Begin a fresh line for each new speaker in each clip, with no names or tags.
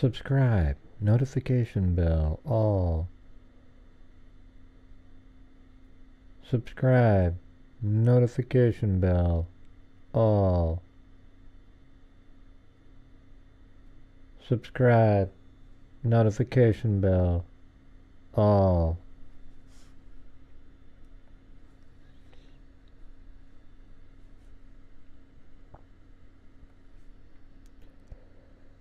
Subscribe. Notification bell. All. Subscribe. Notification bell. All. Subscribe. Notification bell. All.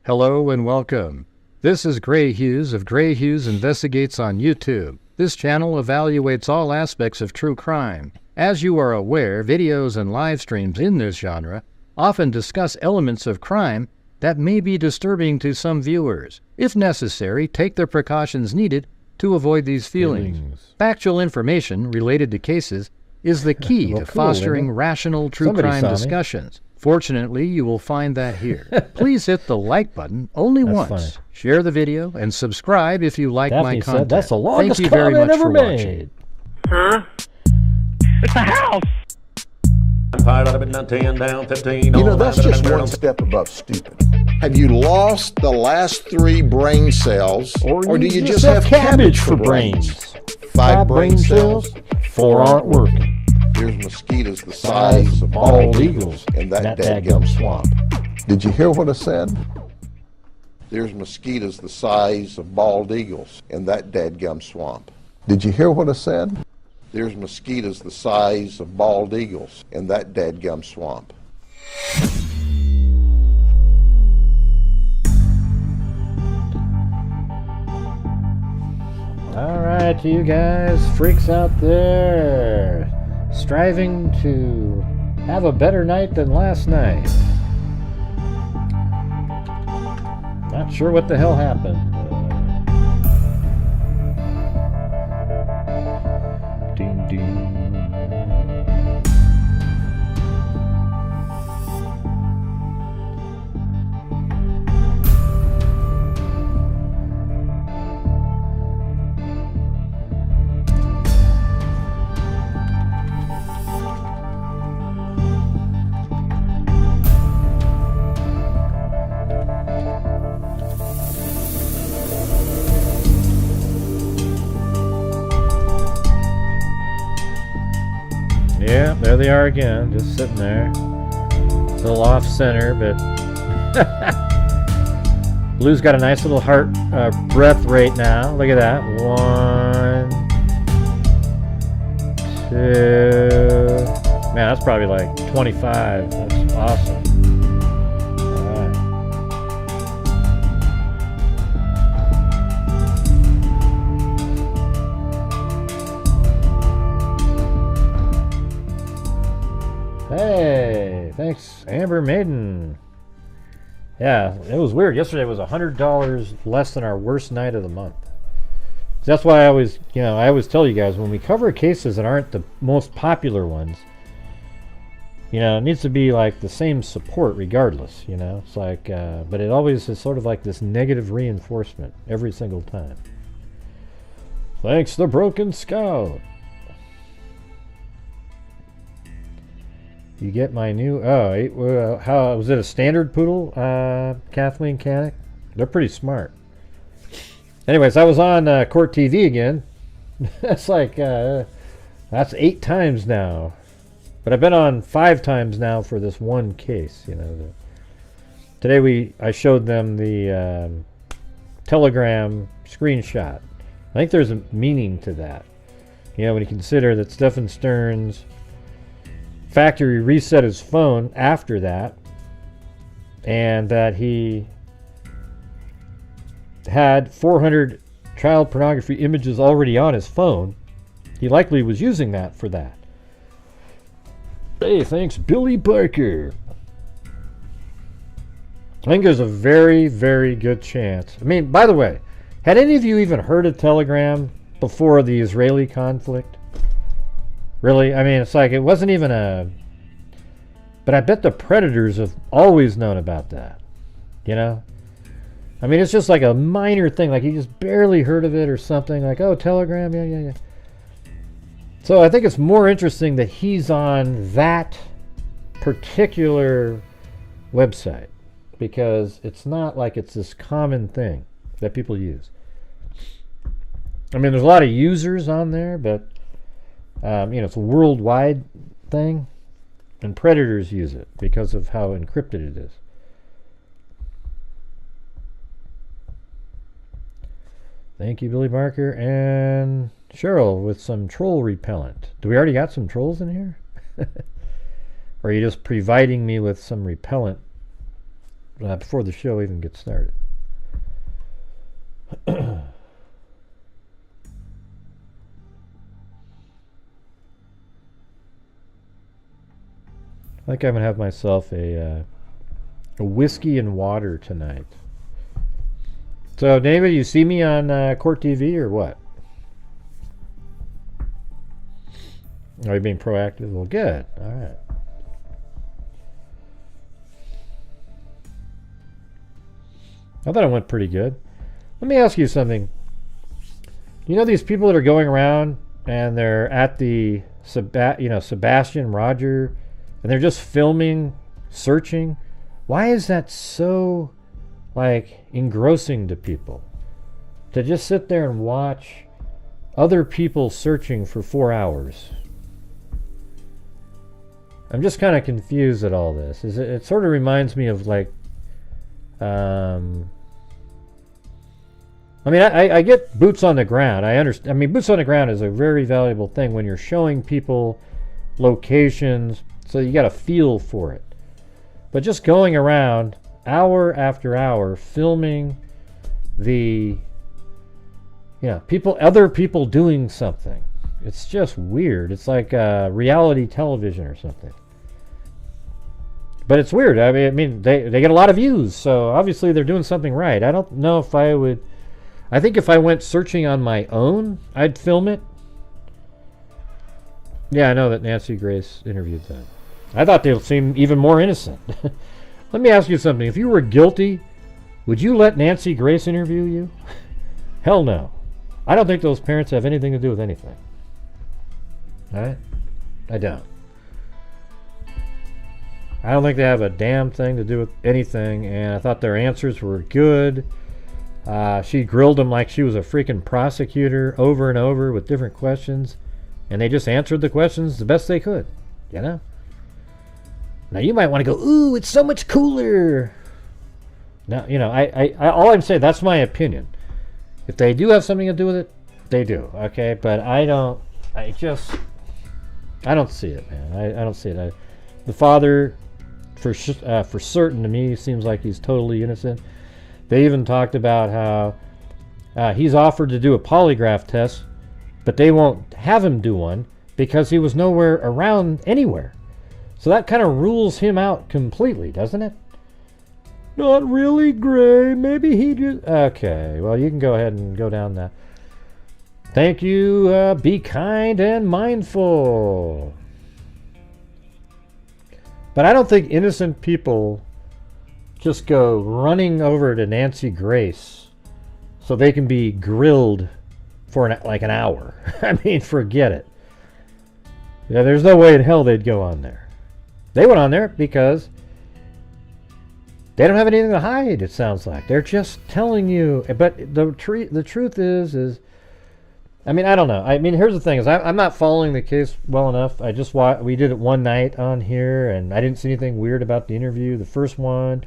Hello and welcome. This is Grant Hughes of Grant Hughes Investigates on YouTube. This channel evaluates all aspects of true crime. As you are aware, videos and live streams in this genre often discuss elements of crime that may be disturbing to some viewers. If necessary, take the precautions needed to avoid these feelings. Factual information related to cases is the key to fostering rational true crime discussions. Fortunately, you will find that here. Please hit the like button only once.
Funny.
Share the video and subscribe if you like my content.
That's the longest
Thank you very much for
made.
watching.
Huh? It's a house!
I'm fired up at 10 down 15.
You know, that's just one step above stupid. Have you lost the last 3 brain cells, or do you just have cabbage for brains? 5 brain cells,
4 aren't working.
There's mosquitoes the size of bald eagles in that dadgum swamp. Did you hear what I said? There's mosquitoes the size of bald eagles in that dadgum swamp. Did you hear what I said? There's mosquitoes the size of bald eagles in that dadgum swamp.
All right, you guys, freaks out there, striving to have a better night than last night. Not sure what the hell happened. Ding ding. Yeah, there they are again, just sitting there. A little off center, but Blue's got a nice little heart breath rate now. Look at that. 1, 2. Man, that's probably like 25. That's awesome. All right. Hey, thanks, Amber Maiden. Yeah, it was weird. Yesterday was $100 less than our worst night of the month. That's why I always tell you guys, when we cover cases that aren't the most popular ones, it needs to be like the same support regardless, It's like, but it always is sort of like this negative reinforcement every single time. Thanks, the Broken Scout. You get my new, how was it, a standard poodle, Kathleen Canick? They're pretty smart. Anyways, I was on Court TV again. That's like, that's 8 times now. But I've been on 5 times now for this one case, Today I showed them the Telegram screenshot. I think there's a meaning to that. When you consider that Stephen Stearns factory reset his phone after that, and that he had 400 child pornography images already on his phone. He likely was using that for that. Hey, thanks, Billy Barker. I think there's a very, very good chance. I mean, by the way, had any of you even heard of Telegram before the Israeli conflict? Really? I mean, it's like it wasn't even a... But I bet the predators have always known about that. I mean, it's just like a minor thing. Like you just barely heard of it or something. Like, oh, Telegram, yeah. So I think it's more interesting that he's on that particular website. because it's not like it's this common thing that people use. I mean, there's a lot of users on there, but it's a worldwide thing, and predators use it because of how encrypted it is. Thank you, Billy Barker and Cheryl with some troll repellent. Do we already got some trolls in here? Or are you just providing me with some repellent before the show even gets started? I think I'm going to have myself a whiskey and water tonight. So, David, you see me on Court TV or what? Are you being proactive? Well, good. All right. I thought it went pretty good. Let me ask you something. You know these people that are going around and they're at the Sebastian Roger, and they're just filming, searching? Why is that so engrossing to people? To just sit there and watch other people searching for 4 hours. I'm just kind of confused at all this. It sort of reminds me of I get boots on the ground. I understand. I mean, boots on the ground is a very valuable thing when you're showing people locations, so you got a feel for it. But just going around hour after hour filming other people doing something, it's just weird. It's like reality television or something. But it's weird. I mean, they get a lot of views, so obviously they're doing something right. I don't know if I would. I think if I went searching on my own, I'd film it. Yeah, I know that Nancy Grace interviewed them. I thought they seemed even more innocent. Let me ask you something. If you were guilty, would you let Nancy Grace interview you? Hell no. I don't think those parents have anything to do with anything. All right? I don't. I don't think they have a damn thing to do with anything, and I thought their answers were good. She grilled them like she was a freaking prosecutor over and over with different questions, and they just answered the questions the best they could, you know? Now you might want to go, ooh, it's so much cooler. Now, I all I'm saying, that's my opinion. If they do have something to do with it, they do, okay? But I don't see it, man. I don't see it. The father, for certain to me, seems like he's totally innocent. They even talked about how he's offered to do a polygraph test, but they won't have him do one because he was nowhere around anywhere. So that kind of rules him out completely, doesn't it? Not really, Gray. Maybe he just... Okay, well, you can go ahead and go down that. Thank you. Be kind and mindful. But I don't think innocent people just go running over to Nancy Grace so they can be grilled for an hour. I mean, forget it. Yeah, there's no way in hell they'd go on there. They went on there because they don't have anything to hide, it sounds like. They're just telling you. But the truth is I mean, I don't know. I mean, here's the thing: is I'm not following the case well enough. I just we did it one night on here, and I didn't see anything weird about the interview, the first one.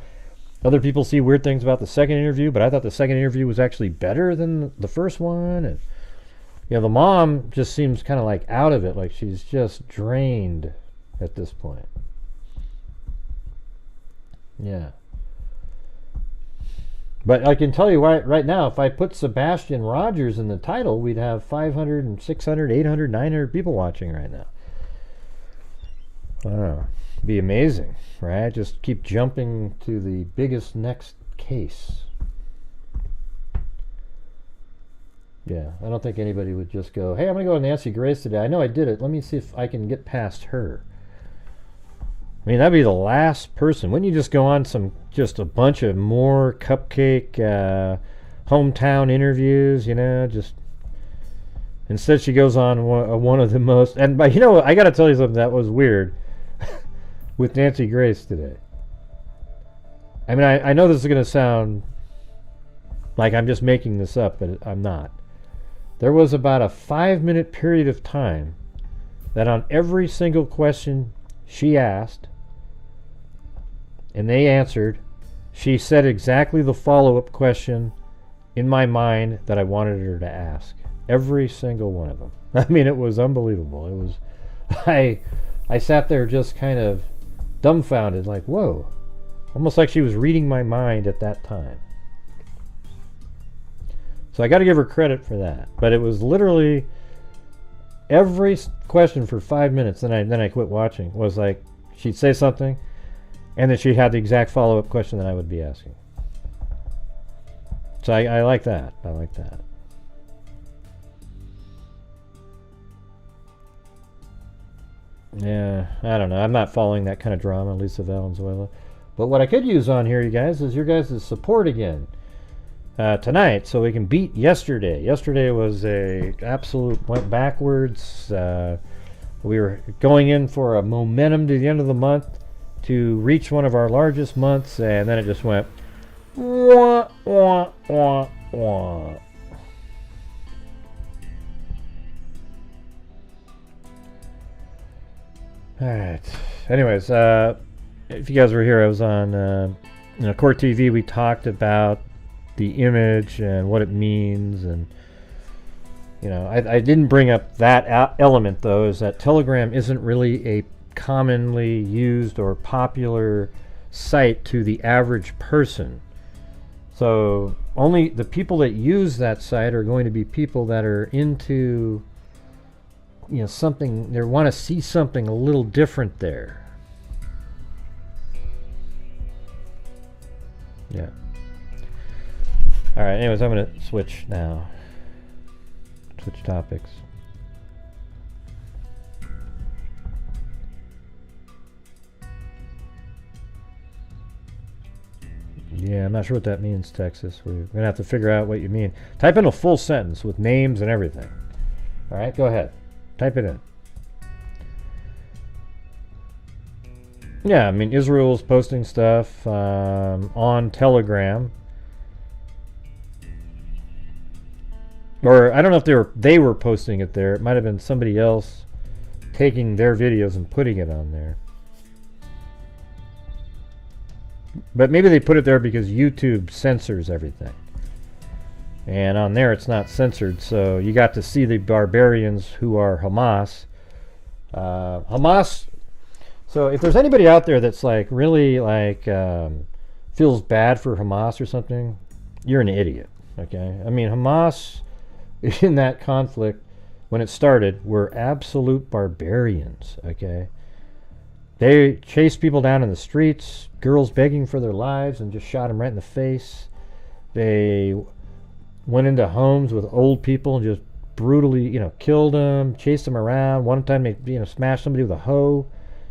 Other people see weird things about the second interview, but I thought the second interview was actually better than the first one. And the mom just seems kind of like out of it, like she's just drained at this point. Yeah. But I can tell you right now, if I put Sebastian Rogers in the title, we'd have 500 and 600, 800, 900 people watching right now. I don't know. It'd be amazing, right? Just keep jumping to the biggest next case. Yeah, I don't think anybody would just go, hey, I'm going to go to Nancy Grace today. I know I did it. Let me see if I can get past her. I mean, that'd be the last person. Wouldn't you just go on just a bunch of more cupcake hometown interviews, just instead she goes on one of the most, and but I got to tell you something that was weird with Nancy Grace today. I mean, I know this is going to sound like I'm just making this up, but I'm not. There was about a 5-minute period of time that on every single question she asked, and they answered, she said exactly the follow-up question in my mind that I wanted her to ask. Every single one of them. I mean, it was unbelievable. It was, I sat there just kind of dumbfounded, like, whoa. Almost like she was reading my mind at that time. So I got to give her credit for that. But it was literally every question for 5 minutes. Then I quit watching. Was like she'd say something, and then she had the exact follow-up question that I would be asking. So I like that. I like that. Yeah, I don't know. I'm not following that kind of drama, Lisa Valenzuela. But what I could use on here, you guys, is your guys' support again tonight, so we can beat yesterday. Yesterday was a absolute went backwards. We were going in for a momentum to the end of the month to reach one of our largest months, and then it just went wah, wah, wah, wah. Alright. Anyways, if you guys were here, I was on Court TV. We talked about the image and what it means, and I didn't bring up that element, though, is that Telegram isn't really a commonly used or popular site to the average person. So only the people that use that site are going to be people that are into something. They want to see something a little different there. Yeah. All right. Anyways, I'm going to switch now. Switch topics. Yeah, I'm not sure what that means, Texas. We're going to have to figure out what you mean. Type in a full sentence with names and everything. All right, go ahead. Type it in. Yeah, I mean, Israel's posting stuff on Telegram. Or I don't know if they were posting it there. It might have been somebody else taking their videos and putting it on there. But maybe they put it there because YouTube censors everything. And on there it's not censored, so you got to see the barbarians who are Hamas. Hamas, so if there's anybody out there that's like really like feels bad for Hamas or something, you're an idiot, okay? I mean, Hamas in that conflict, when it started, were absolute barbarians, okay? They chased people down in the streets, girls begging for their lives, and just shot them right in the face. They went into homes with old people and just brutally, killed them, chased them around. One time they, smashed somebody with a hoe,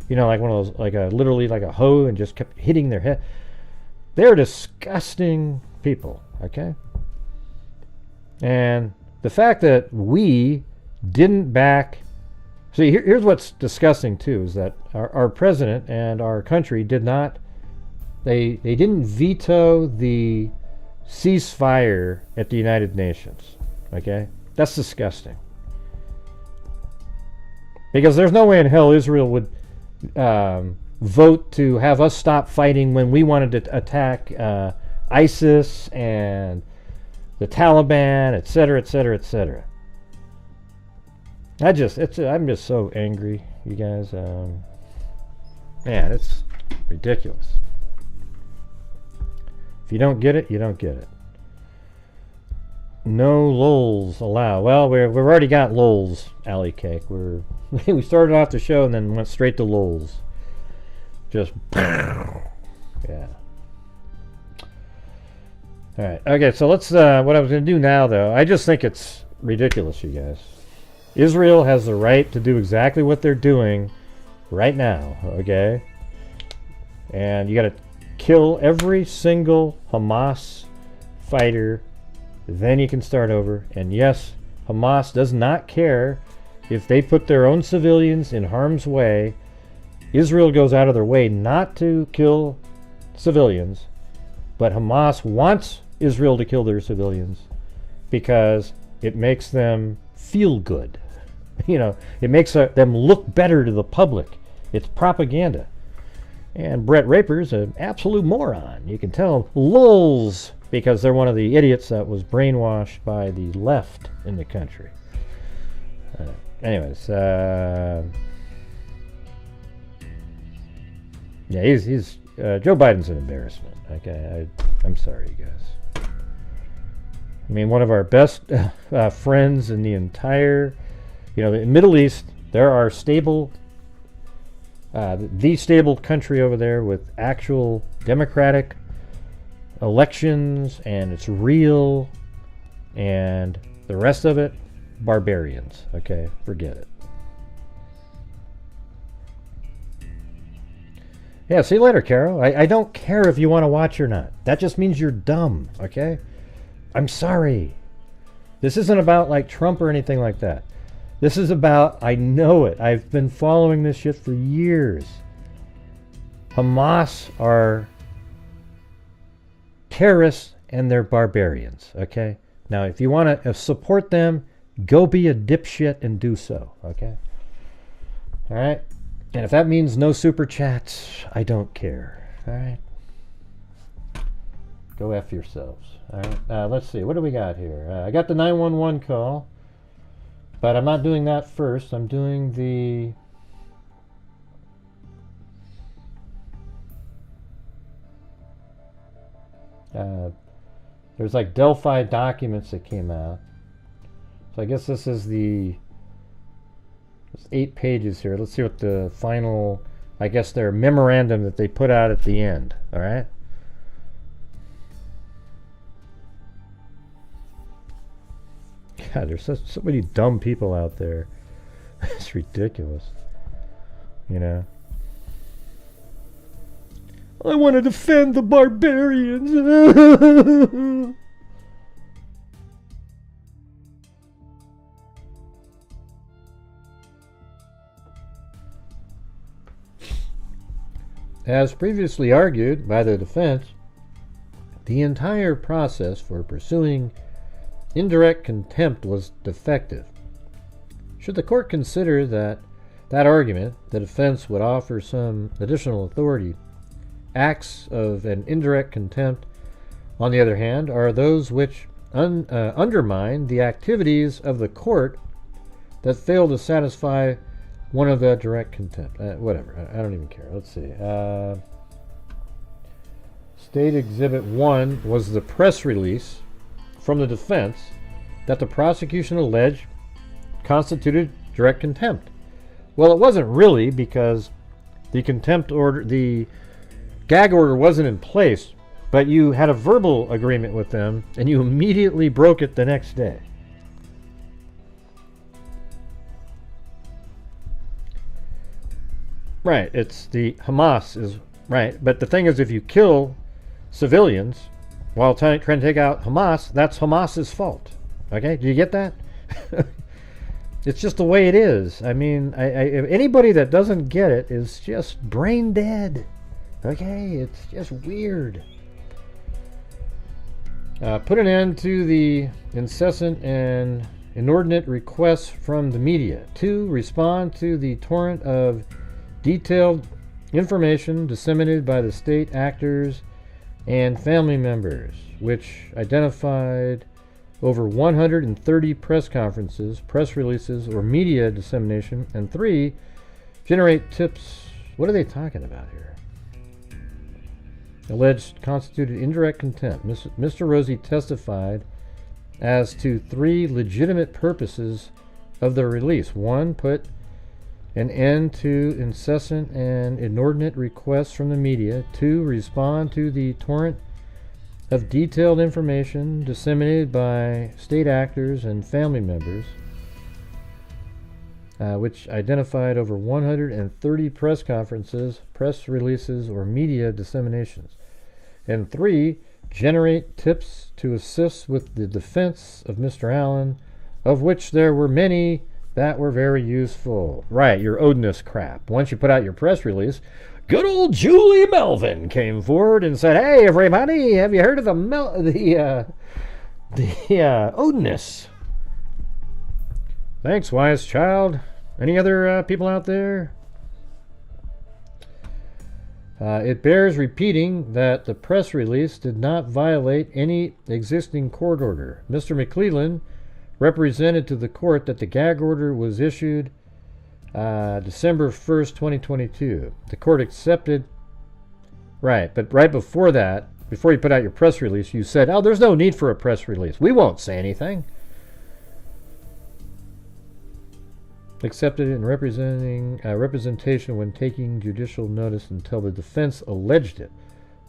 like one of those, literally like a hoe, and just kept hitting their head. They're disgusting people, okay? And the fact that we didn't back... See, here's what's disgusting, too, is that our president and our country did not... They didn't veto the ceasefire at the United Nations, okay? That's disgusting. Because there's no way in hell Israel would vote to have us stop fighting when we wanted to attack ISIS and the Taliban, etc., etc., etc. I'm just so angry, you guys. Man, it's ridiculous. If you don't get it, you don't get it. No lols allowed. Well, we've already got lols, Alley Cake. We started off the show and then went straight to lols. Just yeah. All right. Okay. So let's. What I was going to do now, though, I just think it's ridiculous, you guys. Israel has the right to do exactly what they're doing right now. Okay. And you got to kill every single Hamas fighter. Then you can start over. And yes, Hamas does not care if they put their own civilians in harm's way. Israel goes out of their way not to kill civilians, But Hamas wants Israel to kill their civilians because it makes them feel good. You know, it makes them look better to the public. It's propaganda. And Brett Raper's an absolute moron. You can tell lulz because they're one of the idiots that was brainwashed by the left in the country. Anyways, yeah, he's Joe Biden's an embarrassment. Okay, I'm sorry, you guys. I mean, one of our best friends in the entire, you know, the Middle East. There are stable, the stable country over there with actual democratic elections, and it's real, and the rest of it, barbarians. Okay, forget it. Yeah, see you later, Carol. I don't care if you want to watch or not. That just means you're dumb, okay? I'm sorry. This isn't about like Trump or anything like that. This is about, I know it. I've been following this shit for years. Hamas are terrorists and they're barbarians, okay? Now, if you want to support them, go be a dipshit and do so, okay? All right? And if that means no super chats, I don't care, all right? Go F yourselves, all right? Let's see, what do we got here? I got the 911 call, but I'm not doing that first. I'm doing the... there's like Delphi documents that came out. So I guess this is the... There's 8 pages here. Let's see what the final... I guess their memorandum that they put out at the end, all right? God, there's so many dumb people out there. It's ridiculous. You know? I want to defend the barbarians. As previously argued by the defense, the entire process for pursuing indirect contempt was defective. Should the court consider that argument, the defense would offer some additional authority. Acts of an indirect contempt, on the other hand, are those which undermine the activities of the court that fail to satisfy one of the direct contempt. Whatever, I don't even care. Let's see. State Exhibit 1 was the press release from the defense that the prosecution alleged constituted direct contempt. Well, it wasn't really, because the contempt order, the gag order wasn't in place, but you had a verbal agreement with them and you immediately broke it the next day. Right, it's the Hamas is right, but the thing is, if you kill civilians while trying to take out Hamas, that's Hamas's fault. Okay, do you get that? It's just the way it is. I mean, anybody that doesn't get it is just brain dead. Okay, it's just weird. Put an end to the incessant and inordinate requests from the media. 2, respond to the torrent of detailed information disseminated by the state actors and family members, which identified over 130 press conferences, press releases, or media dissemination. And 3, generate tips. What are they talking about here? Alleged constituted indirect contempt. Mr. Rosie testified as to 3 legitimate purposes of the release. 1, put an end to incessant and inordinate requests from the media. 2, respond to the torrent of detailed information disseminated by state actors and family members, which identified over 130 press conferences, press releases, or media disseminations. And 3, generate tips to assist with the defense of Mr. Allen, of which there were many that were very useful. Right, your Odinist crap. Once you put out your press release, Good old Julie Melvin came forward and said, "Hey, everybody, have you heard of the Odinus?" Thanks, wise child. Any other people out there? It bears repeating that the press release did not violate any existing court order. Mr. McClellan represented to the court that the gag order was issued December 1st, 2022. The court accepted. Right, but right before that, before you put out your press release, you said, "Oh, there's no need for a press release. We won't say anything." Accepted in representation when taking judicial notice until the defense alleged it.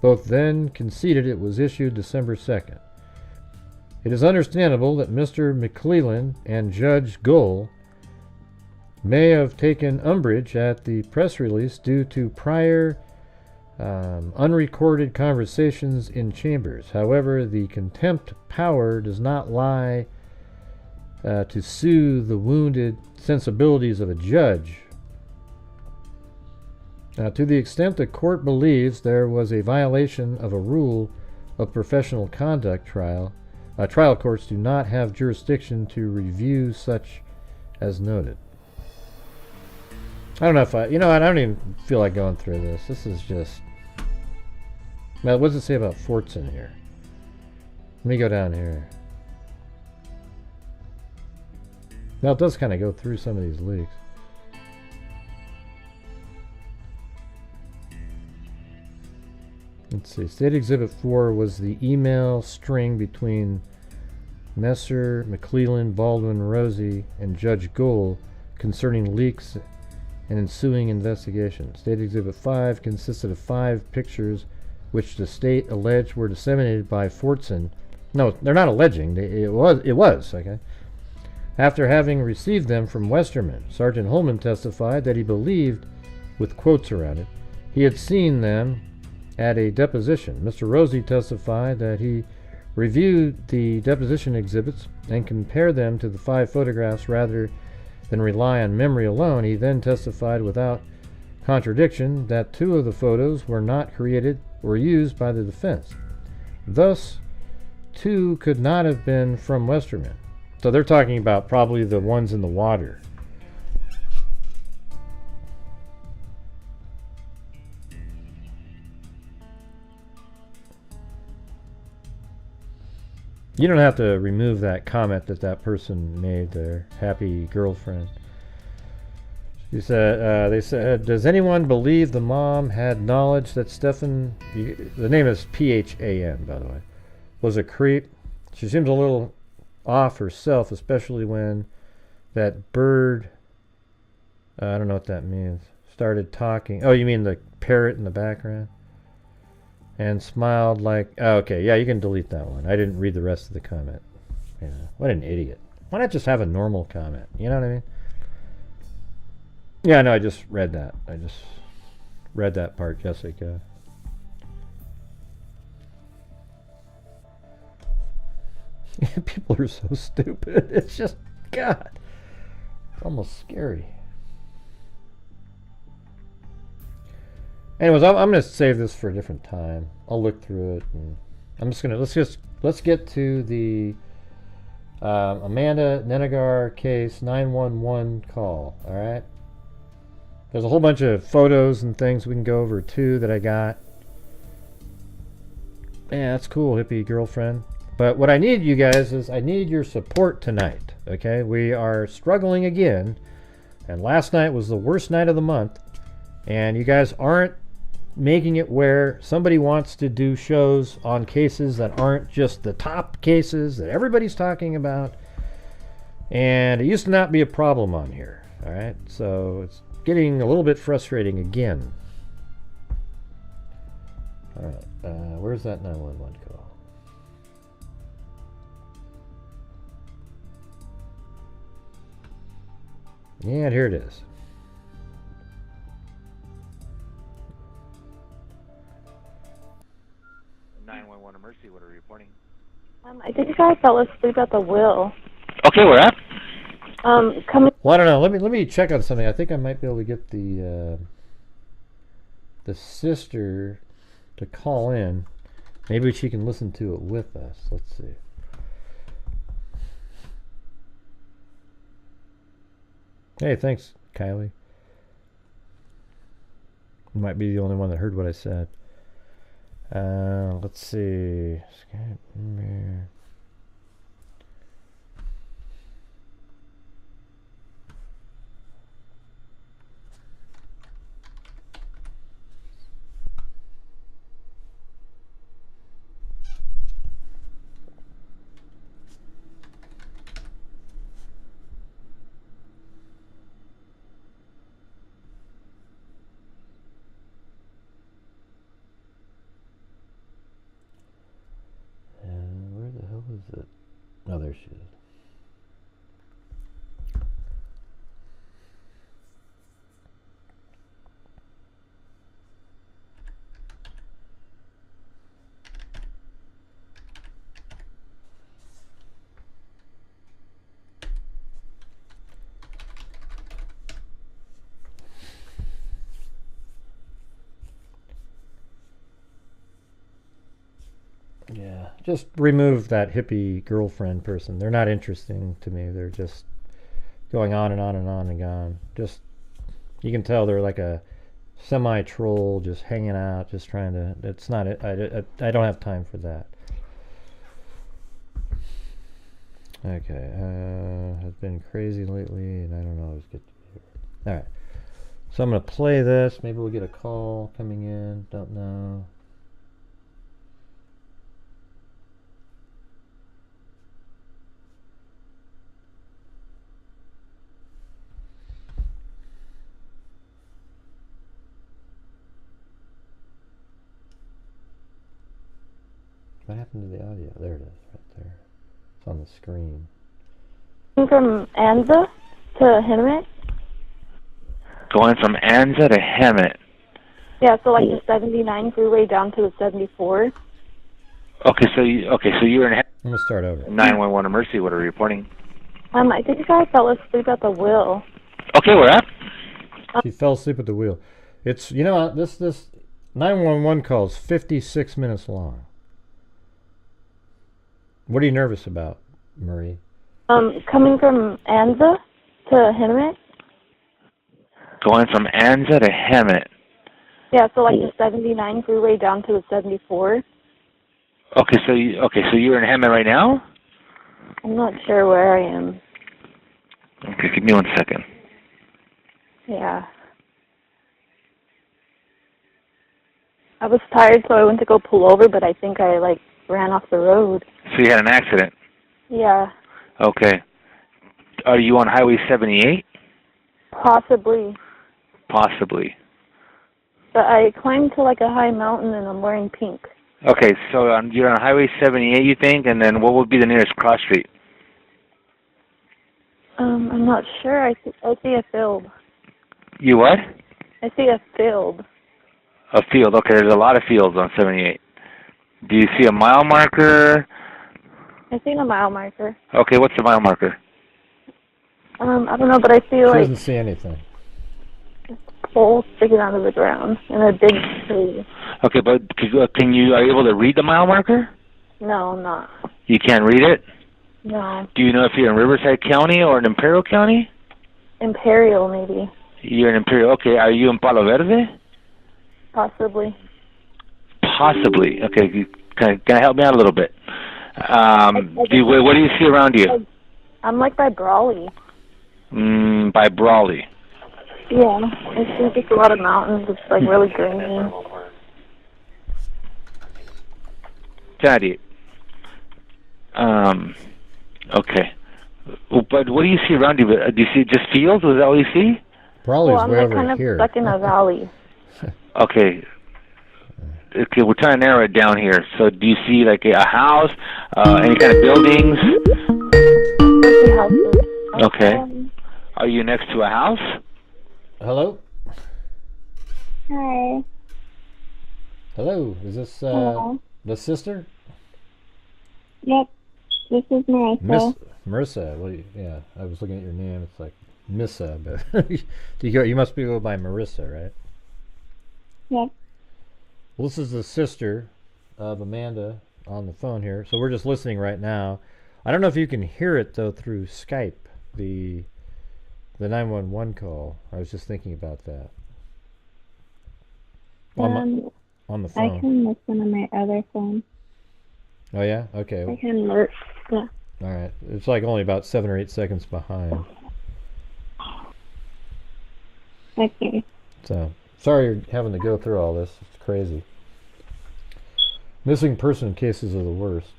Both then conceded it was issued December 2nd. It is understandable that Mr. McClellan and Judge Gull may have taken umbrage at the press release due to prior unrecorded conversations in chambers. However, the contempt power does not lie to soothe the wounded sensibilities of a judge. To the extent the court believes there was a violation of a rule of professional conduct, trial courts do not have jurisdiction to review such as noted. I don't know if I don't even feel like going through this. This is just... Well, what does it say about forts in here? Let me go down here. Now it does kind of go through some of these leaks. Let's see. State Exhibit 4 was the email string between Messer, McClellan, Baldwin, Rosie, and Judge Gould concerning leaks and ensuing investigation. State Exhibit 5 consisted of 5 pictures which the state alleged were disseminated by Fortson. No, they're not alleging. It was, okay? After having received them from Westerman, Sergeant Holman testified that he believed, with quotes around it, he had seen them at a deposition. Mr. Rosie testified that he reviewed the deposition exhibits and compared them to the 5 photographs rather than rely on memory alone. He then testified without contradiction that 2 of the photos were not created or used by the defense. Thus, 2 could not have been from Westerman. So they're talking about probably the ones in the water. You don't have to remove that comment that person made there. Happy girlfriend. She said, they said, does anyone believe the mom had knowledge that Stefan, the name is Phan, by the way, was a creep? She seems a little off herself, especially when that bird, I don't know what that means, started talking. Oh, you mean the parrot in the background? And smiled like, oh, okay, yeah, you can delete that one. I didn't read the rest of the comment. Yeah, what an idiot. Why not just have a normal comment? You know what I mean? Yeah, no, I just read that. I just read that part, Jessica. People are so stupid. It's just, God. It's almost scary. Anyways, I'm going to save this for a different time. I'll look through it, and I'm just going to let's get to the Amanda Nenigar case 911 call. All right. There's a whole bunch of photos and things we can go over too that I got. Yeah, that's cool, hippie girlfriend. But what I need, you guys, is I need your support tonight. Okay, we are struggling again, and last night was the worst night of the month, and you guys aren't making it where somebody wants to do shows on cases that aren't just the top cases that everybody's talking about. And it used to not be a problem on here. All right, so it's getting a little bit frustrating again. All right, where's that 911 call? Yeah, here it is.
Emergency, what are you reporting?
I think a guy fell asleep at the wheel.
Okay, where at?
Coming.
Well, I don't know. Let me check on something. I think I might be able to get the the sister to call in. Maybe she can listen to it with us. Let's see. Hey, thanks, Kylie. You might be the only one that heard what I said. Let's see. Oh, there she is. Yeah, just remove that hippie girlfriend person. They're not interesting to me. They're just going on and on and on and on. Just, you can tell they're like a semi-troll, just hanging out, just trying to, it's not it. I don't have time for that. Okay, has been crazy lately, and I don't always get to be here. All right, so I'm going to play this. Maybe we'll get a call coming in. Don't know. What happened to the audio? There it is, right there. It's on the screen.
From Anza to Hemet?
Going from Anza to Hemet.
Yeah, so like the 79 freeway down to the 74.
Okay, so you're in
I'm gonna start over.
911 emergency. What are you reporting?
I think I fell asleep at the wheel.
Okay, we're at.
She fell asleep at the wheel. It's, you know, this 911 call is 56 minutes long. What are you nervous about, Marie?
Coming from Anza to Hemet?
Going from Anza to Hemet.
Yeah, so like the 79 freeway down to the 74.
Okay, so you're in Hemet right now?
I'm not sure where I am.
Okay, give me 1 second.
Yeah. I was tired, so I went to go pull over, but I think I, like, ran off the road.
So you had an accident?
Yeah.
Okay. Are you on Highway 78?
Possibly.
Possibly.
But I climbed to, like, a high mountain, and I'm wearing pink.
Okay, so you're on Highway 78, you think, and then what would be the nearest cross street?
I'm not sure. I see a field.
You what?
I see a field.
A field. Okay, there's a lot of fields on 78. Do you see a mile marker?
I see a mile marker.
Okay, what's the mile marker?
I don't know, but I see,
She
like,
doesn't see anything.
pole sticking out of the ground in a big tree.
Okay, but are you able to read the mile marker?
No, I'm not.
You can't read it?
No.
Do you know if you're in Riverside County or in Imperial County?
Imperial, maybe.
You're in Imperial. Okay, are you in Palo Verde?
Possibly.
Possibly. Okay, can I help me out a little bit? What do you see around you?
I'm like by Brawley.
By Brawley.
Yeah, I see just a lot of mountains. It's like really green.
Daddy. Okay. But what do you see around you? Do you see just fields? Is that all you see?
Brawley's
I'm
way
like
over
kind of
here.
stuck in a valley.
Okay. Okay, we're trying to narrow it down here. So do you see like a house, any kind of buildings?
I see houses.
Okay. Are you next to a house?
Hello?
Hi.
Hello? Is this
Hello.
the sister?
Yep. This is Marissa.
Marissa. Well, yeah, I was looking at your name. It's like Missa, but you must be go by Marissa, right?
Yeah.
Well, this is the sister of Amanda on the phone here, so we're just listening right now. I don't know if you can hear it though through Skype, the 911 call. I was just thinking about that. On the phone.
I can listen on my other phone.
Oh yeah? Okay.
I can look. Yeah.
All right. It's like only about 7 or 8 seconds behind.
Okay.
So, sorry you're having to go through all this. It's crazy. Missing person cases are the worst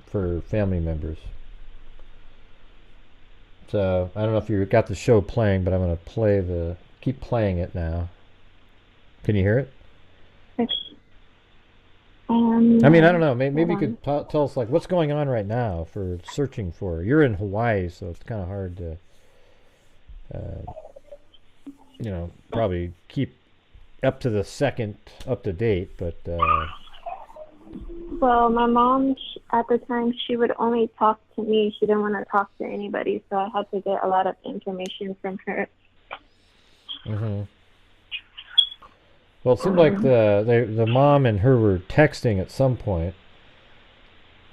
for family members. So, I don't know if you got the show playing, but I'm going to keep playing it now. Can you hear it?
Okay.
I mean, I don't know. Maybe you could tell us, like, what's going on right now for searching for. You're in Hawaii, so it's kind of hard to, probably keep up to the second up to date. But
well, my mom at the time, she would only talk to me. She didn't want to talk to anybody, so I had to get a lot of information from her.
Mm-hmm. Well, it seemed like the mom and her were texting at some point.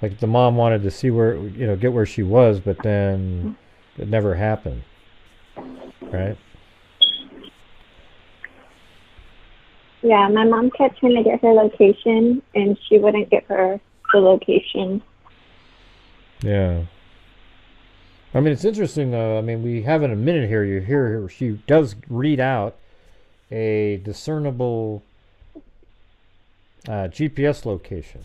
Like the mom wanted to see where, get where she was, but then it never happened. Right?
Yeah, my mom kept trying to get her location, and she wouldn't give her the location.
Yeah. I mean, it's interesting, though. I mean, we have in a minute here, you hear her, she does read out a discernible GPS location.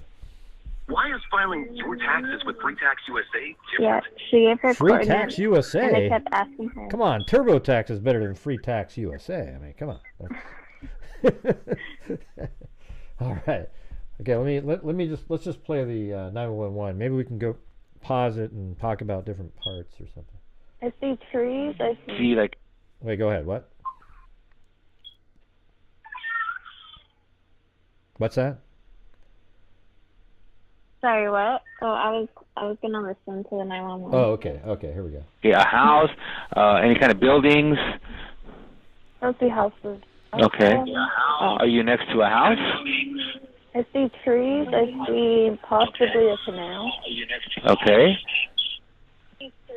Why is filing your taxes with Free Tax USA different?
Yeah, she gave her
Free
coordinates,
Tax USA?
and I kept asking her.
Come on, TurboTax is better than Free Tax USA. I mean, come on. All right. Okay, let's just play the 911. Maybe we can go pause it and talk about different parts or something.
I see trees. I
See, like,
Wait, go ahead. What? What's that?
Sorry, what? Oh, I was gonna listen to the 911.
Oh, okay. Okay, here we go.
a house, any kind of buildings.
I see houses.
Okay. Are you next to a house?
I see trees. I see possibly a canal.
Okay.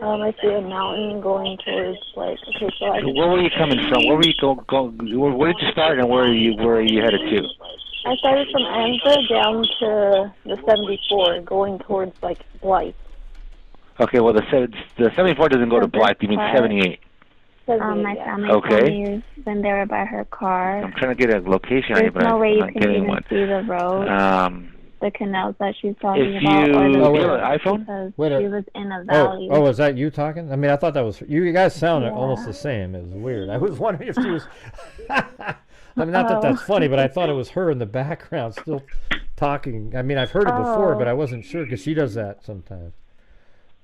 I see a mountain going towards okay. So
Where were you coming from? Where were you where did you start, and where are you headed to?
I started from Anza down to the 74, going towards Dlive.
Okay. Well, the 74 doesn't go to Blythe. You mean 78?
My family told me when they were by her car.
I'm trying to get a location on you,
There's
but
no way
I'm
you
not
can
getting
even
one.
see the road, the canals that she's talking
If
about,
you
or the
do you have an iPhone?
because she was in a valley.
Oh, is that you talking? I mean, I thought that was you guys sound almost the same. It was weird. I was wondering if she was. I mean, not that that's funny, but I thought it was her in the background still talking. I mean, I've heard it before, but I wasn't sure because she does that sometimes.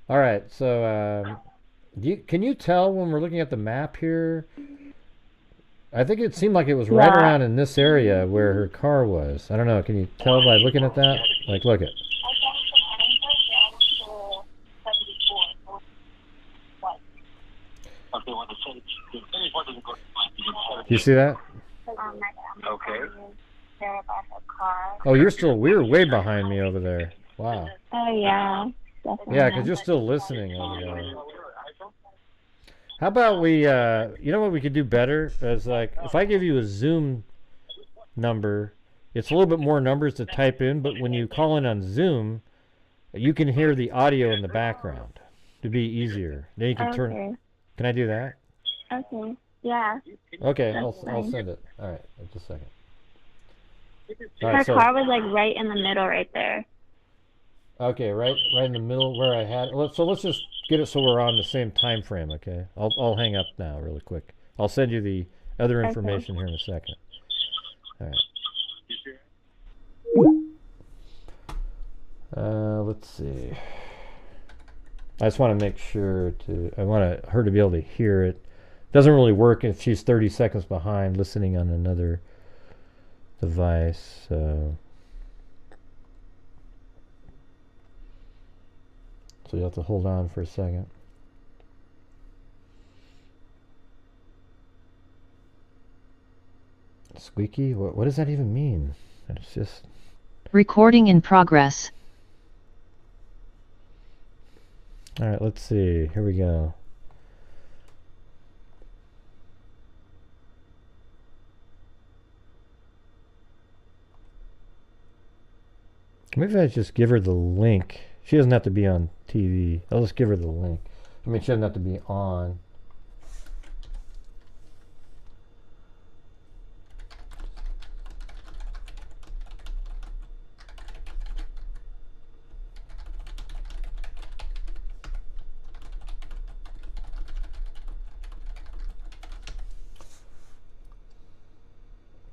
All right, so can you tell when we're looking at the map here? I think it seemed like it was right around in this area where her car was. I don't know. Can you tell by looking at that? Like, look at. You see that?
Okay.
Oh, we're way behind me over there. Wow.
Oh yeah. Definitely.
Yeah, because you're still listening over there. How about we, you know what we could do better? Is like, if I give you a Zoom number, it's a little bit more numbers to type in, but when you call in on Zoom, you can hear the audio in the background to be easier. Then you can turn. Can I do that?
Okay. Yeah.
Okay, I'll send it. All right, just a second. All
Her car was right in the middle, right there.
Okay, right in the middle where I had it. So let's just get it so we're on the same time frame, okay? I'll hang up now really quick. I'll send you the other information here in a second. All right. Let's see. I just want to make sure I want her to be able to hear it. Doesn't really work if she's 30 seconds behind listening on another device. So you have to hold on for a second. Squeaky? What does that even mean? It's just...
Recording in progress.
Alright, let's see. Here we go. Maybe I just give her the link. She doesn't have to be on TV. I'll just give her the link. I mean, she doesn't have to be on.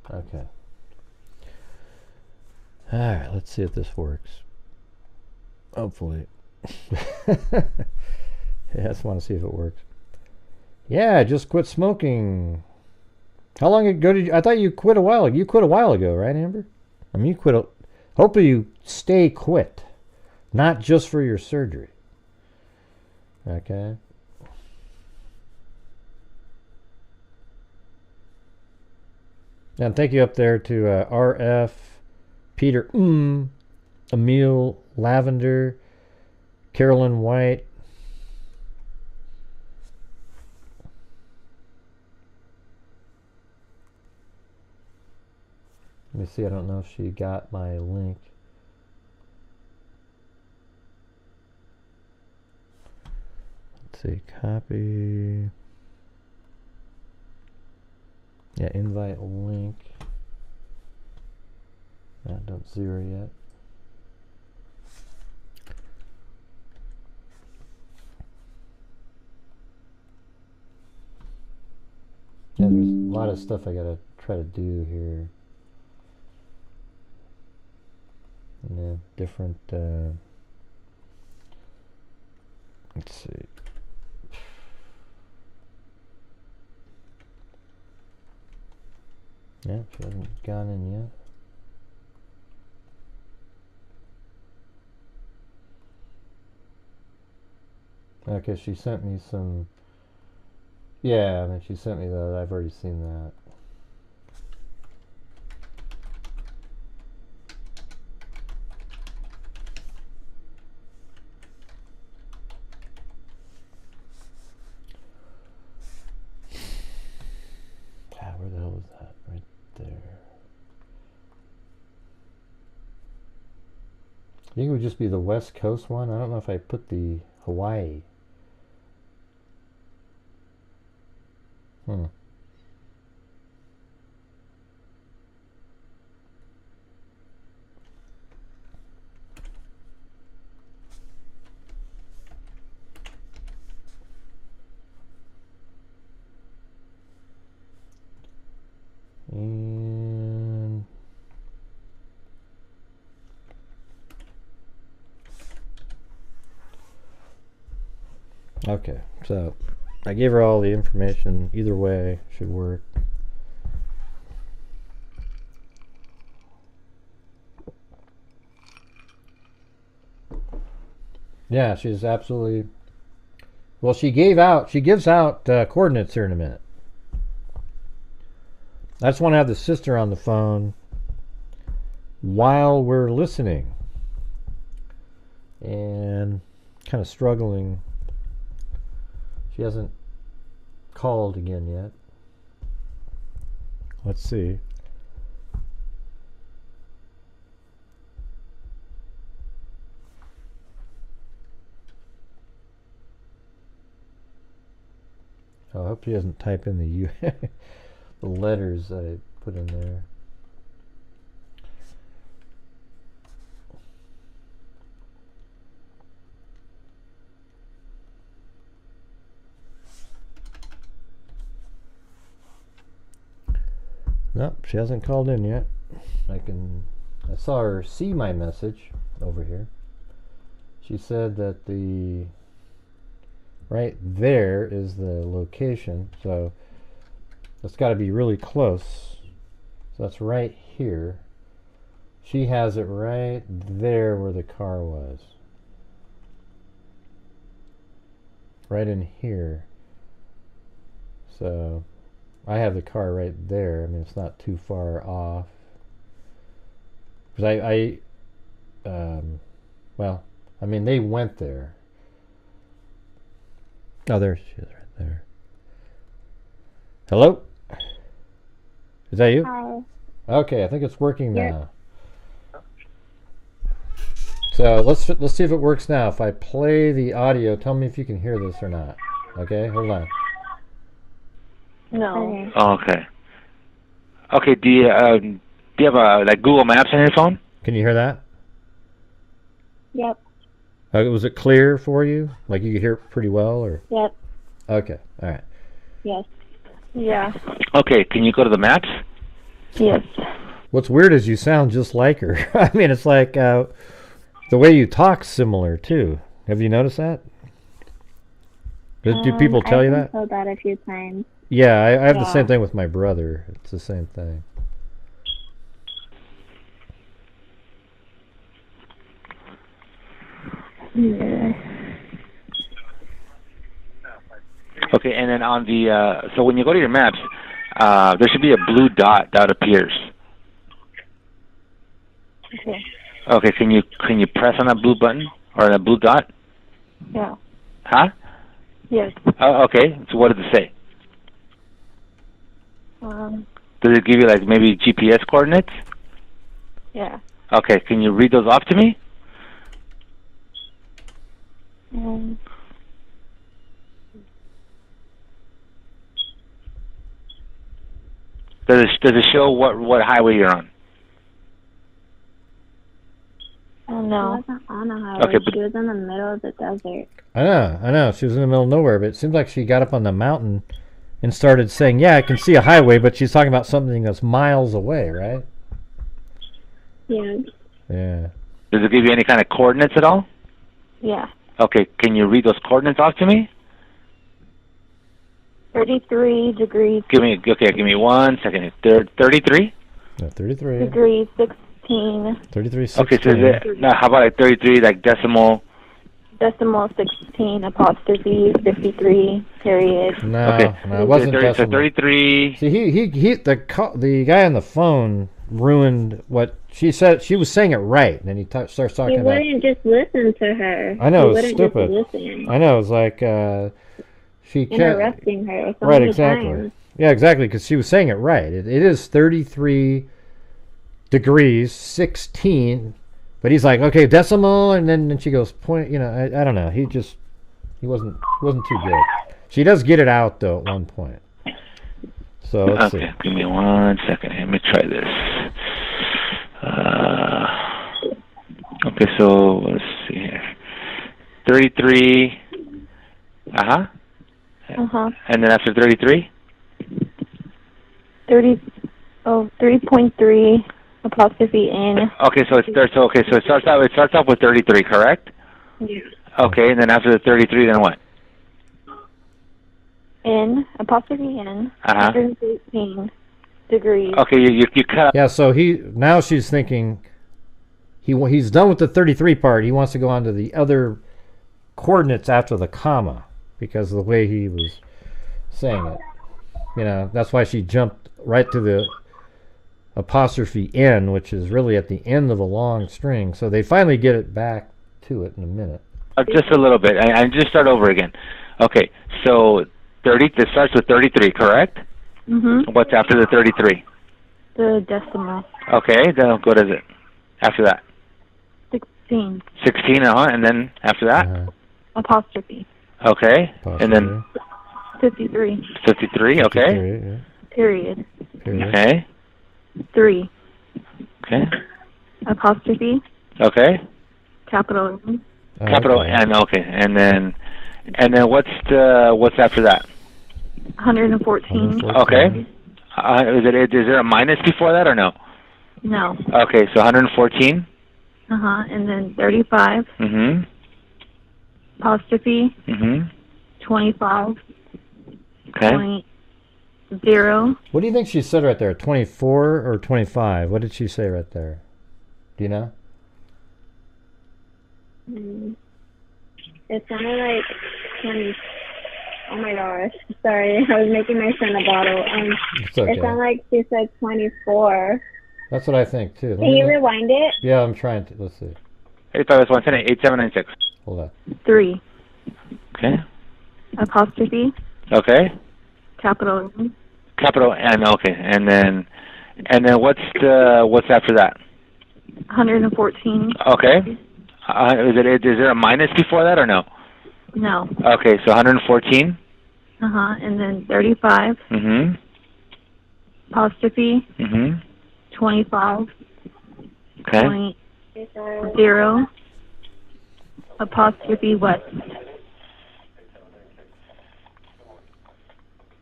Okay. Alright, let's see if this works. Hopefully. Yeah, I just want to see if it works. Yeah, I just quit smoking. How long ago did you... I thought you quit a while ago. You quit a while ago, right, Amber? I mean, you quit a... Hopefully you stay quit. Not just for your surgery. Okay. And thank you up there to RF, Peter, Emil, Lavender, Carolyn White. Let me see, I don't know if she got my link. Let's see, copy. Yeah, invite link. Don't see her yet. Yeah, there's a lot of stuff I gotta try to do here. And then different, let's see. Yeah, she hasn't gone in yet. Okay, she sent me some... Yeah, I mean, she sent me that. I've already seen that. Where the hell was that? Right there. I think it would just be the West Coast one. I don't know if I put the Hawaii. And okay, so I gave her all the information. Either way should work. Yeah, she's absolutely... Well, she gives out coordinates here in a minute. I just want to have the sister on the phone while we're listening. And kind of struggling. She hasn't called again yet. Let's see. Oh, I hope she doesn't type in the the letters I put in there. Nope, she hasn't called in yet. I saw her see my message over here. She said that right there is the location, so that's got to be really close. So that's right here. She has it right there where the car was. Right in here. So I have the car right there. I mean, it's not too far off. Because well, I mean, they went there. Oh, there she is right there. Hello? Is that you?
Hi.
Okay, I think it's working now. So let's see if it works now. If I play the audio, tell me if you can hear this or not. Okay, hold on.
No.
Oh, okay. Okay. Do you have like Google Maps on your phone?
Can you hear that?
Yep.
Was it clear for you? Like you could hear it pretty well, or?
Yep.
Okay. All right.
Yes. Yeah.
Okay. Can you go to the maps?
Yes.
What's weird is you sound just like her. I mean, it's like the way you talk's similar too. Have you noticed that? Do people tell you that?
I've told that a few times.
Yeah, I have the same thing with my brother. It's the same thing.
Yeah.
Okay, and then on the so when you go to your maps, there should be a blue dot that appears.
Okay.
Okay, can you press on that blue button or that blue dot?
Yeah.
Huh?
Yes.
Oh, okay. So what does it say? Does it give you like maybe GPS coordinates?
Yeah.
Okay, can you read those off to me? Does it show what highway you're on?
Oh, no. She wasn't on a highway.
Okay, but
she was in the middle of the desert.
I know. She was in the middle of nowhere, but it seems like she got up on the mountain and started saying, yeah, I can see a highway, but she's talking about something that's miles away, right?
Yeah.
Yeah.
Does it give you any kind of coordinates at all?
Yeah.
Okay, can you read those coordinates off to me?
33 degrees.
Give me 1 second. 33?
No, 33.
Degrees 16.
33, 16.
Okay, so now how about like 33, like decimal?
Decimal 16 apostrophe 53 period.
No,
Okay.
no, it wasn't
So
decimal.
33.
See, the guy on the phone ruined what she said. She was saying it right, and then he starts talking
You
about.
wouldn't just listen to her.
I know,
You
it's
wouldn't
stupid.
Just listen.
I know, it's like she kept
Interrupting her so
right,
many
exactly.
times.
Yeah, exactly, because she was saying it right. It is 33 degrees 16, but he's like, okay, decimal, and then she goes point. You know, I don't know. He wasn't too good. She does get it out though at one point. So let's see.
Give me 1 second. Let me try this. Okay, so let's see here. 33. And then after 33?
3.3 apostrophe N.
Okay, so it starts off with 33, correct?
Yeah.
Okay, and then after the 33, then what?
N apostrophe N. 113 degrees.
Okay, you cut.
Yeah, so now she's thinking he's done with the 33 part. He wants to go on to the other coordinates after the comma because of the way he was saying it. You know, that's why she jumped right to the apostrophe N, which is really at the end of a long string. So they finally get it back to it in a minute.
Just a little bit. I just start over again. Okay, so 30. This starts with 33, correct?
Mhm.
What's after the 33?
The decimal.
Okay, then what is it? After that?
16.
16, and then after that?
Apostrophe.
Okay, and then
53.
53, okay.
53, yeah.
Period.
Okay.
3.
Okay.
Apostrophe.
Okay.
Capital N.
Capital N, okay. And then what's after that?
114.
Okay. Is there a minus before that or no?
No.
Okay, so 114.
And then 35.
Mhm.
Apostrophe.
Mhm.
25.
Okay.
0.
What do you think she said right there? 24 or 25? What did she say right there? Do you know?
It sounded like 20. Oh my gosh. Sorry, I was making my son a bottle.
It's okay.
It sounded like she said 24.
That's what I think too.
Can you rewind it?
Yeah, I'm trying to. Let's see.
85S110-8796.
Hold on.
3.
Okay.
Apostrophe.
Okay.
Capital N.
Capital N. Okay. And then what's after that?
114.
Okay. Is there a minus before that or no?
No.
Okay, so 114.
And then 35.
Mm-hmm.
Apostrophe.
Mm-hmm.
25.
Okay.
0. Apostrophe West.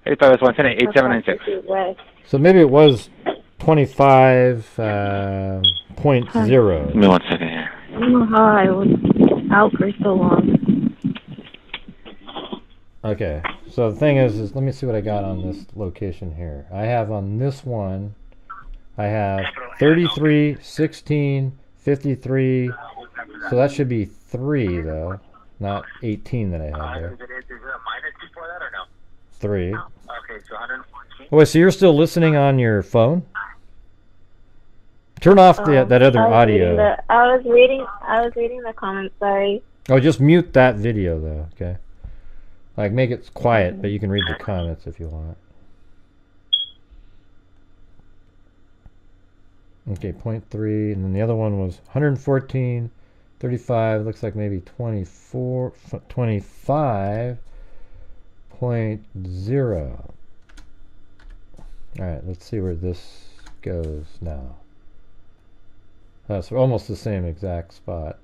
85S110-8796.
So maybe it was 25.0.
Give me 1 second here.
I don't know how I was out for so long.
Okay, so the thing is let me see what I got on this location here. I have on this one, I have 33, 16, 53, so that should be 3 though, not 18 that I have there.
Is there a minus before that or no?
3.
Okay, so 114.
Oh, wait, so you're still listening on your phone? Turn off that other audio.
I was reading the comments, sorry.
Oh, just mute that video though, okay? Like, make it quiet, but you can read the comments if you want. Okay, 0.3, and then the other one was 114, 35, looks like maybe 24, 25.0. Alright, let's see where this goes now. That's almost the same exact spot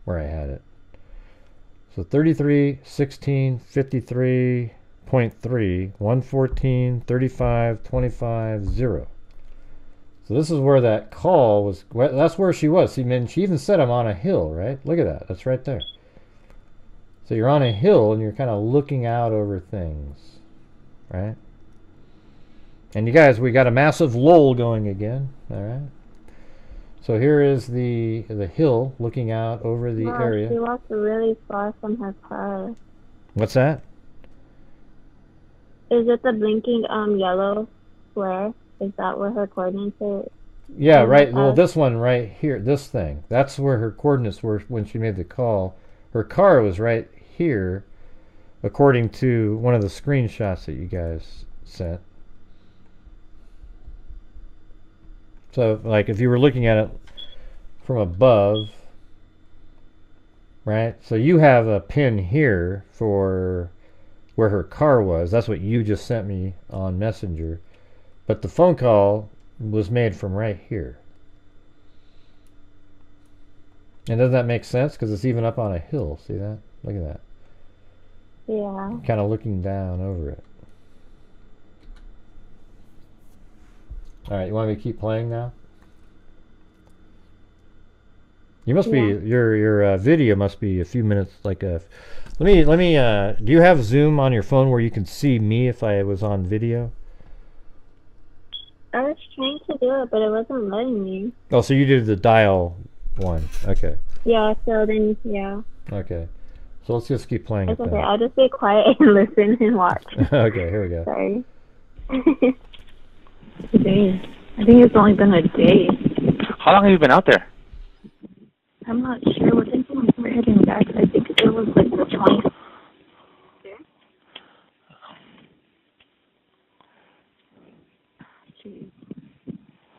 where I had it. So 33, 16, 53.3, 114, 35, 25, 0. So this is where that call was. That's where she was. See, man, she even said I'm on a hill, right? Look at that. That's right there. So you're on a hill and you're kind of looking out over things, right? And you guys, we got a massive lull going again, all right? So here is the hill looking out over the area.
She walked really far from her car.
What's that?
Is it the blinking yellow square? Is that where her coordinates are?
Yeah, right. Well, this one right here, this thing. That's where her coordinates were when she made the call. Her car was right here, according to one of the screenshots that you guys sent. So, like, if you were looking at it from above, right? So you have a pin here for where her car was. That's what you just sent me on Messenger. But the phone call was made from right here. And doesn't that make sense? Because it's even up on a hill. See that? Look at that.
Yeah.
Kind of looking down over it. Alright, you want me to keep playing now? You must be, your video must be a few minutes, like a, let me, do you have Zoom on your phone where you can see me if I was on video?
I was trying to do it, but it wasn't letting me.
Oh, so you did the dial one. Okay.
Yeah, so then, yeah.
Okay. So let's just keep playing
It's
it
okay,
then.
I'll just be quiet and listen and watch.
Okay, here we go.
Sorry. Days. I think it's only been a day.
How long have you been out there?
I'm not sure. What day we're heading back? I think it was like the 20th. Jeez.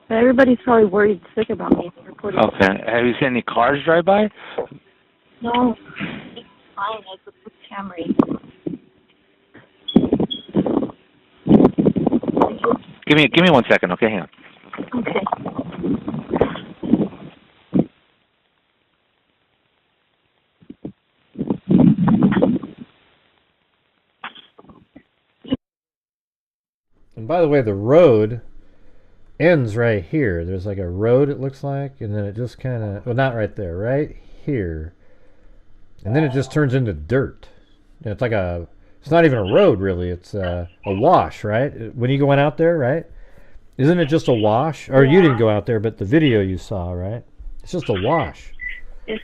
But everybody's probably worried sick about me.
Okay. Have you seen any cars drive by?
No. It's fine. It's a Camry.
Give me 1 second, okay? Hang on.
Okay.
And by the way, the road ends right here. There's like a road, it looks like, and then it just kind of, well, not right there, right here. And then it just turns into dirt. And it's like a, it's not even a road, really. It's a wash, right? When you went out there, right? Isn't it just a wash? Or you didn't go out there, but the video you saw, right? It's just a wash.
Yeah,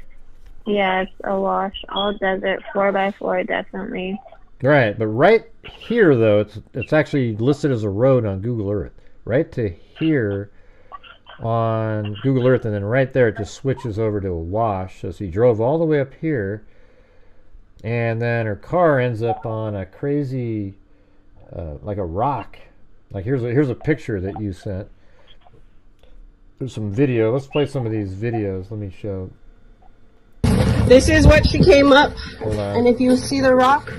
Yeah, it's a wash. All desert, 4x4, definitely.
Right, but right here though, it's actually listed as a road on Google Earth. Right to here on Google Earth, and then right there it just switches over to a wash. So she drove all the way up here, and then her car ends up on a crazy, like a rock. Like here's a picture that you sent. There's some video. Let's play some of these videos. Let me show.
This is what she came up.
Hold on.
And if you see the rock,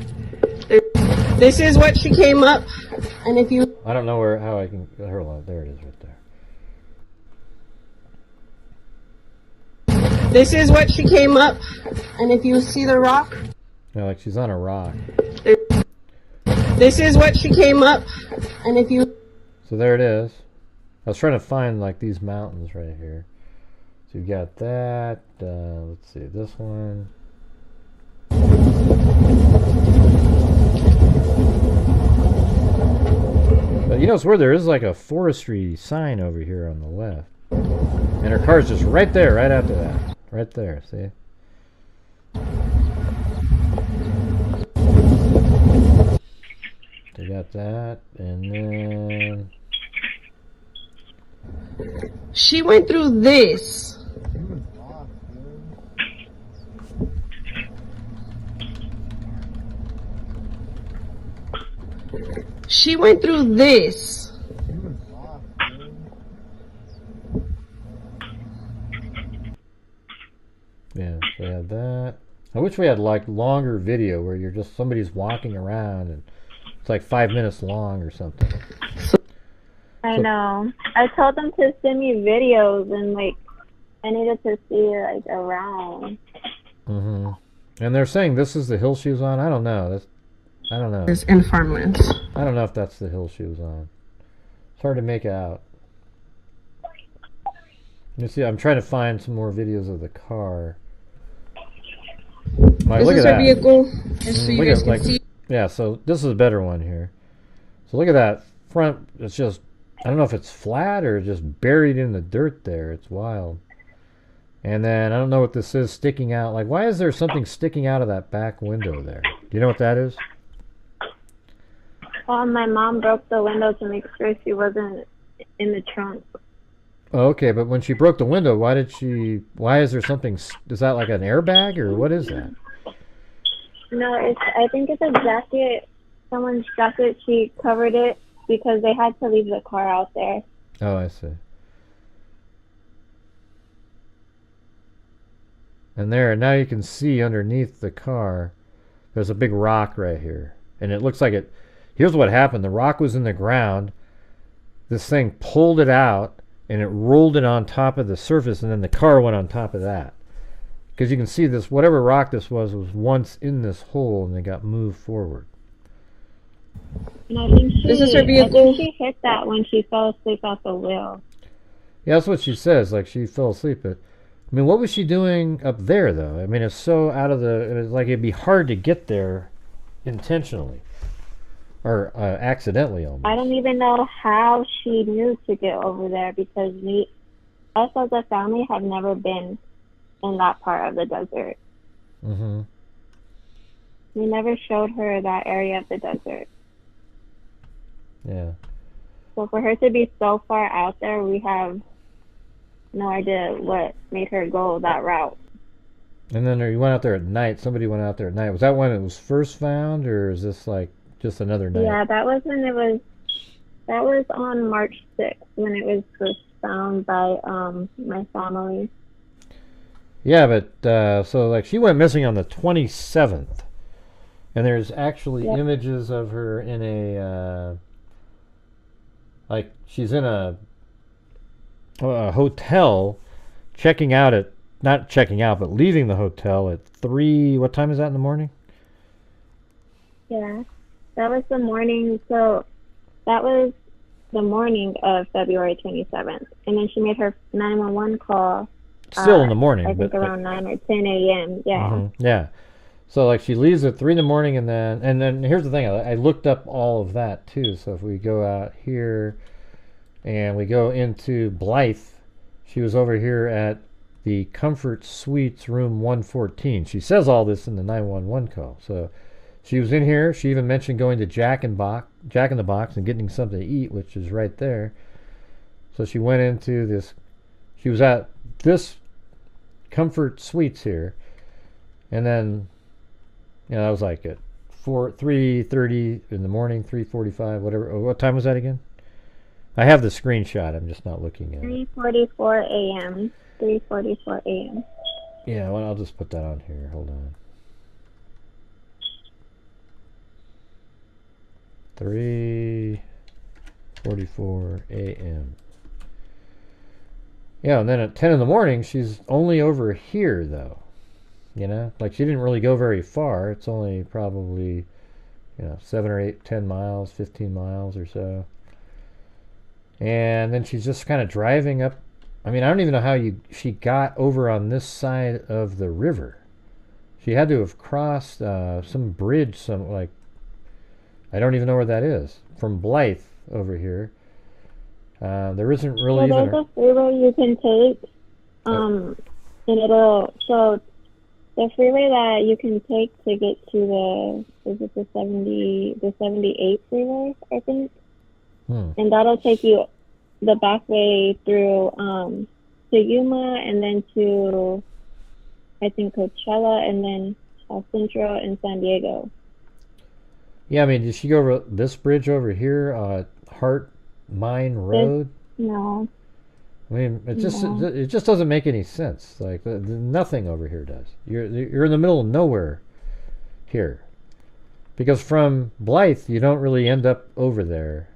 this is what she came up. And if you...
I don't know how I can... Hold on. There it is right there.
This is what she came up. And if you see the rock...
Yeah, like she's on a rock.
This is what she came up. And if you...
So there it is. I was trying to find like these mountains right here. So you've got that. Let's see, this one. But you know, it's where there is like a forestry sign over here on the left. And her car's just right there, right after that. Right there, see? So you got that, and then...
She went through this. She went through this.
Yeah, so we had that. I wish we had like longer video where you're just somebody's walking around and it's like 5 minutes long or something.
I know. I told them to send me videos and like I needed to see like around.
Mm-hmm. And they're saying this is the hill she was on. I don't know. I don't know.
It's in farmlands.
I don't know if that's the hill she was on. It's hard to make out. You see, I'm trying to find some more videos of the car. Like, look
This is
at
her
that.
vehicle, and so you
Look
guys
at,
can
like,
see.
yeah, so this is a better one here. So look at that front. It's just, I don't know if it's flat or just buried in the dirt there. It's wild. And then I don't know what this is sticking out. Like, why is there something sticking out of that back window there? Do you know what that is?
Well, my mom broke the window to make sure she wasn't in the trunk.
Oh, okay, but when she broke the window, why is there something, is that like an airbag or what is that?
No, I think it's a jacket, someone's jacket. She covered it because they had to leave the car out there.
Oh, I see. And there, now you can see underneath the car, there's a big rock right here. And it looks like it, here's what happened. The rock was in the ground. This thing pulled it out and it rolled it on top of the surface, and then the car went on top of that. Because you can see this, whatever rock this was once in this hole and it got moved forward.
And I think
This is her vehicle.
I think she hit that when she fell asleep at the wheel.
Yeah, that's what she says, like she fell asleep. But, I mean, what was she doing up there, though? I mean, it's so out of the, it's like it'd be hard to get there intentionally. Or accidentally almost.
I don't even know how she knew to get over there because us as a family have never been in that part of the desert.
Mm-hmm.
We never showed her that area of the desert.
Yeah.
So for her to be so far out there, we have no idea what made her go that route.
And then you went out there at night. Somebody went out there at night. Was that when it was first found, or is this like just another night?
Yeah, that was on March 6th when it was first found by my family.
Yeah, but so like she went missing on the 27th, and there's actually images of her in a like she's in a hotel, checking out at, not checking out, but leaving the hotel at 3. What time is that in the morning?
Yeah, that was the morning. So that was the morning of February 27th, and then she made her 911 call.
Still in the morning.
I think around 9 or 10 a.m. Yeah.
Mm-hmm. Yeah. So like she leaves at 3 in the morning, and then here's the thing. I looked up all of that too. So if we go out here and we go into Blythe, she was over here at the Comfort Suites room 114. She says all this in the 911 call. So she was in here. She even mentioned going to Jack in the Box and getting something to eat, which is right there. So she went into this. She was at this Comfort Suites here, and then, you know, that was like at 3:30 in the morning, 3:45, whatever. What time was that again? I have the screenshot. I'm just not looking at it.
3:44 a.m. 3:44 a.m.
Yeah, well, I'll just put that on here. Hold on. 3:44 a.m. Yeah, and then at 10 in the morning, she's only over here, though. You know, like she didn't really go very far. It's only probably, you know, 7 or 8, 10 miles, 15 miles or so. And then she's just kind of driving up. I mean, I don't even know how she got over on this side of the river. She had to have crossed some bridge, I don't even know where that is. From Blythe over here. There isn't really
so
even
there's a freeway you can take, and so the freeway that you can take to get to the 78 freeway, I think, and that'll take you the back way through to Yuma, and then to, I think, Coachella, and then South Central and San Diego.
Yeah, I mean, did she go over this bridge over here, Hart Mine Road?
No.
I mean, it just doesn't make any sense. Like nothing over here does. You're in the middle of nowhere here, because from Blythe you don't really end up over there.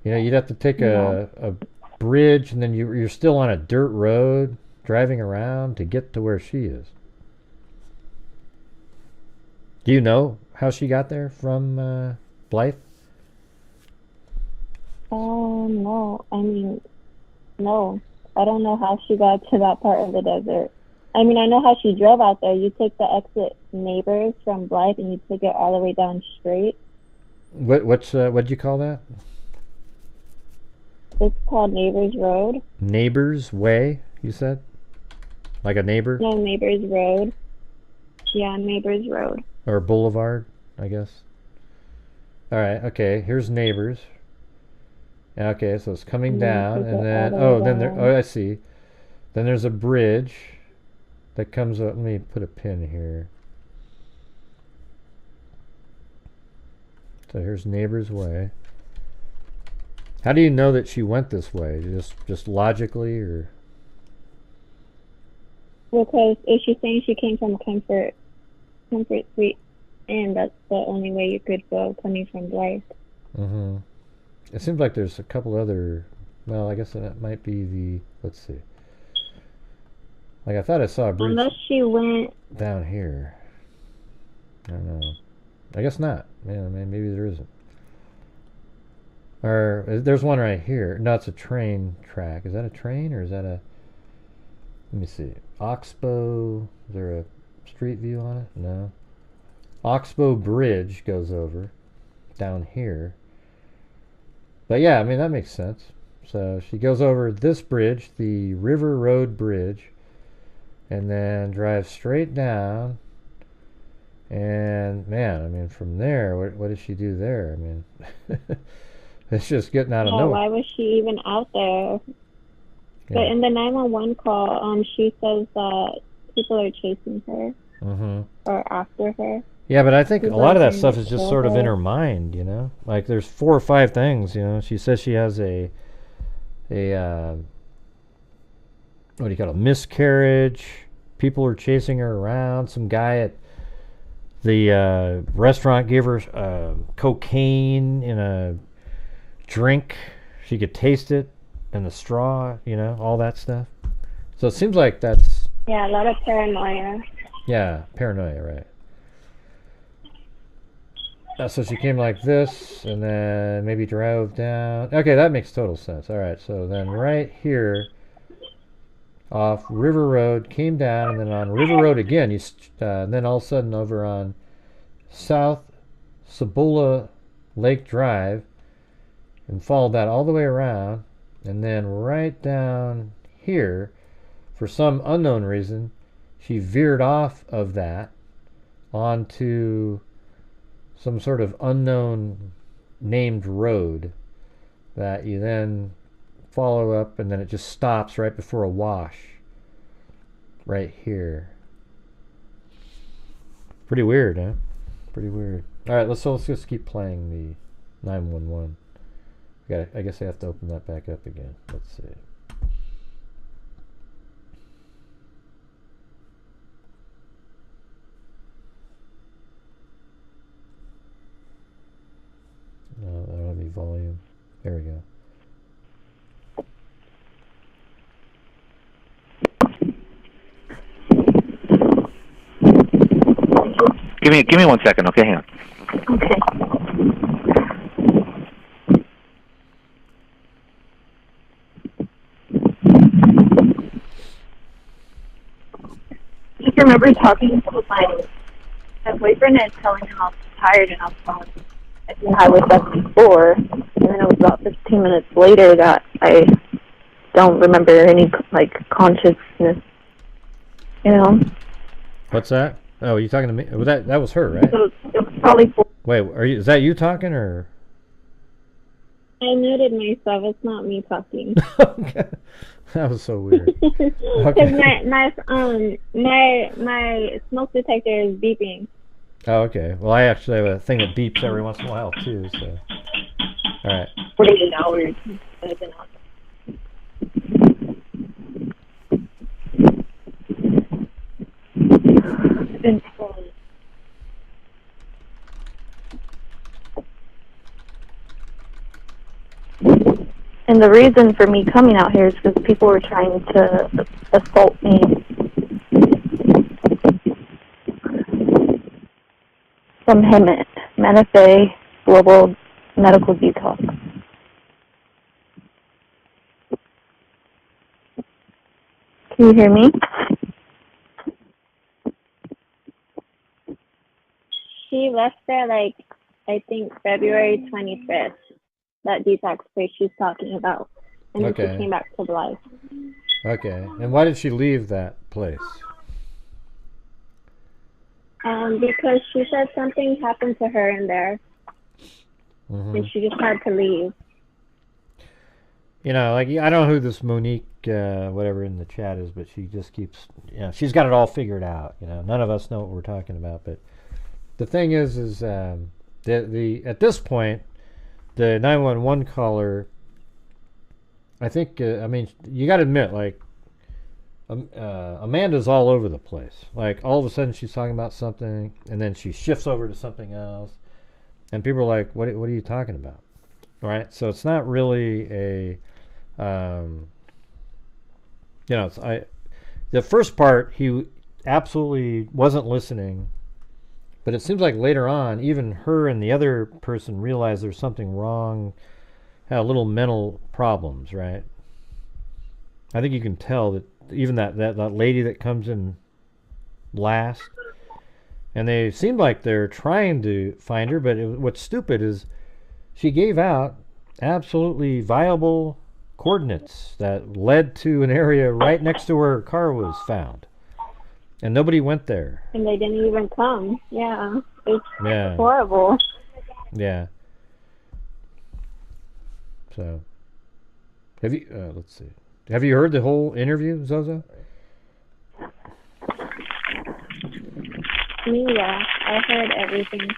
You know, you'd have to take a bridge, and then you're still on a dirt road driving around to get to where she is. Do you know how she got there from Blythe?
No. I mean, no. I don't know how she got to that part of the desert. I mean, I know how she drove out there. You take the exit Neighbors from Blythe, and you take it all the way down straight.
What'd you call that?
It's called Neighbors Road.
Neighbors Way, you said? Like a neighbor?
No, Neighbors Road. Yeah, Neighbors Road.
Or Boulevard, I guess. All right, okay, here's Neighbors. Okay, so it's coming down, and then, I see. Then there's a bridge that comes up. Let me put a pin here. So here's Neighbors Way. How do you know that she went this way? Just logically, or?
Because if she's saying she came from Comfort Suite, and that's the only way you could go coming from Blythe.
Mm-hmm. It seems like there's a couple other. Well, I guess that might be the. Let's see. Like I thought I saw a bridge.
Unless she went
down here. I don't know. I guess not. Yeah, maybe there isn't. Or there's one right here. No, it's a train track. Is that a train, or is that a? Let me see. Oxbow. Is there a street view on it? No. Oxbow Bridge goes over down here. But yeah, I mean, that makes sense. So she goes over this bridge, the River Road Bridge, and then drives straight down. And man, I mean, from there, what does she do there? I mean, it's just getting out of nowhere.
Why was she even out there? Yeah. But in the 911 call, she says that people are chasing her or after her.
Yeah, but I think a lot of that stuff is just sort of in her mind, you know? Like, there's 4 or 5 things, you know? She says she has a what do you call it, miscarriage. People are chasing her around. Some guy at the restaurant gave her cocaine in a drink. She could taste it in the straw, you know, all that stuff. So it seems like that's...
Yeah, a lot of paranoia.
Yeah, paranoia, right. So she came like this, and then maybe drove down. Okay, that makes total sense. All right, so then right here, off River Road, came down, and then on River Road again. Then all of a sudden over on South Cibola Lake Drive, and followed that all the way around, and then right down here for some unknown reason, she veered off of that onto some sort of unknown named road that you then follow up, and then it just stops right before a wash right here. Pretty weird, huh? Pretty weird. All right, let's just keep playing the 911. I guess I have to open that back up again. Let's see. No, I don't have any volume. There we go.
Give me 1 second, okay? Hang on.
Okay. I just remember talking to my boyfriend and telling him I was tired and I was falling. I think I was up before, and then it was about 15 minutes later that I don't remember any consciousness. You know.
What's that? Oh, are you talking to me? Well, that was her, right?
It was probably.
Wait, is that you talking or?
I muted myself. It's not me talking.
Okay. That was so weird.
Because my smoke detector is beeping.
Oh, okay. Well, I actually have a thing that beeps every once in a while too. So, all right.
48 hours. I've been on. It's been fun. And the reason for me coming out here is because people were trying to assault me. From HIMIT, Manifest Global Medical Detox. Can you hear me? She left there I think February 25th. That detox place she's talking about. And then she came back to Dlive.
Okay. And why did she leave that place?
Because she said something happened to her in there.
Mm-hmm.
And she just had to leave.
You know, I don't know who this Monique, whatever in the chat is, but she just keeps, she's got it all figured out. You know, none of us know what we're talking about. But the thing is at this point, the 911 caller, I think, you got to admit, Amanda's all over the place. All of a sudden she's talking about something, and then she shifts over to something else, and people are like, what are you talking about? Right? So it's not really a, the first part, he absolutely wasn't listening. But it seems like later on, even her and the other person realized there's something wrong, had a little mental problems, right? I think you can tell that even that lady that comes in last, and they seem like they're trying to find her, but what's stupid is she gave out absolutely viable coordinates that led to an area right next to where her car was found. And nobody went there.
And they didn't even come. Yeah. It's horrible.
Yeah. So, have you, let's see. Have you heard the whole interview, Zozo?
Yeah, I heard everything.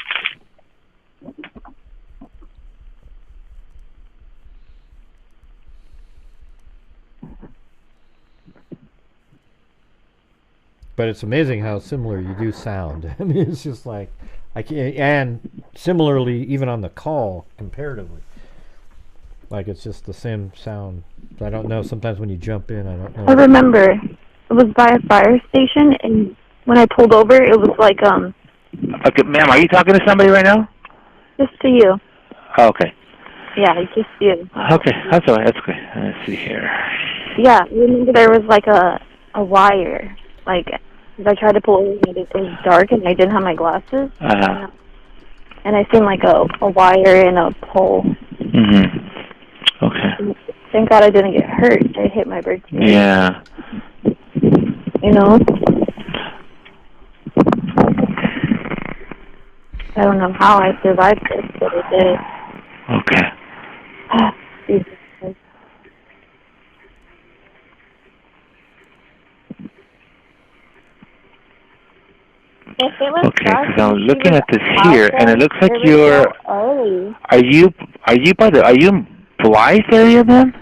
But it's amazing how similar you do sound. I mean, it's just like, I can't, and similarly, even on the call, comparatively. It's just the same sound. I don't know, sometimes when you jump in, I don't know.
I remember, it was by a fire station, and when I pulled over, it was like,
Okay, ma'am, are you talking to somebody right now?
Just to you.
Oh, okay.
Yeah, just you.
Okay, that's all right, that's good. Let's see here.
Yeah, remember there was a wire, I tried to pull over and it was dark and I didn't have my glasses.
Uh-huh.
And I seen a wire and a pole.
Mm-hmm. Okay.
Thank God I didn't get hurt. I hit my brakes.
Yeah.
You know? I don't know how I survived this, but I did.
Okay.
Jesus Christ. If it was
Okay,
dark,
because I'm
she
looking
was
at this
out
here, and
there,
it looks like
was
you're.
so early.
Are you in Blythe area then?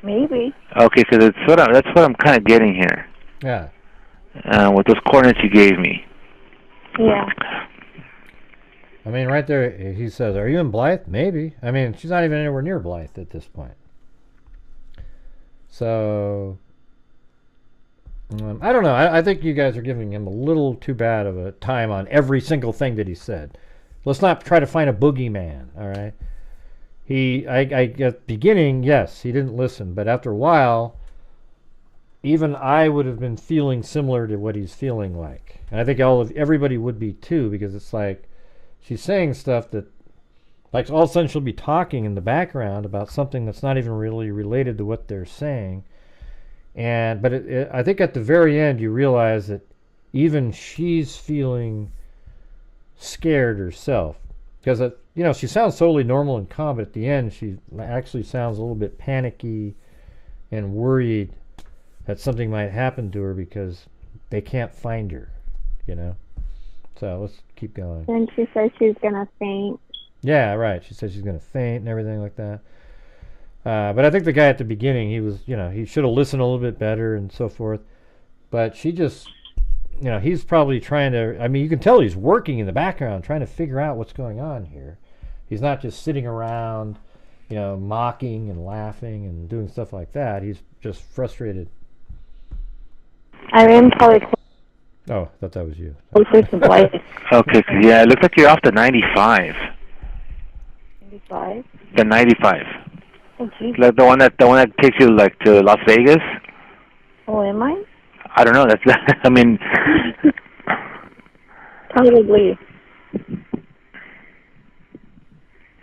Maybe.
Okay, because that's what I'm kind of getting here.
Yeah.
With those coordinates you gave me.
Yeah.
I mean, right there, he says, "Are you in Blythe?" Maybe. I mean, she's not even anywhere near Blythe at this point. So, I don't know. I think you guys are giving him a little too bad of a time on every single thing that he said. Let's not try to find a boogeyman, all right? At the beginning, yes, he didn't listen, but after a while, even I would have been feeling similar to what he's feeling like. And I think everybody would be too, because it's like she's saying stuff that, like, all of a sudden she'll be talking in the background about something that's not even really related to what they're saying. But I think at the very end you realize that even she's feeling scared herself, because she sounds totally normal and calm, but at the end she actually sounds a little bit panicky and worried that something might happen to her because they can't find her, So let's keep going.
And she says she's gonna faint.
Yeah, right. She says she's gonna faint and everything like that. But I think the guy at the beginning, he was, he should have listened a little bit better and so forth. But she just, he's probably trying to, I mean, you can tell he's working in the background, trying to figure out what's going on here. He's not just sitting around, mocking and laughing and doing stuff like that. He's just frustrated.
I am probably
Oh, I thought that was you.
closer to Blythe.
Okay, yeah, it looks like you're off the 95.
95?
The 95.
Oh, geez.
Like the one that takes you like to Las Vegas.
Oh, am I?
I don't know. That's I mean.
Probably.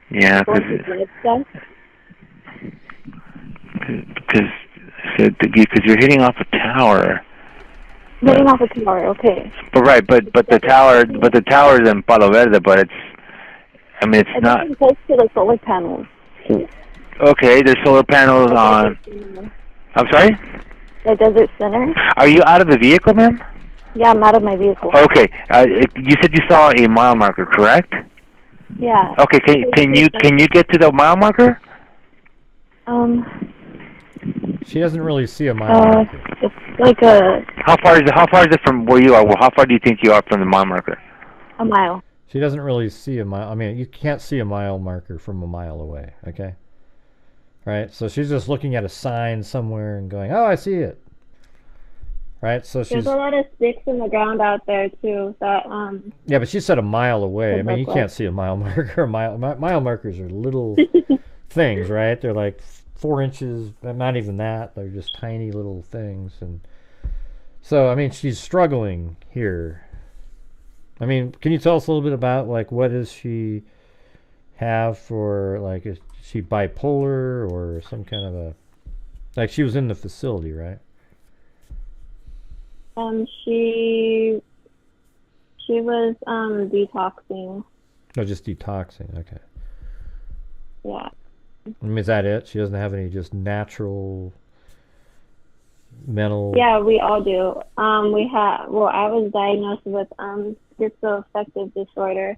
Yeah, because you're hitting off a tower.
Hitting off a tower, okay.
But right, but the tower is in Palo Verde, but it's not.
It's close to the solar panels.
Okay, there's solar panels on. I'm sorry?
The Desert Center.
Are you out of the vehicle, ma'am?
Yeah, I'm out of my vehicle.
Okay, you said you saw a mile marker, correct?
Yeah.
Okay, can you get to the mile marker?
She doesn't really see a mile marker.
It's like a.
How far is it from where you are? Well, how far do you think you are from the mile marker?
A mile.
She doesn't really see a mile. I mean, you can't see a mile marker from a mile away. Okay. Right. So she's just looking at a sign somewhere and going, "Oh, I see it." Right. So she's.
There's a lot of sticks in the ground out there too. That
Yeah, but she said a mile away. I mean, you can't see a mile marker. Mile markers are little things, right? They're like 4 inches. Not even that. They're just tiny little things, and so I mean, she's struggling here. I mean, can you tell us a little bit about, like, what does she have for, like, is she bipolar or some kind of a, like, she was in the facility, right?
She was detoxing.
No, just detoxing. Okay.
Yeah.
I mean, is that it? She doesn't have any just natural mental.
Yeah, we all do. I was diagnosed with schizoaffective disorder,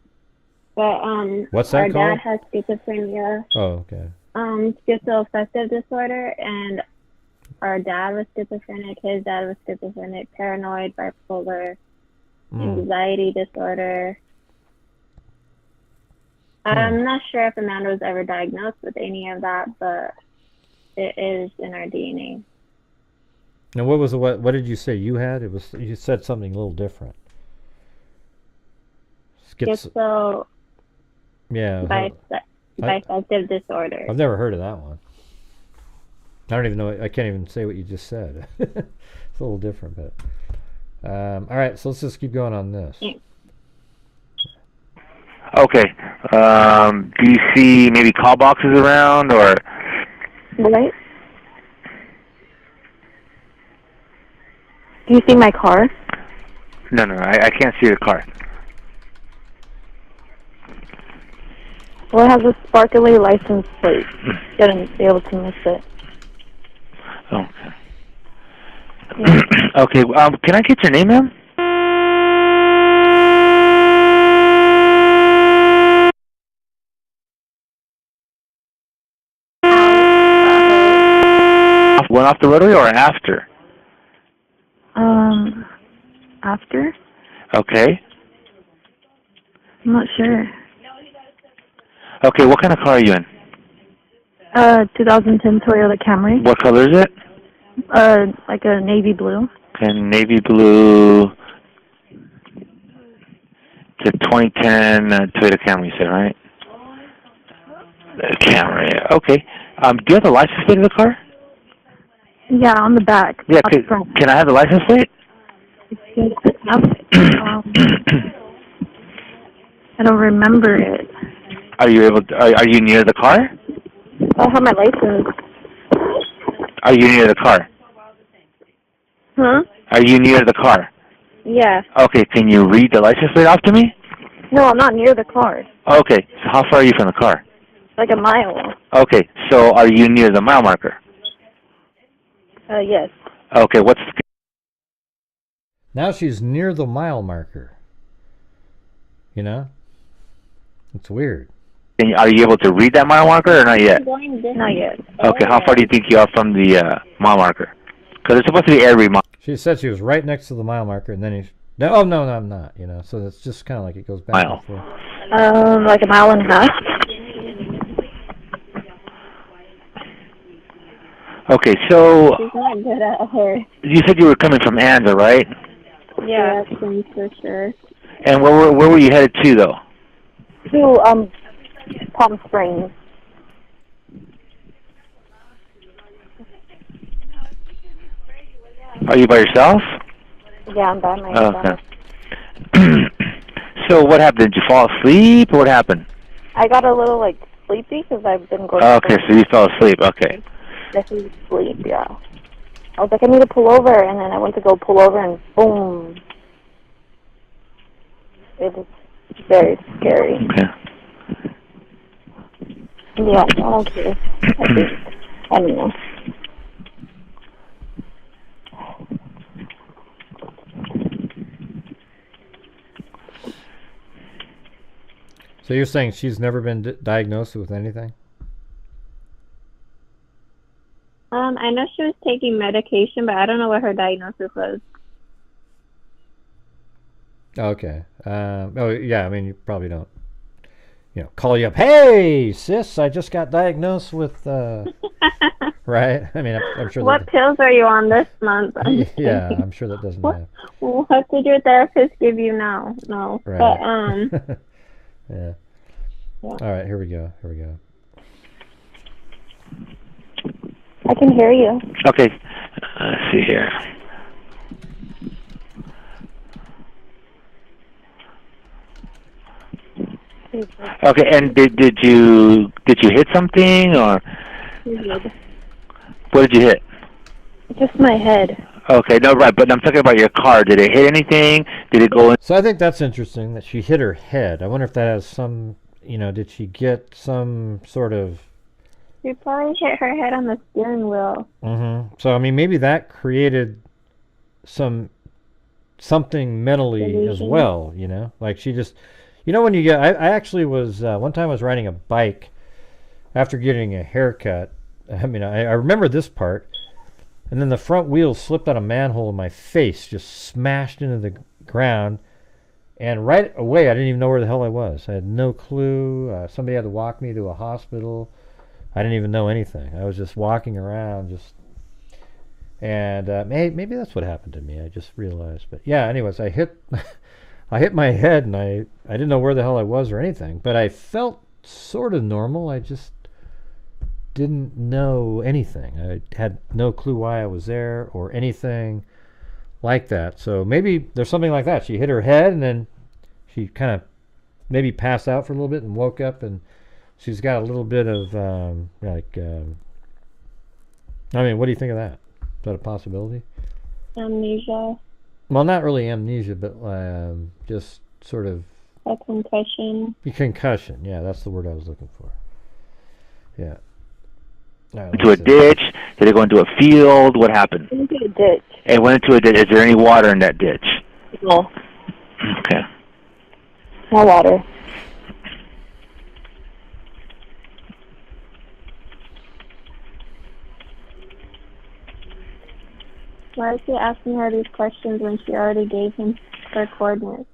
but
what's that
our
called?
dad has schizophrenia.
Oh, okay.
Schizoaffective disorder, and our dad was schizophrenic. His dad was schizophrenic, paranoid, bipolar, anxiety disorder. I'm not sure if Amanda was ever diagnosed with any of that, but it is in our DNA.
And what did you say you had? You said something a little different.
Schizo.
Yeah.
Biaffective disorder.
I've never heard of that one. I don't even know. I can't even say what you just said. It's a little different, but all right. So let's just keep going on this.
Yeah.
Okay. Do you see maybe call boxes around or?
What? Do you see my car?
No, I can't see the car.
Well, it has a sparkly license plate. You shouldn't be able to miss it.
Okay. Okay, can I get your name, ma'am? Went off the roadway or after?
After?
Okay.
I'm not sure.
Okay, what kind of car are you in?
2010 Toyota Camry.
What color is it?
Like a navy blue.
Okay, navy blue. It's a 2010 Toyota Camry, you said, right? The Camry, okay. Do you have the license plate of the car?
Yeah, on the back.
Yeah, can I have the license plate?
I don't remember it.
Are you able to, are you near the car?
I have my license.
Are you near the car?
Huh?
Are you near the car?
Yeah.
Okay, can you read the license plate off to me?
No, I'm not near the car.
Okay, so how far are you from the car?
Like a mile.
Okay, so are you near the mile marker?
Yes.
Okay, what's...
Now she's near the mile marker. You know? It's weird.
Are you able to read that mile marker or not yet?
Not yet.
Okay, how far do you think you are from the mile marker? Because it's supposed to be every mile.
She said she was right next to the mile marker, and then he... No, oh, no, I'm not, you know. So it's just kind of like it goes back and forth.
Like a mile and a half.
Okay, so...
She's not good at her.
You said you were coming from Anza, right?
Yeah, for sure.
And where were you headed to, though?
To, Palm Springs.
Are you by yourself?
Yeah, I'm by myself.
Okay. So what happened? Did you fall asleep, or what happened?
I got a little, like, sleepy because I've been going
Okay, so you fell asleep. Okay.
I fell asleep, yeah. I was like, I need to pull over, and then I went to go pull over, and boom. It was very scary.
Okay.
Yeah, okay. I don't know.
So you're saying she's never been diagnosed with anything?
I know she was taking medication, but I don't know what her diagnosis was.
Okay. Oh, yeah, I mean, you probably don't, you know, call you up, hey, sis, I just got diagnosed with, right? I mean, I'm sure
What pills are you on this month?
Yeah, I'm sure that doesn't happen.
What did your therapist give you now? No.
Right.
But,
yeah. All right, here we go.
I can hear you.
Okay. Let's see here. Okay, and did you hit something, or what did you hit?
Just my head.
Okay, no, right, but I'm talking about your car. Did it hit anything? Did it go in?
So I think that's interesting that she hit her head. I wonder if that has some, you know, did she get some sort of...
She probably hit her head on the steering wheel.
Mm-hmm. So, I mean, maybe that created something mentally as well, you know? Like she just... You know, when you get... I actually was... one time I was riding a bike after getting a haircut. I mean, I remember this part. And then the front wheel slipped out of a manhole in my face, just smashed into the ground. And right away, I didn't even know where the hell I was. I had no clue. Somebody had to walk me to a hospital. I didn't even know anything. I was just walking around, and maybe that's what happened to me. I just realized. But yeah, anyways, I hit my head, and I didn't know where the hell I was or anything. But I felt sort of normal. I just didn't know anything. I had no clue why I was there or anything like that. So maybe there's something like that. She hit her head, and then she kind of maybe passed out for a little bit and woke up, and she's got a little bit of I mean, what do you think of that? Is that a possibility?
amnesia.
Well, not really amnesia, but just sort of
A concussion.
concussion. Yeah, that's the word I was looking for. Yeah. All right,
Into a
let's see.
ditch? Did it go into a field? What happened?
Into a ditch.
It went into a ditch. Is there any water in that ditch?
No.
Okay.
No water. Why is he asking her these questions when she already gave him her coordinates?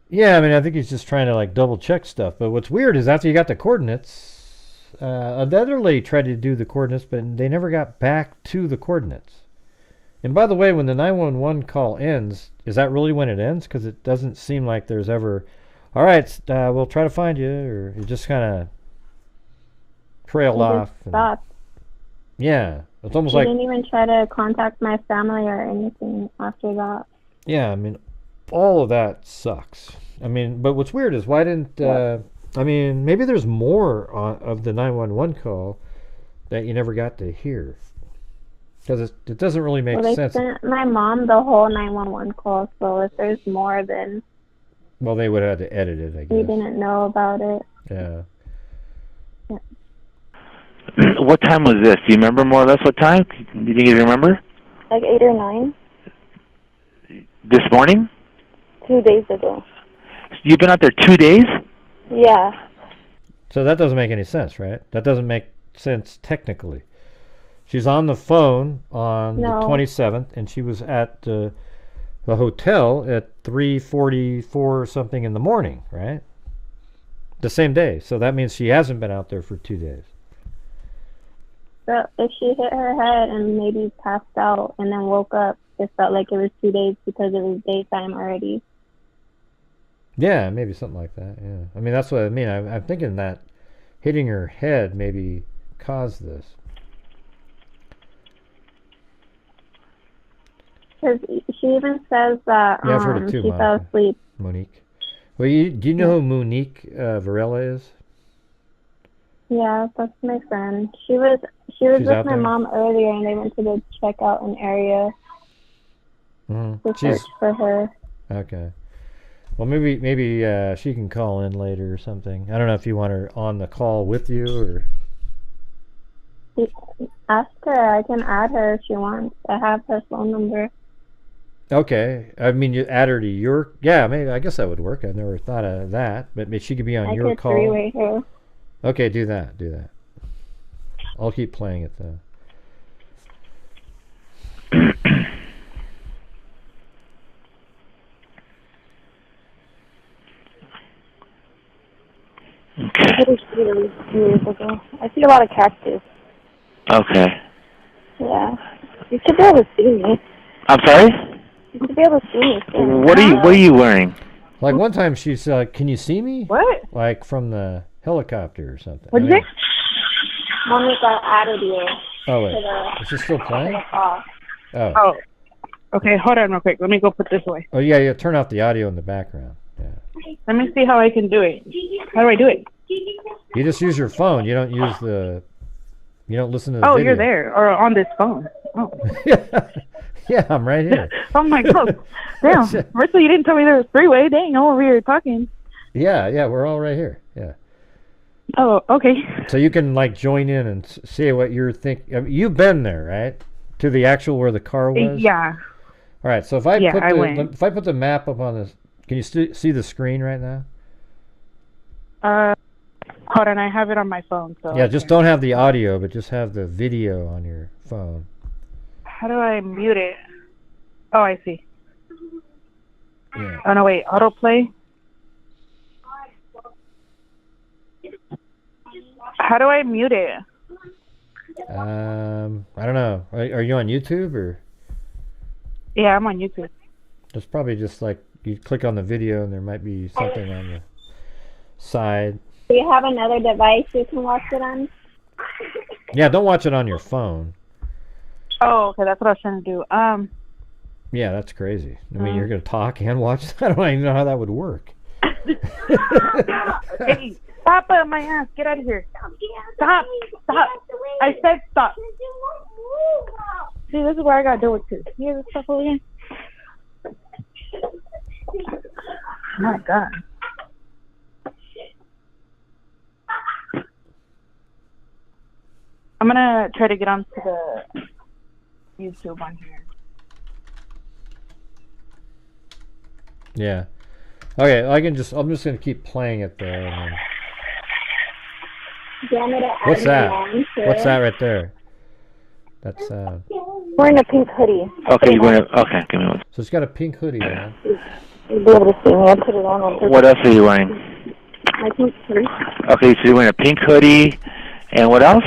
Yeah, I mean, I think he's just trying to like double check stuff. But what's weird is after you got the coordinates, the other lady tried to do the coordinates, but they never got back to the coordinates. And by the way, when the 911 call ends, is that really when it ends? Because it doesn't seem like there's ever, all right, we'll try to find you, or you just kind of trailed off.
Stopped.
Yeah, it's almost
She
like.
didn't even try to contact my family or anything after that.
Yeah, I mean, all of that sucks. I mean, but what's weird is why didn't, I mean, maybe there's more of the 911 call that you never got to hear. Because it doesn't really make
Well, they
sense.
sent my mom the whole 911 call, so if there's more, then
Well, they would have had to edit it, I
we
guess.
didn't know about it.
Yeah.
What time was this? Do you remember more or less what time? Do you think you remember?
Like 8 or 9?
This morning?
2 days ago.
You've been out there 2 days?
Yeah.
So that doesn't make any sense, right? That doesn't make sense technically. She's on the phone on
No.
the 27th, and she was at the hotel at 3:44 or something in the morning, right? The same day. So that means she hasn't been out there for 2 days.
So if she hit her head and maybe passed out and then woke up, it felt like it was 2 days because it was daytime already.
Yeah, maybe something like that. Yeah, I mean that's what I mean. I'm thinking that hitting her head maybe caused this.
Because she even says that
Yeah, I've heard it too,
she fell
Monica.
asleep.
Monique. Well, do you know who Monique Varela is?
Yeah, that's my friend. She was
She's
with
out
my
there?
mom earlier, and they went to go check out an area
Mm-hmm.
to search for her.
Okay. Well, maybe she can call in later or something. I don't know if you want her on the call with you or.
Ask her. I can add her if she wants. I have her phone number.
Okay. I mean, you add her to your. Yeah, maybe. I guess that would work. I've never thought of that, but maybe she could be on
I
your
could
call.
three-way her.
Okay, do that. Do that. I'll keep playing it though.
I see a lot of cactus.
Okay.
Yeah. You should be able to see me.
I'm sorry?
You should be able to see me soon.
What are you wearing?
Like one time she's like, "Can you see me?"
What?
Like from the helicopter or something.
What'd you say?
Monica added you
Oh
to
wait,
the,
is she still
to
playing?
the call.
Oh.
Oh. Okay, hold on real quick. Let me go put this away.
Oh yeah, turn off the audio in the background. Yeah.
Let me see how I can do it. How do I do it?
You just use your phone. You don't use the. You don't listen to the
Oh,
video.
you're there. Or on this phone. Oh.
Yeah, I'm right here.
Oh my god. Damn. First you didn't tell me there was three-way. Dang, I'm over here talking.
Yeah, we're all right here. Yeah.
Oh, okay.
So you can like join in and see what you're thinking. I mean, you've been there, right? To the actual where the car was.
Yeah.
All right. So if I
Yeah, I went.
if I put the map up on this, can you see the screen right now?
Hold on, I have it on my phone. So
Yeah, just don't have the audio, but just have the video on your phone.
How do I mute it? Oh, I see.
Yeah.
Oh no, wait, autoplay. How do I mute it?
I don't know. Are you on YouTube or?
Yeah, I'm on YouTube.
It's probably just like you click on the video and there might be something on the side.
Do you have another device you can watch it on?
Yeah, don't watch it on your phone.
Oh, okay, that's what I was trying to do.
Yeah, that's crazy. I mean, you're gonna talk and watch. I don't even know how that would work.
Hey, stop my ass! Get out of here! Stop! Stop! I said stop!
See, this is where I got to deal with too. You hear this stuff over here? My God. I'm gonna try to get onto the YouTube on here.
Yeah. Okay, I'm just gonna keep playing it there. And then...
Do you want me to add
What's
my
that?
mom to
What's
it?
that right there? That's
Wearing a pink hoodie.
Okay, you're going to... Okay, give me one.
So it's got a pink hoodie on.
You'll be able to see me. I put it on purpose.
What else are you wearing?
My pink purse.
Okay, so you're wearing a pink hoodie, and what else?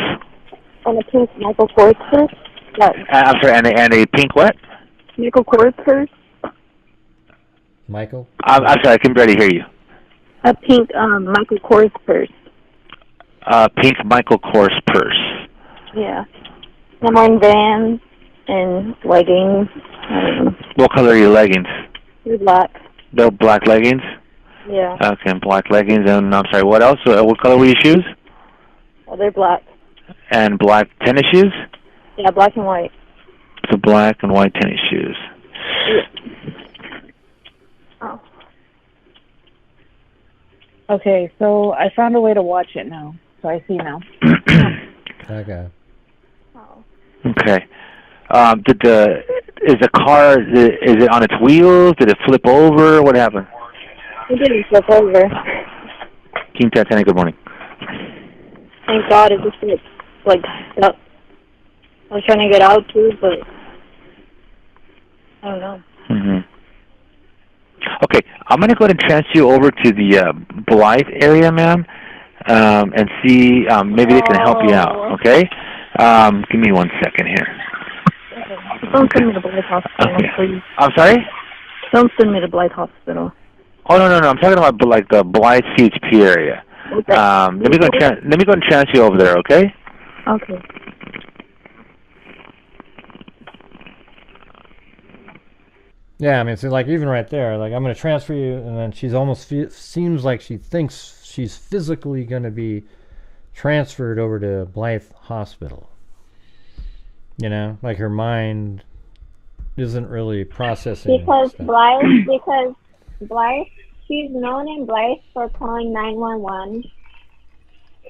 And a pink Michael Kors purse. Yes.
I'm sorry, and a pink what?
Michael Kors purse.
Michael?
I'm sorry, I can barely hear you.
A pink Michael Kors purse.
Pink Michael Kors purse.
Yeah. I'm wearing Vans and leggings.
What color are your leggings?
They're black.
They're black leggings?
Yeah.
Okay, black leggings, and I'm sorry, what else? What color were your shoes?
Oh, they're black.
And black tennis shoes?
Yeah, black and white.
So black and white tennis shoes.
Oh.
Okay, so I found a way to watch it now. So I see now.
Okay.
Okay. Is the car, is it on its wheels? Did it flip over? What happened?
It didn't flip over.
Team Titanic, good morning.
Thank God it just like stuck. I was trying to get out too, but I don't know.
Okay, I'm going to go ahead and transfer you over to the Blythe area, ma'am, and see maybe they can help you out, okay? Give me 1 second here.
Don't send me to Blythe Hospital, please.
I'm sorry?
Don't send me to Blythe Hospital.
Oh, no. I'm talking about like the Blythe CHP area.
Okay.
Let me go and transfer you over there, okay?
Okay.
Yeah, I mean, so like even right there, like I'm going to transfer you, and then she's almost seems like she thinks she's physically going to be transferred over to Blythe Hospital. You know, like her mind isn't really processing.
Because Blythe, she's known in Blythe for calling 911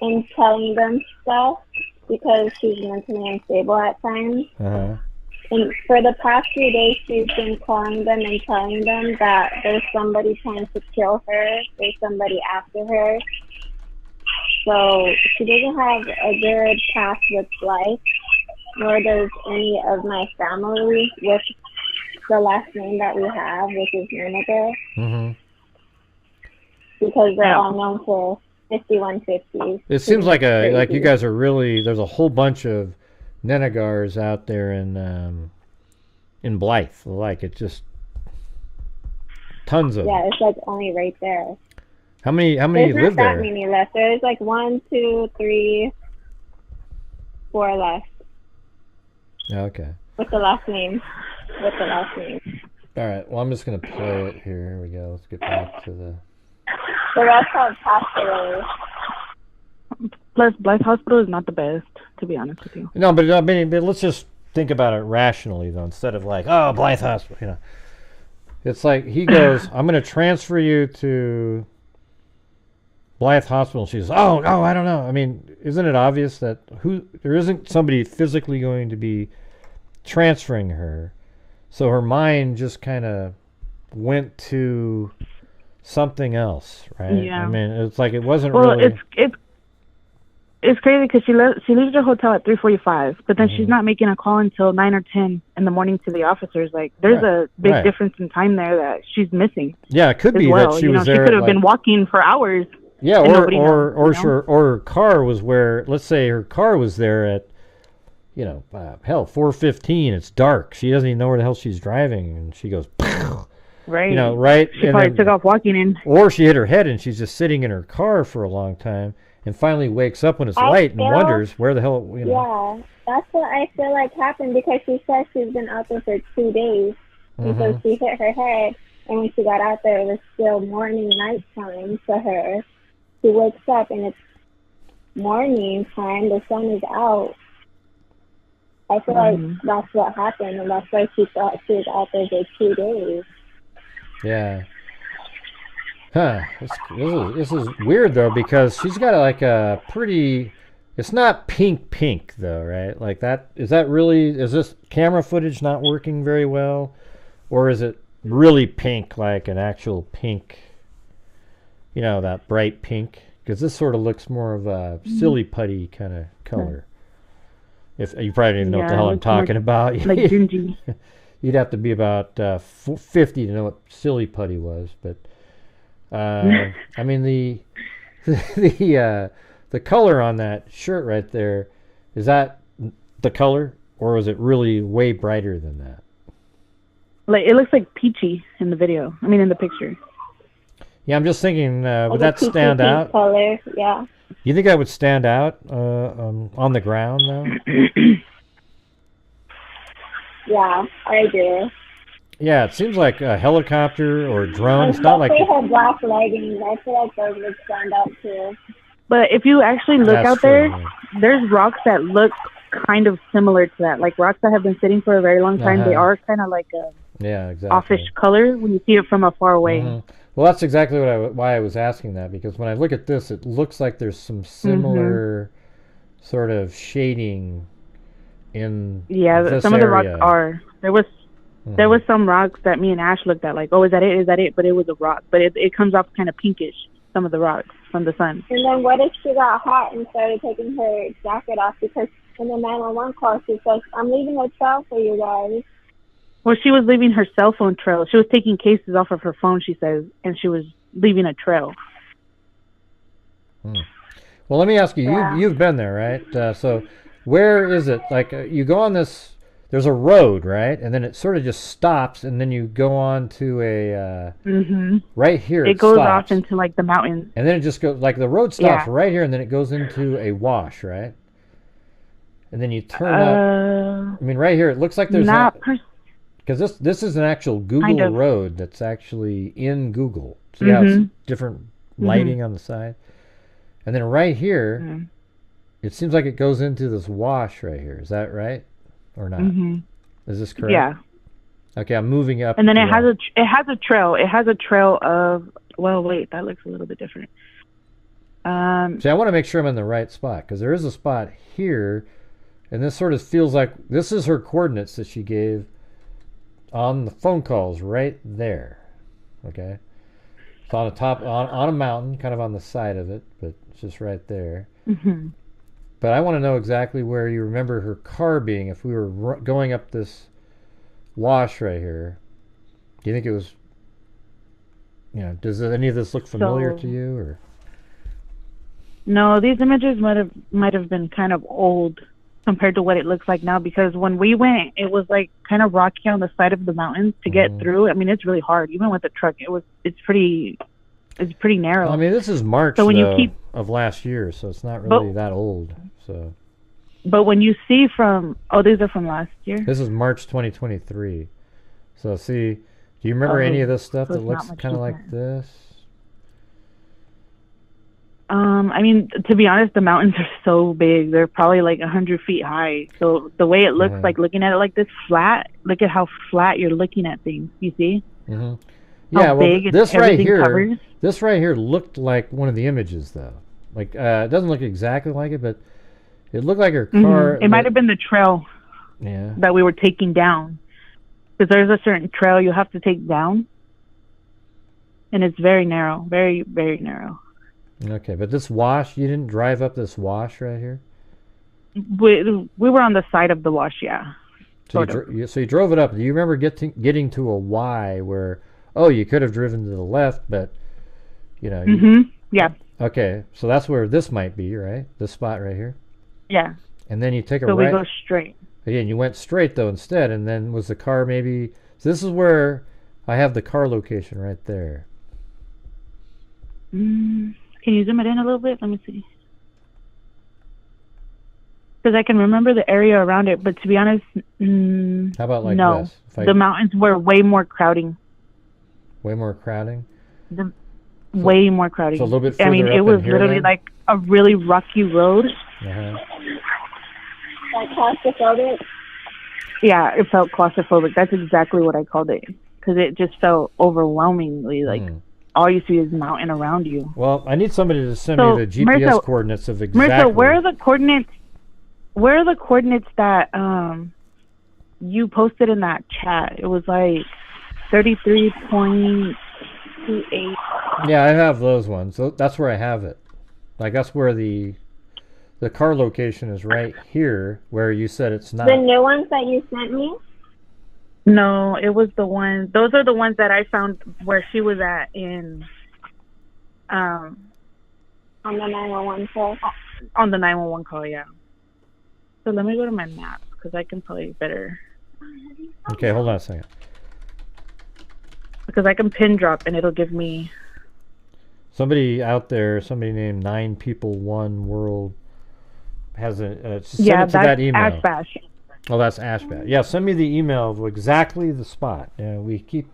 and telling them stuff because she's mentally unstable at times. And for the past few days, she's been calling them and telling them that there's somebody trying to kill her, there's somebody after her. So she doesn't have a good past with Blythe, nor does any of my family with the last name that we have, which is Nenigar. Because they're all known for 5150s.
It seems like you guys are really, there's a whole bunch of Nenigars out there in Blythe. Like it's just tons of them.
Yeah, it's like only right there.
How many
There's
live
not that
there?
many left. There's like 1, 2, 3, 4 left.
Okay.
With the last name.
All right. Well, I'm just gonna play it here. Here we go. Let's get back to the.
The rest have passed away.
Plus, Blythe Hospital is not the best, to be honest with you.
No, but I mean, let's just think about it rationally, though, instead of like, oh, Blythe Hospital, you know. It's like he goes, I'm going to transfer you to Blythe Hospital. She says, oh, I don't know. I mean, isn't it obvious that there isn't somebody physically going to be transferring her, so her mind just kind of went to something else, right?
Yeah.
I mean, it's like it wasn't
Well,
really.
it's crazy because she leaves her hotel at 3:45, but then she's not making a call until 9 or 10 in the morning to the officers. Like, there's a big difference in time there that she's missing.
Yeah, it could be that she was there.
She could have been walking for hours.
Yeah, or her car was where. Let's say her car was there at, 4:15. It's dark. She doesn't even know where the hell she's driving, and she goes.
Right.
Right.
She probably took off walking in.
Or she hit her head and she's just sitting in her car for a long time and finally wakes up when it's light and wonders where the hell.
Yeah, that's what I feel like happened because she says she's been out there for 2 days. And so she hit her head, and when she got out there, it was still nighttime for her. She wakes up and it's morning time. The sun is out. I feel like that's what happened, and that's why she thought she was out there for 2 days.
Yeah. Huh. This is weird, though, because she's got like a pretty... It's not pink though, right? Like that, is this camera footage not working very well? Or is it really pink, like an actual pink, you know, that bright pink? Because this sort of looks more of a silly putty kind of color. If you probably don't even know what the hell I'm talking about.
Like gingy.
You'd have to be about 50 to know what silly putty was. But, I mean, the color on that shirt right there, is that the color, or is it really way brighter than that?
Like, it looks like peachy in the video. I mean, in the picture.
Yeah, I'm just thinking, would
Like
that
a
stand
pink
out?
color, yeah.
You think that would stand out on the ground, though?
Yeah, I do.
Yeah, it seems like a helicopter or a drone. It's
And
not like...
especially her black leggings. I feel like those would stand out too.
But if you actually look
That's
out
true,
there,
yeah.
there's rocks that look kind of similar to that. Like rocks that have been sitting for a very long time. They are kind of like a
Yeah, exactly.
offish color when you see it from afar away.
Well, that's exactly why I was asking that, because when I look at this, it looks like there's some similar sort of shading in this
some of the rocks
area.
are. There was some rocks that me and Ash looked at, like, oh, is that it? Is that it? But it was a rock. But it comes off kind of pinkish, some of the rocks from the sun.
And then what if she got hot and started taking her jacket off? Because in the 911 call, she says, I'm leaving a trail for you guys.
Well, she was leaving her cell phone trail. She was taking cases off of her phone, she says, and she was leaving a trail.
Well, let me ask you, you've been there, right? So where is it? Like, you go on this, there's a road, right? And then it sort of just stops, and then you go on to a, right here
It goes
stops,
off into, like, the mountains.
and then it just goes, like, the road stops right here, and then it goes into a wash, right? And then you turn up. I mean, right here, it looks like there's
not
because this is an actual Google
kind of
road that's actually in Google. So you have different lighting on the side. And then right here, it seems like it goes into this wash right here. Is that right? Or not? Is this correct?
Yeah.
Okay, I'm moving up.
And then it has a trail. It has a trail of, well, wait, that looks a little bit different.
See, I want to make sure I'm in the right spot, because there is a spot here, and this sort of feels like this is her coordinates that she gave on the phone calls right there. Okay, it's on the top, on a mountain, kind of on the side of it, but it's just right there. But I want to know exactly where you remember her car being if we were going up this wash right here. Do you think it was, you know, does any of this look familiar to you, or?
No, these images might have been kind of old compared to what it looks like now, because when we went, it was like kind of rocky on the side of the mountains to get through. I mean, it's really hard. Even with the truck, it's pretty narrow.
I mean, this is March
so when
of last year, so it's not really that old. So.
But when you see these are from last year.
This is March 2023. So see, do you remember any of this stuff that looks kind of like this?
I mean, to be honest, the mountains are so big. They're probably like 100 feet high. So the way it looks like looking at it like this flat, look at how flat you're looking at things. You see?
Yeah, well, this right here looked like one of the images, though. Like, it doesn't look exactly like it, but it looked like her car.
It might have been the trail that we were taking down. Because there's a certain trail you have to take down. And it's very narrow. Very, very narrow.
Okay, but this wash, you didn't drive up this wash right here?
We were on the side of the wash, yeah.
So you drove it up. Do you remember getting to a Y where, oh, you could have driven to the left, but, you know.
Yeah.
Okay, so that's where this might be, right? This spot right here?
Yeah.
And then you take a
right. So we go straight.
Again, you went straight, though, instead, and then was the car maybe... So this is where I have the car location right there.
Can you zoom it in a little bit? Let me see. Because I can remember the area around it, but to be honest,
how about like
this?
No,
the mountains were way more crowding.
Way more crowding?
Way more crowding.
So a little bit further
I mean, it was literally like a really rocky road.
Like claustrophobic?
Yeah, it felt claustrophobic. That's exactly what I called it. Because it just felt overwhelmingly like all you see is mountain around you.
Well, I need somebody to send me the GPS coordinates of exactly.
Marissa, where are the coordinates? Where are the coordinates that you posted in that chat? It was like 33.28.
Yeah, I have those ones. So that's where I have it. Like that's where the car location is right here, where you said it's not.
The new ones that you sent me?
No, it was the ones. Those are the ones that I found where she was at in.
On the 911 call.
On the 911 call, yeah. So let me go to my maps because I can tell you better.
Okay, hold on a second.
Because I can pin drop and it'll give me.
Somebody out there, somebody named 9 People 1 World has a send
yeah,
it to that email.
Ash Bash.
Oh, that's Ashbat. Yeah, send me the email of exactly the spot. Yeah, we keep.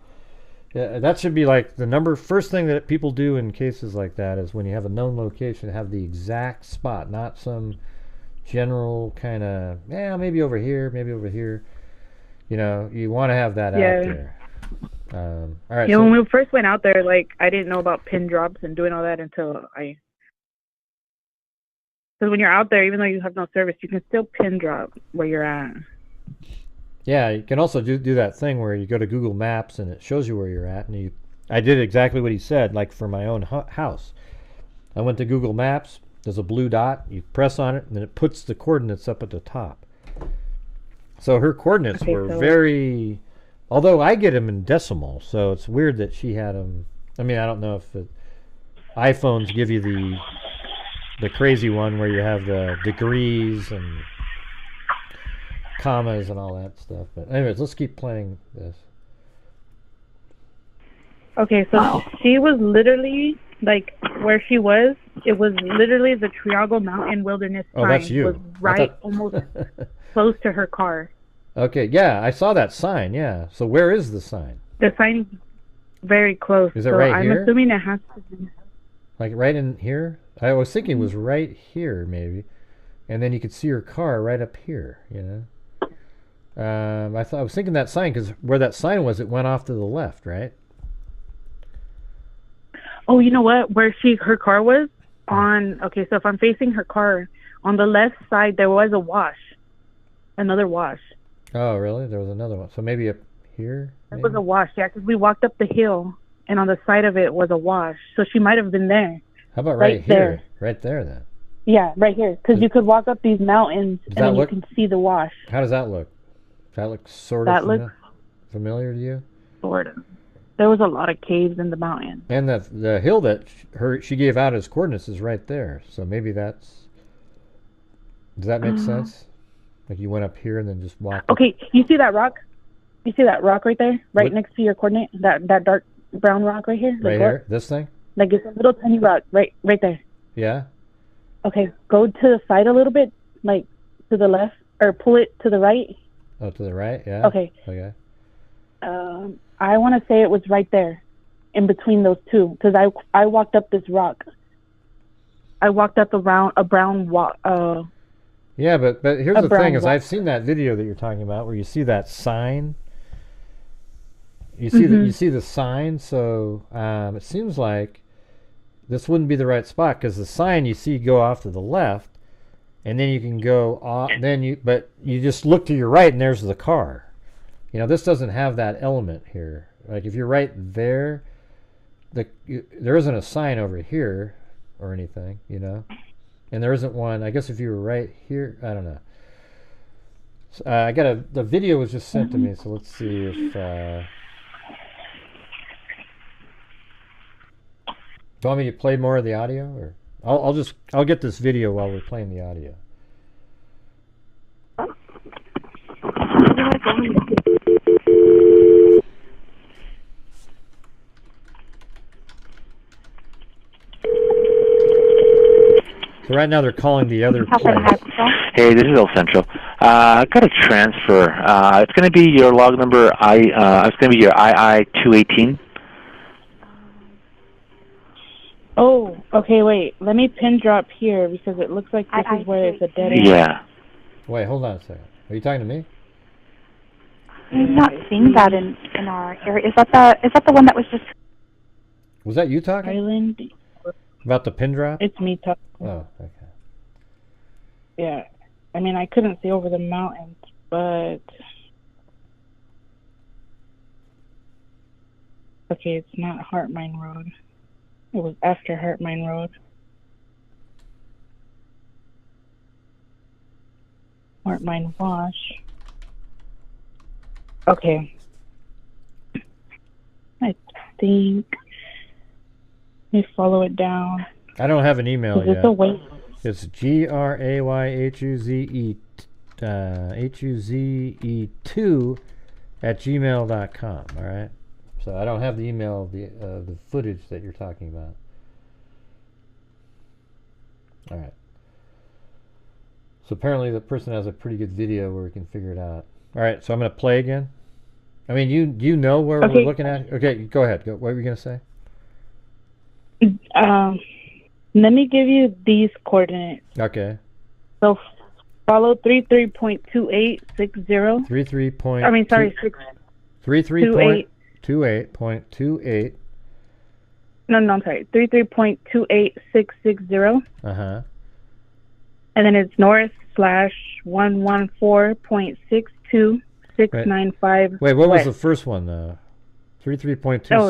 That should be like the first thing that people do in cases like that is when you have a known location, have the exact spot, not some general kind of maybe over here, maybe over here. You know, you want to have that out there. All right.
Yeah, when we first went out there, like I didn't know about pin drops and doing all that until I. Because when you're out there, even though you have no service, you can still pin drop where you're at.
Yeah, you can also do that thing where you go to Google Maps and it shows you where you're at. And I did exactly what he said, like for my own house. I went to Google Maps. There's a blue dot. You press on it, and then it puts the coordinates up at the top. So her coordinates were very... Although I get them in decimal, so it's weird that she had them... I mean, I don't know if iPhones give you the crazy one where you have the degrees and commas and all that stuff. But anyways, let's keep playing this.
Okay, so she was literally, like, where she was, it was literally the Triago Mountain Wilderness sign.
Oh, that's you.
Was right almost close to her car.
Okay, yeah, I saw that sign, yeah. So where is the sign?
The sign is very close.
Is it right here?
I'm assuming it has to be.
Like right in here? I was thinking it was right here, maybe. And then you could see her car right up here, you know? I was thinking that sign, because where that sign was, it went off to the left, right?
Oh, you know what? Where her car was on. Okay, so if I'm facing her car, on the left side there was a wash, another wash.
Oh, really? There was another one. So maybe up here.
It was a wash, yeah. Because we walked up the hill, and on the side of it was a wash. So she might have been there.
How about right here? There. Right there, then.
Yeah, right here. Because you could walk up these mountains, and then you can see the wash.
How does that look? Does that look sort of familiar to you?
Sort of. There was a lot of caves in the mountain.
And the hill that she gave out as coordinates is right there. So maybe that's... Does that make sense? Like you went up here and then just walked
Okay, you see that rock? You see that rock right there? Right next to your coordinate? That dark brown rock right here?
Right here? This thing?
Like it's a little tiny rock right there.
Yeah?
Okay, go to the side a little bit, like to the left, or pull it to the right.
Oh, to the right? Yeah.
Okay.
Okay.
I want to say it was right there, in between those two, because I walked up this rock. I walked up a brown walk.
Yeah, but here's the thing: is I've seen that video that you're talking about, where you see that sign. You see the sign, so it seems like this wouldn't be the right spot, because the sign you see go off to the left, and then you can go off. But you just look to your right, and there's the car. You know, this doesn't have that element here. Like if you're right there, there isn't a sign over here or anything, you know, and there isn't one. I guess if you were right here, I don't know. So, the video was just sent to me, so let's see if. Do you want me to play more of the audio, or I'll get this video while we're playing the audio. So right now they're calling the other place.
Hey, this is El Centro. I got a transfer. It's going to be your log number. It's going to be your II-218.
Oh, okay. Wait, let me pin drop here because it looks like this is where it's a dead end.
Yeah.
Wait, hold on a second. Are you talking to me?
I'm not seeing that in our area. Is that the one that was just
Was that you talking?
Island?
About the pin drop?
It's me talking.
Oh, okay.
Yeah. I mean, I couldn't see over the mountains, but... Okay, it's not Heartmine Road. It was after Heartmine Road. Heartmine Wash. Okay. I think... Let me follow it down.
I don't have an email
Is
yet.
this a wait?
It's GRAYHUZE HUZE2 at gmail.com. All right. So I don't have the email of the footage that you're talking about. All right. So apparently the person has a pretty good video where we can figure it out. All right. So I'm going to play again. I mean, you know where we're looking at? Okay. Go ahead. What were you going to say?
Let me give you these coordinates.
Okay.
So follow 33.2860.
33.
I mean, sorry,
33.28.28.
No, I'm sorry. 33.28660.
Uh-huh.
And then it's north / 114.62695.
Wait, what was the first one though? 33.26.
Oh,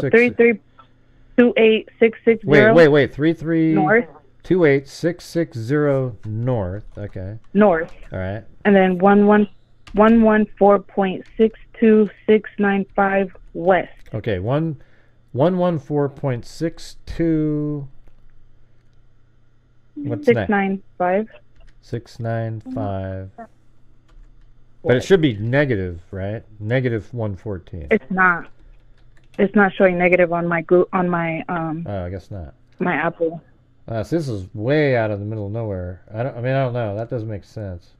33.28660.
Wait. 33
north.
28660 north. Okay.
North.
All right.
And then 114.62695 west.
Okay, 114.62. What's
695.
695. But it should be negative, right? Negative 114.
It's not. It's not showing negative on my
Oh, I guess not.
my Apple.
So this is way out of the middle of nowhere. I don't know. That doesn't make sense.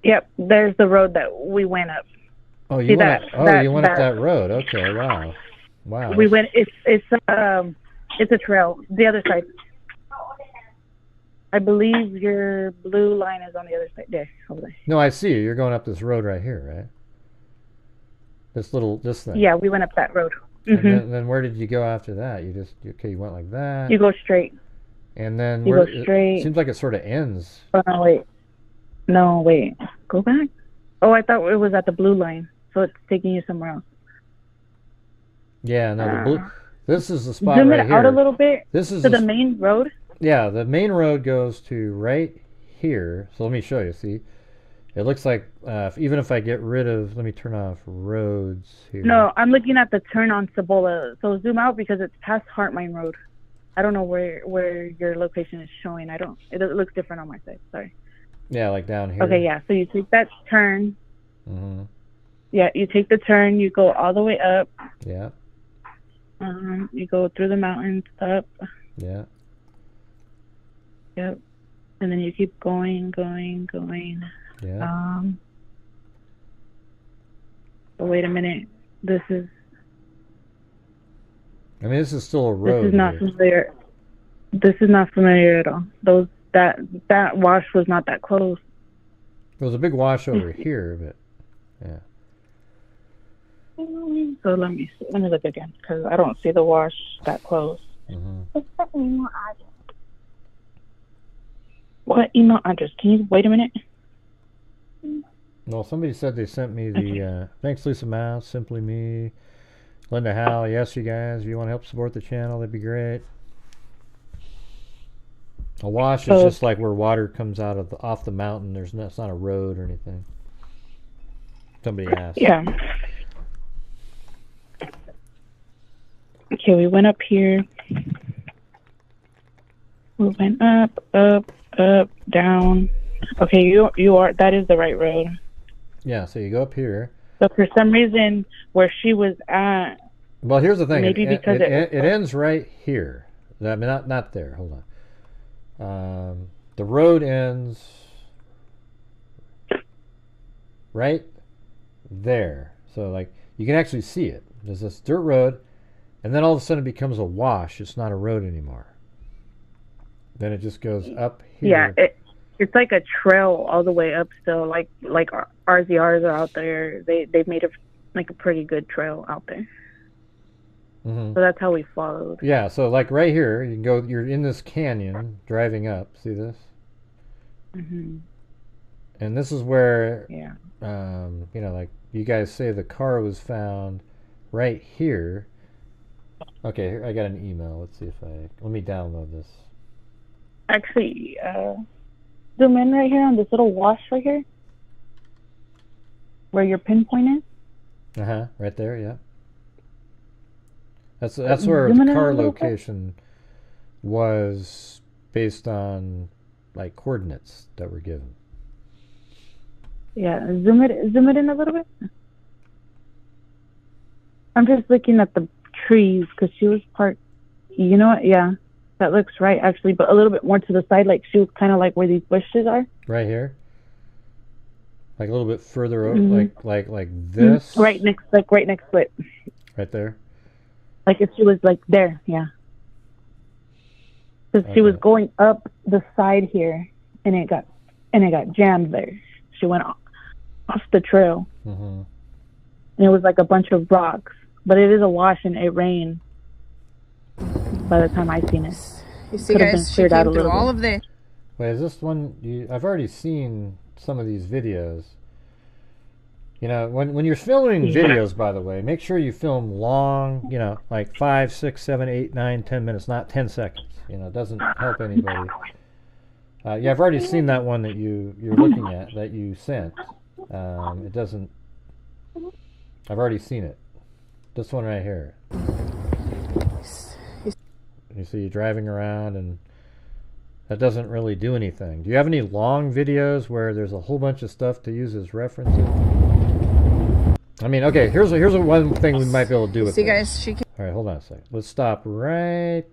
Yep, there's the road that we went up.
Oh, you went up that road. Okay, wow. Wow.
We went. It's a trail. The other side. I believe your blue line is on the other side. There, over there.
No, I see you. You're going up this road right here, right? This thing.
Yeah, we went up that road.
And then where did you go after that? You went like that.
You go straight.
And then
you go straight.
It seems like it sort of ends.
Oh, wait. No, wait. Go back. Oh, I thought it was at the blue line, so it's taking you somewhere else.
Yeah, no, the blue. This is the spot
zoom
right
it
here.
out a little bit.
This is
to the main road.
Yeah, the main road goes to right here. So let me show you. See, it looks like even if I get rid of, let me turn off roads here.
No, I'm looking at the turn on Cibola. So zoom out because it's past Heartmine Road. I don't know where your location is showing. It looks different on my side. Sorry.
Yeah, like down here.
Okay, yeah. So you take that turn.
Mm-hmm.
Yeah, you take the turn. You go all the way up.
Yeah.
You go through the mountains up.
Yeah.
Yep. And then you keep going.
Yeah.
But wait a minute. This is
still a road.
This is not familiar. This is not familiar at all. That wash was not that close.
There was a big wash over here, but yeah.
So let me look again because I don't see the wash that close.
Mm-hmm.
What email address? Can you wait a minute?
Well, somebody said they sent me the thanks Lisa Mouse, Simply Me, Linda Howe. Yes, you guys, if you want to help support the channel, that'd be great. A wash is just like where water comes out of off the mountain. It's not a road or anything. Somebody asked.
Yeah. Okay, we went up here. We went up, down. Okay, you are. That is the right road.
Yeah. So you go up here.
But for some reason, where she was at.
Well, here's the thing.
Maybe because
it ends right here. I mean, not there. Hold on. The road ends right there. So like you can actually see it. There's this dirt road, and then all of a sudden it becomes a wash. It's not a road anymore. Then it just goes up here.
Yeah, It's like a trail all the way up still. Like RZRs are out there. They've made it like a pretty good trail out there.
Mm-hmm.
So that's how we followed.
Yeah, so like right here, you can go. You're in this canyon driving up. See this?
Mm-hmm.
And this is where,
yeah,
you know, like you guys say the car was found right here. Okay, here, I got an email. Let's see if let me download this.
Actually, zoom in right here on this little wash right here, where your pinpoint is.
Right there, yeah. That's where the car location was based on like coordinates that were given.
Yeah, zoom it in a little bit. I'm just looking at the trees because she was parked. You know what? Yeah, that looks right actually, but a little bit more to the side, like she was kind of like where these bushes are.
Right here. Like a little bit further over,
Mm-hmm.
like this.
Right next to it.
Right there.
Like if she was like there, yeah. Because she was going up the side here, and it got jammed there. She went off the trail,
mm-hmm.
and it was like a bunch of rocks. But it is a wash, and it rained. By the time I seen it,
you see, guys, she came through all of this.
Wait, is this one? I've already seen some of these videos. You know, when you're filming videos, by the way, make sure you film long. You know, like 5, 6, 7, 8, 9, 10 minutes, not 10 seconds. You know, it doesn't help anybody. Yeah, I've already seen that one that you're looking at that you sent. It doesn't. I've already seen it. This one right here. You see you driving around, and that doesn't really do anything. Do you have any long videos where there's a whole bunch of stuff to use as references? I mean, okay, here's one thing we might be able to do with
See,
this.
guys, she can...
All right, hold on a second. Let's stop right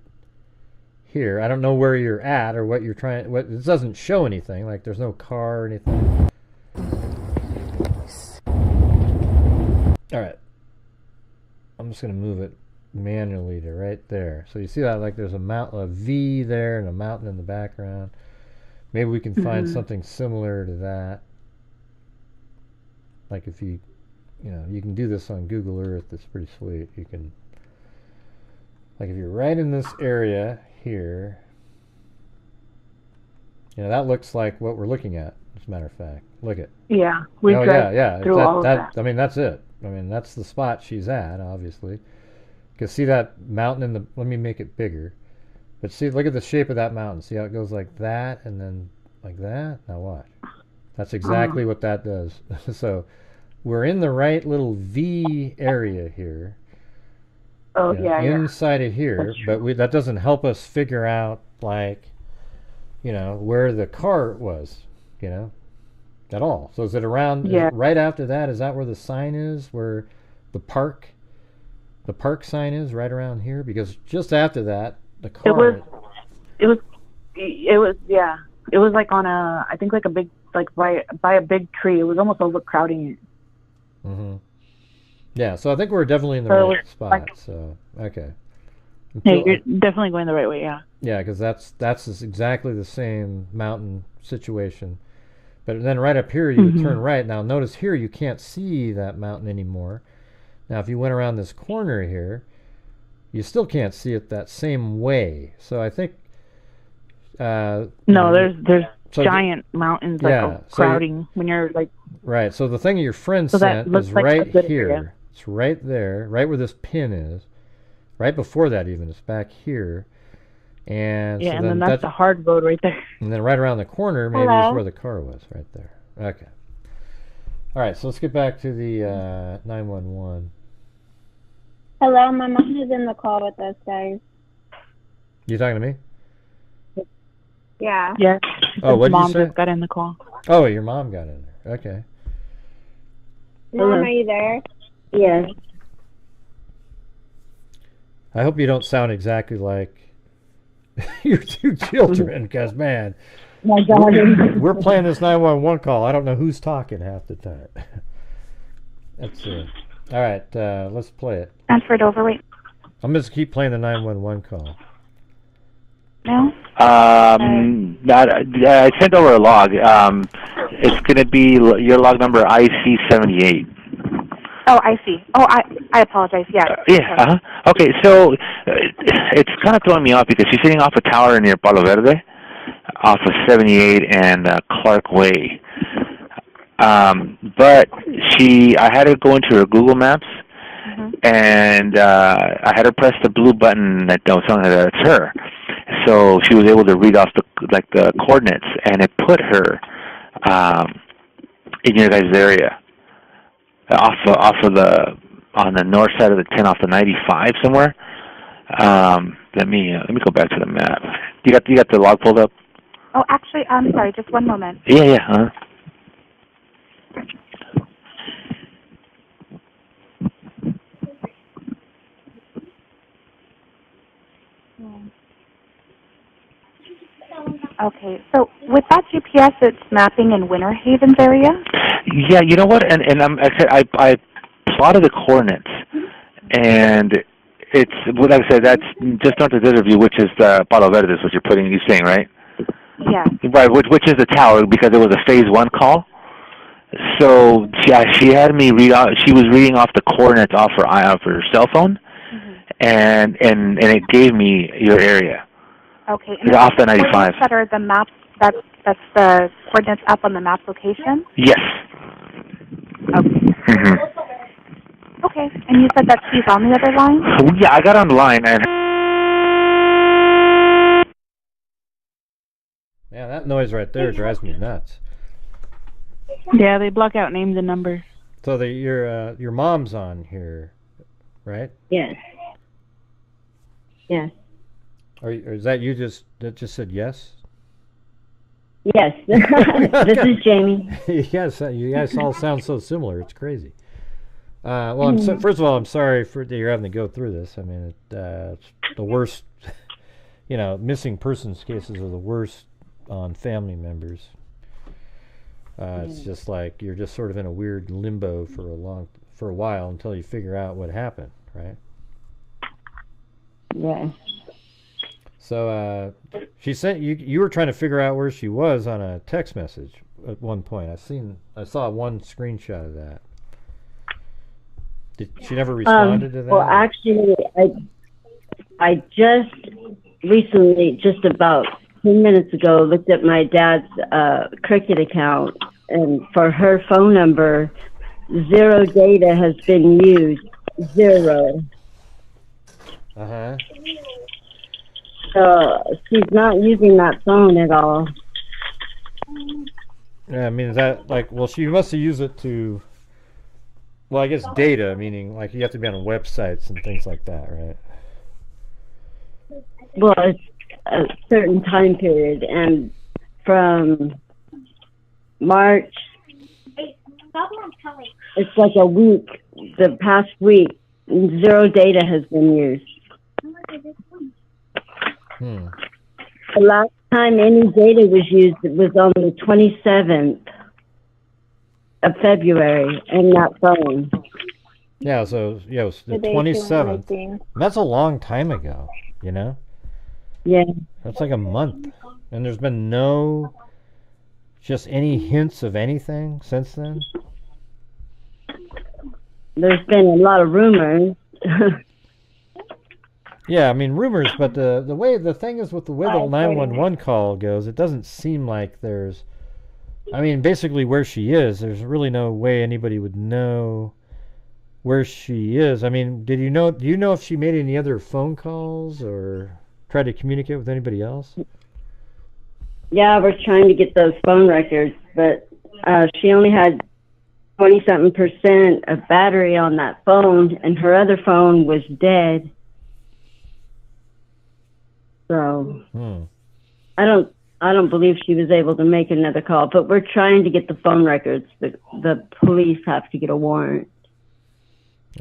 here. I don't know where you're at or what you're trying. It doesn't show anything. Like there's no car or anything. All right. I'm just gonna move it manually to right there. So you see that like there's a V there and a mountain in the background. Maybe we can find something similar to that. Like if you know, you can do this on Google Earth. It's pretty sweet. You can, like, if you're right in this area here, you know, that looks like what we're looking at. As a matter of fact, look at.
Yeah, we drove through all of that.
I mean, that's it. I mean, that's the spot she's at, obviously. You can see that mountain in the. Let me make it bigger. But see, look at the shape of that mountain. See how it goes like that and then like that. Now watch. That's exactly what that does. So. We're in the right little V area here.
Oh,
you know, inside it here, but that doesn't help us figure out, like, you know, where the car was, you know, at all. So is it around, right after that, is that where the sign is, where the park sign is, right around here? Because just after that, the car...
It was like on I think like a big, like by a big tree. It was almost overcrowding it.
Mm-hmm. Yeah, so I think we're definitely in the right spot.
Like,
so okay.
Hey, you're definitely going the right way. Yeah.
Yeah, because that's exactly the same mountain situation. But then right up here, you would turn right. Now notice here you can't see that mountain anymore. Now if you went around this corner here, you still can't see it that same way. So I think.
No, there's giant mountains like crowding when you're like.
Right. So the thing your friend sent is
like
right here. Area. It's right there, right where this pin is. Right before that, even it's back here. And
yeah,
so
and then that's the hard road right there.
And then right around the corner, maybe is where the car was, right there. Okay. All right. So let's get back to the 911.
Hello, my mom is in the call with us, guys.
You talking to me?
Yeah.
Yeah.
Oh, what did you say?
Just got in the call.
Oh, your mom got in there. Okay.
Mom, are you there?
Yes.
I hope you don't sound exactly like your two children, because, man,
my God.
We're playing this 911 call. I don't know who's talking half the time. That's it. All right, let's play it.
Transferred over, wait.
I'm just keep playing the 911 call.
now?
I sent over a log. It's going to be your log number IC78.
Oh, I see. Oh, I apologize. Yeah.
Yeah. Okay, so it's kind of throwing me off because she's sitting off a tower near Palo Verde, off of 78 and Clark Way. But I had her go into her Google Maps, and I had her press the blue button that was telling her that it's her. So she was able to read off the coordinates, and it put her in your guys' area, on the north side of the 10 off the 95 somewhere. Let me go back to the map. You got the log pulled up?
Oh, actually, I'm sorry. Just one moment.
Yeah.
Okay, so with that GPS, it's mapping in Winter Haven's area?
Yeah, you know what? And I plotted the coordinates, and it's, like I said, that's just north of the interview, which is the Palo Verde, is what you're saying, right?
Yeah.
Right, which is the tower, because it was a phase 1 call. So she had me read out. She was reading off the coordinates off her cell phone, and it gave me your area.
Okay. And
off the 95.
That are the maps. That's the coordinates up on the map location.
Yes.
Okay. Okay. And you said that she's on the other line.
Yeah, I got on the line and.
Yeah, that noise right there drives me nuts.
Yeah, they block out names and numbers.
So your mom's on here, right?
Yes. Yes.
Or is that you that just said yes?
Yes. This is Jamie.
Yes, you guys all sound so similar. It's crazy. Well, first of all, I'm sorry that you're having to go through this. I mean, it's the worst. Missing persons cases are the worst on family members. It's just like you're just sort of in a weird limbo for a while until you figure out what happened, right?
Yeah.
So she sent you were trying to figure out where she was on a text message at one point. I saw one screenshot of that. Did she never responded to that?
Well, actually, I just recently, just about 10 minutes ago, looked at my dad's Cricket account, and for her phone number, 0 data has been used. 0. So she's not using that phone at all.
Yeah, I mean, is that like, well, she must have used it to, well, I guess data, meaning like you have to be on websites and things like that, right?
Well, it's a certain time period, and from March, it's like a week, the past week, 0 data has been used. The last time any data was used was on the 27th of February in that phone.
Yeah, so it was the 27th. That's a long time ago, you know?
Yeah.
That's like a month. And there's been just any hints of anything since then?
There's been a lot of rumors.
Yeah, I mean rumors, but the thing is with the way the 911 call goes, it doesn't seem like there's, I mean, basically where she is, there's really no way anybody would know where she is. I mean, do you know if she made any other phone calls or tried to communicate with anybody else?
Yeah, we're trying to get those phone records, but she only had 20-something% of battery on that phone, and her other phone was dead. So I don't believe she was able to make another call, but we're trying to get the phone records. The police have to get a warrant.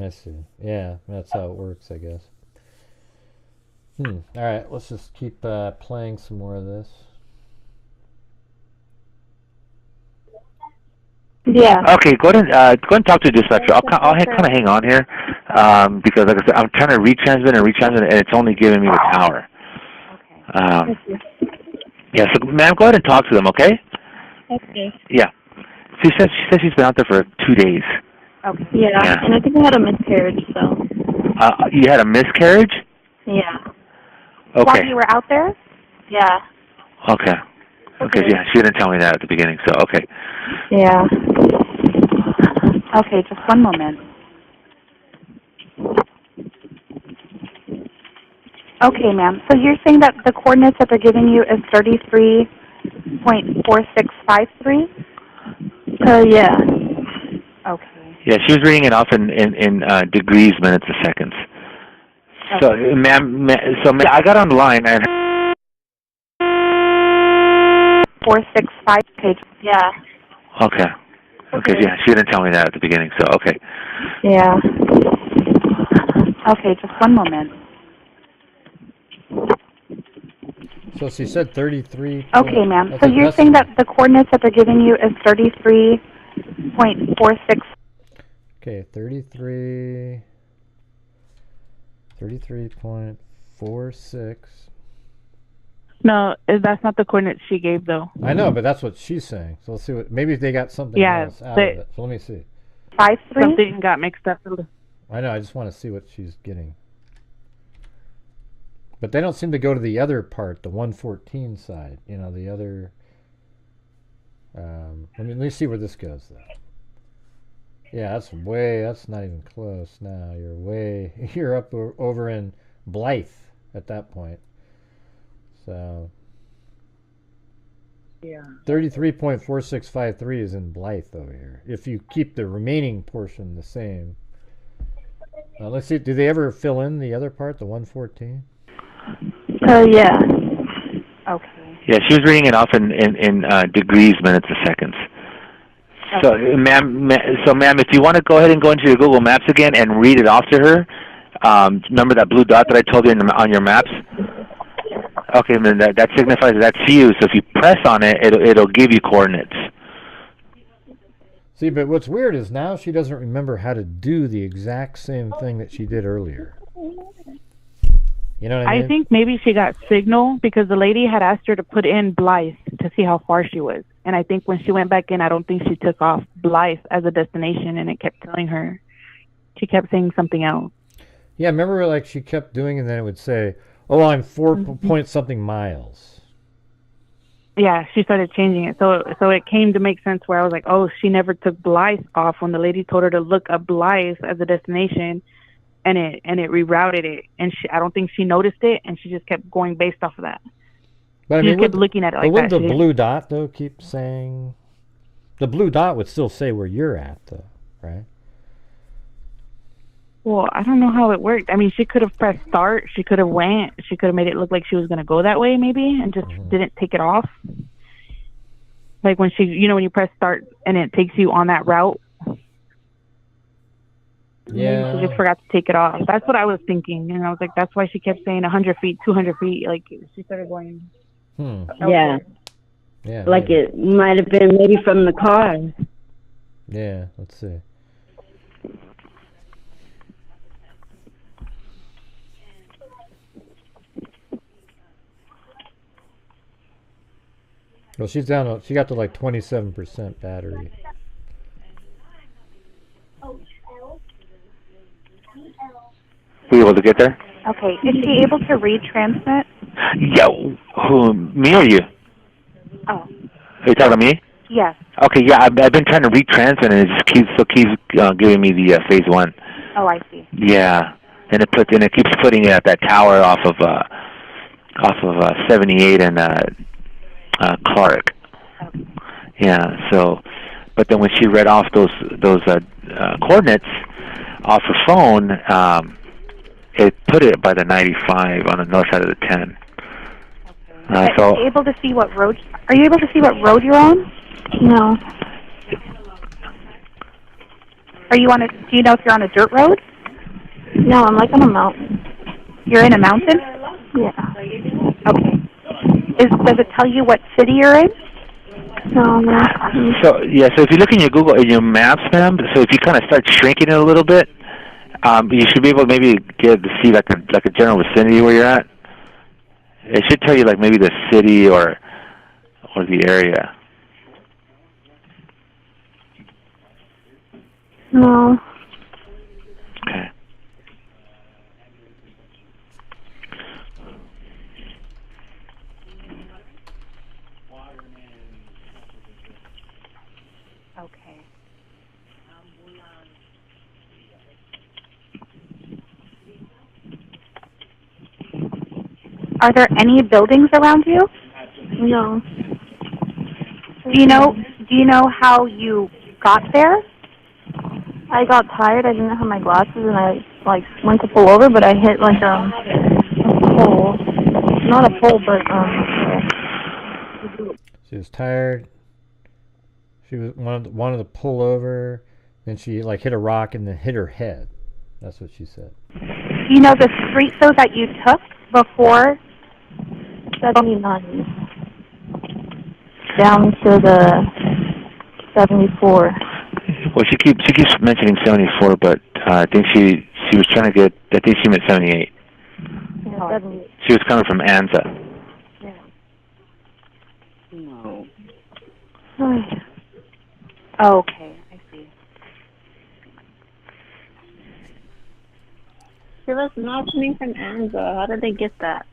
I see. Yeah, that's how it works, I guess. All right, let's just keep playing some more of this.
Yeah.
Okay, go ahead and talk to the dispatcher. I'll kind of hang on here because, like I said, I'm trying to retransmit, and it's only giving me the tower. Yeah, so ma'am, go ahead and talk to them, okay?
Okay.
Yeah. She says she's been out there for 2 days.
Okay. Yeah, and I think I had a miscarriage, so.
You had a miscarriage?
Yeah.
Okay.
While you were out there?
Yeah.
Okay. Okay, yeah, she didn't tell me that at the beginning, so okay.
Yeah.
Okay, just one moment. Okay, ma'am. So you're saying that the coordinates that they're giving you is 33.4653?
Yeah.
Okay.
Yeah, she was reading it off in degrees, minutes, and seconds.
Okay.
So, ma'am, I got on the line and
465 page.
Yeah.
Okay. Okay, yeah, she didn't tell me that at the beginning, so okay.
Yeah.
Okay, just one moment.
So she said 33.
Okay, ma'am. So you're saying that the coordinates that they're giving you is 33.46.
Okay, 33.46.
No, that's not the coordinates she gave, though.
I know, but that's what she's saying. So let's see what. Maybe they got something else out of it. So let me see.
53. Something got mixed up.
I know. I just want to see what she's getting. But they don't seem to go to the other part, the 114 side. You know, the other. Let me see where this goes, though. Yeah, that's not even close now. You're up over in Blythe at that point. So.
Yeah.
33.4653 is in Blythe over here. If you keep the remaining portion the same. Let's see. Do they ever fill in the other part, the 114?
Yeah.
Okay.
Yeah, she was reading it off in degrees, minutes, and seconds. Okay. So, ma'am, if you want to go ahead and go into your Google Maps again and read it off to her, remember that blue dot that I told you on your maps? Okay, then that signifies that's you. So if you press on it, it'll give you coordinates.
See, but what's weird is now she doesn't remember how to do the exact same thing that she did earlier. You know what I mean?
I think maybe she got signal because the lady had asked her to put in Blythe to see how far she was. And I think when she went back in, I don't think she took off Blythe as a destination, and it kept telling her. She kept saying something else.
Yeah, remember like she kept doing, and then it would say, oh, I'm 4 something miles.
Yeah, she started changing it. So it came to make sense where I was like, oh, she never took Blythe off when the lady told her to look up Blythe as a destination. And it rerouted it, and I don't think she noticed it, and she just kept going based off of that.
But
she just kept looking at it like that.
Wouldn't the blue dot though keep saying? The blue dot would still say where you're at, though, right?
Well, I don't know how it worked. I mean, she could have pressed start. She could have went. She could have made it look like she was going to go that way, maybe, and just didn't take it off. Like when when you press start and it takes you on that route.
Yeah.
Maybe she just forgot to take it off. That's what I was thinking. And I was like, that's why she kept saying 100 feet, 200 feet. Like, she started going.
Yeah.
Yeah.
Like maybe. It might have been maybe from the car.
Yeah, let's see. Well, she got to like 27% battery.
Were you able to get there?
Okay. Is she able to retransmit?
Yeah. Who, me or you?
Oh.
Are you talking to me?
Yes.
Okay, yeah, I've been trying to retransmit, and it just keeps giving me the phase 1.
Oh, I see.
Yeah, and it keeps putting it at that tower off of 78 and Clark.
Okay.
Yeah. So, but then when she read off those coordinates off her phone, it put it by the 95 on the north side of the 10. So
are you able to see what road? Are you able to see what road you're on?
No.
Are you on a? Do you know if you're on a dirt road?
No, I'm like on a mountain.
You're in a mountain?
Yeah.
Okay. Does it tell you what city you're in?
No, no.
So yeah, so if you look in your maps, ma'am, so if you kind of start shrinking it a little bit, you should be able to maybe get to see like a general vicinity where you're at. It should tell you like maybe the city or the area.
No.
Okay.
Okay. Are there any buildings around you?
No.
Do you know how you got there?
I got tired. I didn't have my glasses, and I like went to pull over, but I hit like a pole. Not a pole, but
She was tired. She was wanted to pull over, then she like hit a rock and then hit her head. That's what she said.
Do you know the street though that you took before
79 down to the 74.
Well, she keeps mentioning 74, but I think she was trying to get. I think she meant 78.
Yeah, 78.
She was coming from Anza.
Yeah.
No.
Okay, I see.
She was not coming from Anza. How did they get that?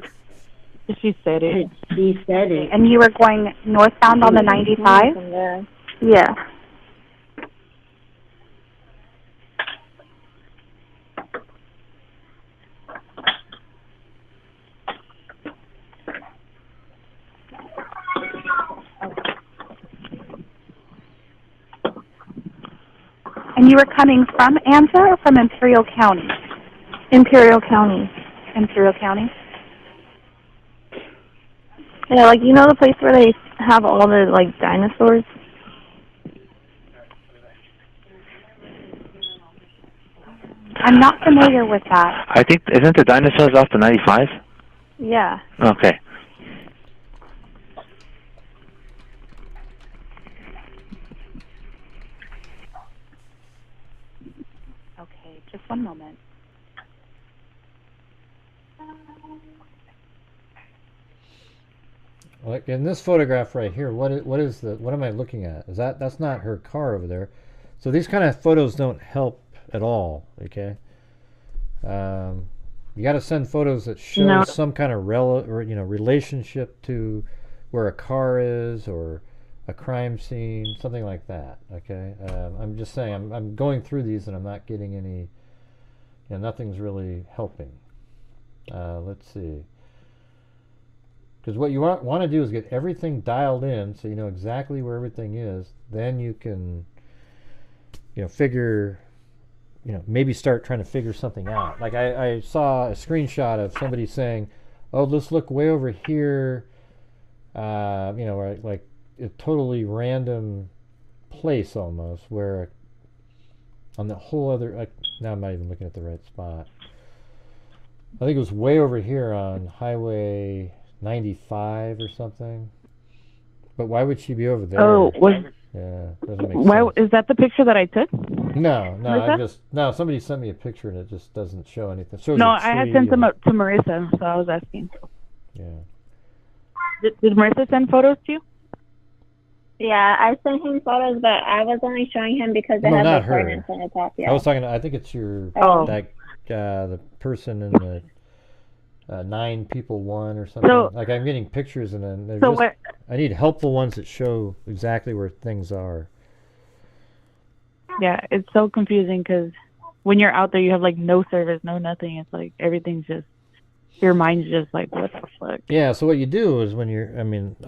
She said it.
She said it.
And you were going northbound on the 95?
From there. Yeah.
And you were coming from Anza or from Imperial County?
Imperial County.
Imperial County?
Yeah, like, you know the place where they have all the, like, dinosaurs?
I'm not familiar with that.
I think, isn't the dinosaurs off the 95?
Yeah.
Okay.
Okay, just one moment.
Like in this photograph right here, what am I looking at? That's not her car over there. So these kind of photos don't help at all. Okay. You got to send photos that show some kind of relationship to where a car is or a crime scene, something like that. Okay. I'm just saying I'm going through these and I'm not getting any. Nothing's really helping. Let's see. Because what you want to do is get everything dialed in so you know exactly where everything is. Then you can, figure, maybe start trying to figure something out. Like I saw a screenshot of somebody saying, oh, let's look way over here, like a totally random place almost where on the whole other, now I'm not even looking at the right spot. I think it was way over here on Highway 95 or something. But why would she be over there?
Oh,
yeah, doesn't make
why
sense.
is that the picture that I took?
No, somebody sent me a picture and it just doesn't show anything.
No, I had sent them up to Marissa, so I was asking.
Yeah.
Did Marissa send photos to you?
Yeah, I sent him photos, but I was only showing him because they have the coordinates on the top. Yeah.
I was talking. I think it's your the person in the 9 people one or something.
So,
like I'm getting pictures and then they're I need helpful ones that show exactly where things are.
Yeah, it's so confusing because when you're out there, you have like no service, no nothing. It's like everything's just your mind's just like, what the fuck?
Yeah. So what you do is when you're,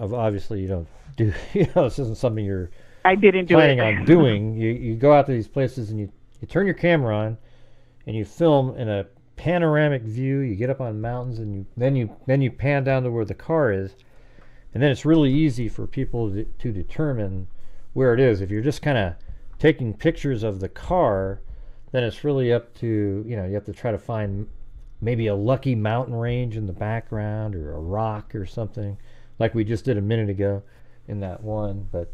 obviously you don't do, this isn't something you're planning on doing. You go out to these places and you turn your camera on and you film in a panoramic view. You get up on mountains and then you pan down to where the car is, and then it's really easy for people to determine where it is. If you're just kind of taking pictures of the car, then it's really up to you have to try to find maybe a lucky mountain range in the background or a rock or something like we just did a minute ago in that one. But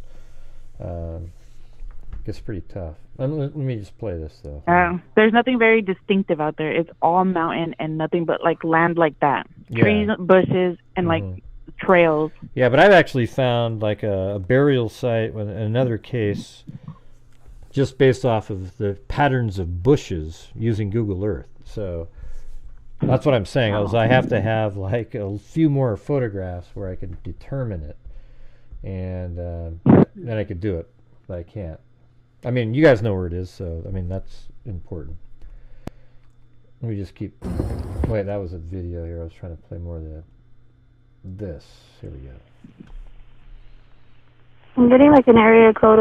Gets pretty tough. Let me just play this though.
There's nothing very distinctive out there. It's all mountain and nothing but like land like that.
Yeah.
Trees, bushes, and like trails.
Yeah, but I've actually found like a burial site in another case just based off of the patterns of bushes using Google Earth. So that's what I'm saying. I have to have like a few more photographs where I can determine it. And then I could do it, but I can't. I mean, you guys know where it is, so, I mean, that's important. Let me just keep... Wait, that was a video here. I was trying to play more of this. Here we go.
I'm getting like an area code.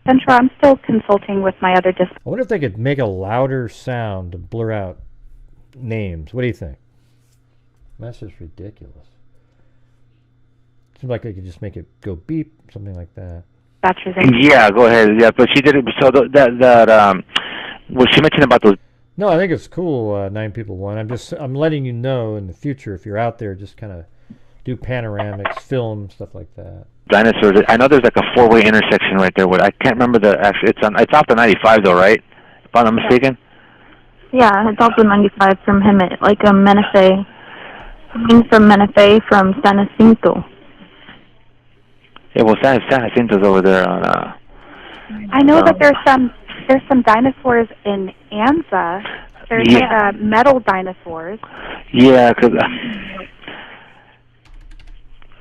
Central, I'm still consulting with my other
I wonder if they could make a louder sound to blur out names. What do you think? That's just ridiculous. Seems like they could just make it go beep, something like that.
Yeah, go ahead. Yeah, but she did it. So what she mentioned about those.
No, I think it's cool. 9 People 1. I'm letting you know in the future if you're out there, just kind of do panoramics, film, stuff like that.
Dinosaurs. I know there's like a 4-way intersection right there. I can't remember the actual. It's off the 95 though, right? If I'm not mistaken.
Yeah, it's off the 95 from him at like a Menifee. Coming from Menifee from San Jacinto.
Yeah, well, San Jacinto's over there on.
I know that there's some dinosaurs in Anza. There's metal dinosaurs.
Yeah, because.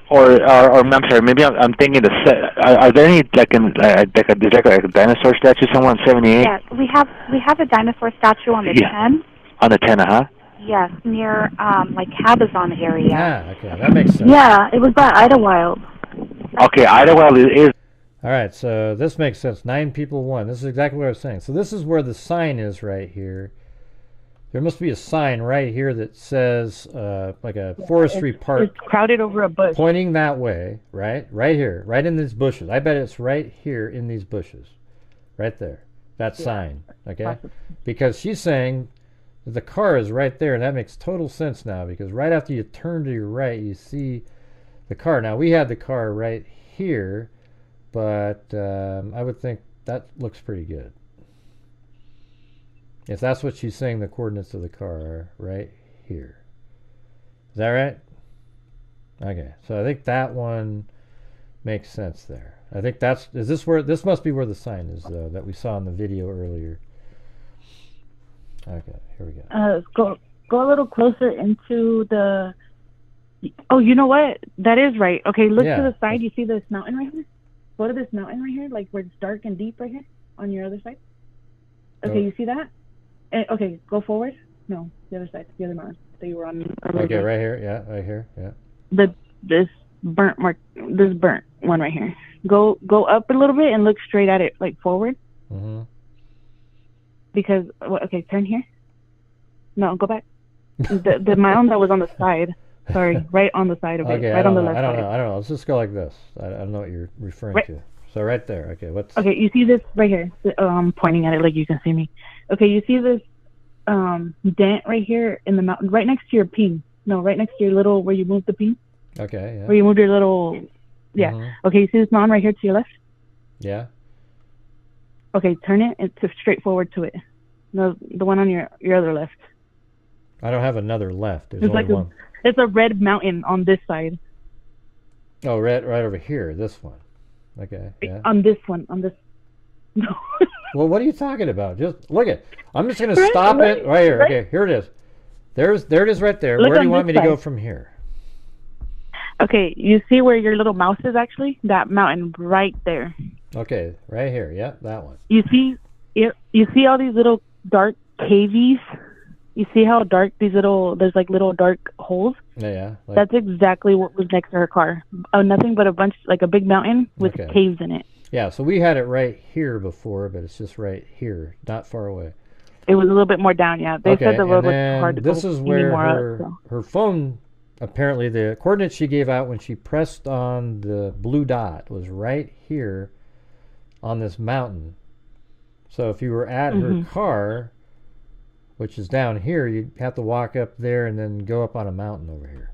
Or I'm sorry, maybe I'm thinking the set. Are there any like a dinosaur statue somewhere on 78?
Yeah, we have a dinosaur statue on the 10.
On the 10,
Yes, near like Cabazon area.
Yeah, okay, that makes sense.
Yeah, it was by Idlewild.
Okay, Idlewild is.
All right, so this makes sense. 9 People 1. This is exactly what I was saying. So this is where the sign is right here. There must be a sign right here that says like a forestry park.
It's crowded over a bush.
Pointing that way, right? Right here, right in these bushes. I bet it's right here in these bushes. Right there. That sign, okay?
Possibly.
Because she's saying that the car is right there, and that makes total sense now because right after you turn to your right, you see the car. Now, we had the car right here, but I would think that looks pretty good. If that's what she's saying, the coordinates of the car are right here. Is that right? Okay, so I think that one makes sense there. I think this must be where the sign is, though, that we saw in the video earlier. Okay, here we go.
Go a little closer into the... Oh, you know what? That is right. Okay, look to the side. You see this mountain right here? Go to this mountain right here, like where it's dark and deep right here on your other side. Okay, you see that? Okay, go forward. No, the other side, the other mountain that you were on.
Okay, right here. Yeah, right here. Yeah.
This burnt one right here. Go up a little bit and look straight at it, like forward.
Mm-hmm.
Because okay, turn here. No, go back. The mountain that was on the side. Sorry, right on the side of it. Right on the left side.
I don't know. Let's just go like this. I don't know what you're referring to. So right there. Okay, what's...
Okay, you see this right here. I'm pointing at it like you can see me. Okay, you see this dent right here in the mountain, right next to your pin. No, right next to your little, where you moved the pin.
Okay, yeah.
Where you moved your little... Yeah. Mm-hmm. Okay, you see this mountain right here to your left?
Yeah.
Okay, turn it and to straight forward to it. No, the one on your other left.
I don't have another left. There's only one.
It's a red mountain on this side.
Oh, right over here. This one. Okay. Yeah.
On this one. On this. No.
Well, what are you talking about? Just look at. I'm just gonna stop it right here. Right. Okay, here it is. There it is right there. Look, where do you want me to go from here?
Okay, you see where your little mouse is actually? That mountain right there.
Okay, right here. Yeah, that one.
You see all these little dark cavies? You see how dark there's like little dark holes?
Yeah. Like,
that's exactly what was next to her car. Nothing but a big mountain with caves in it.
Yeah, so we had it right here before, but it's just right here, not far away.
It was a little bit more down, yeah. They said the road was hard to go.
This is where her phone, apparently the coordinates she gave out when she pressed on the blue dot was right here on this mountain. So if you were at her car, which is down here, you'd have to walk up there and then go up on a mountain over here.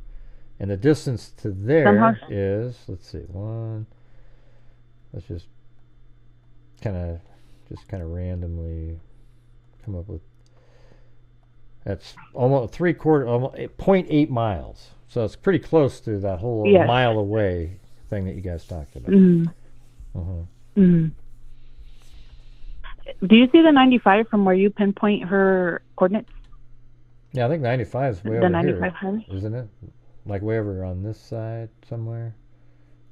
And the distance to there
Somehow.
is, let's see, let's just kind of randomly come up with, that's almost 0.8 miles. So it's pretty close to that whole
Yes.
mile away thing that you guys talked about.
Do you see the 95 from where you pinpoint her coordinates?
Yeah, I think 95 is way
The
over
95
here,
highway?
isn't it? Like way over on this side somewhere.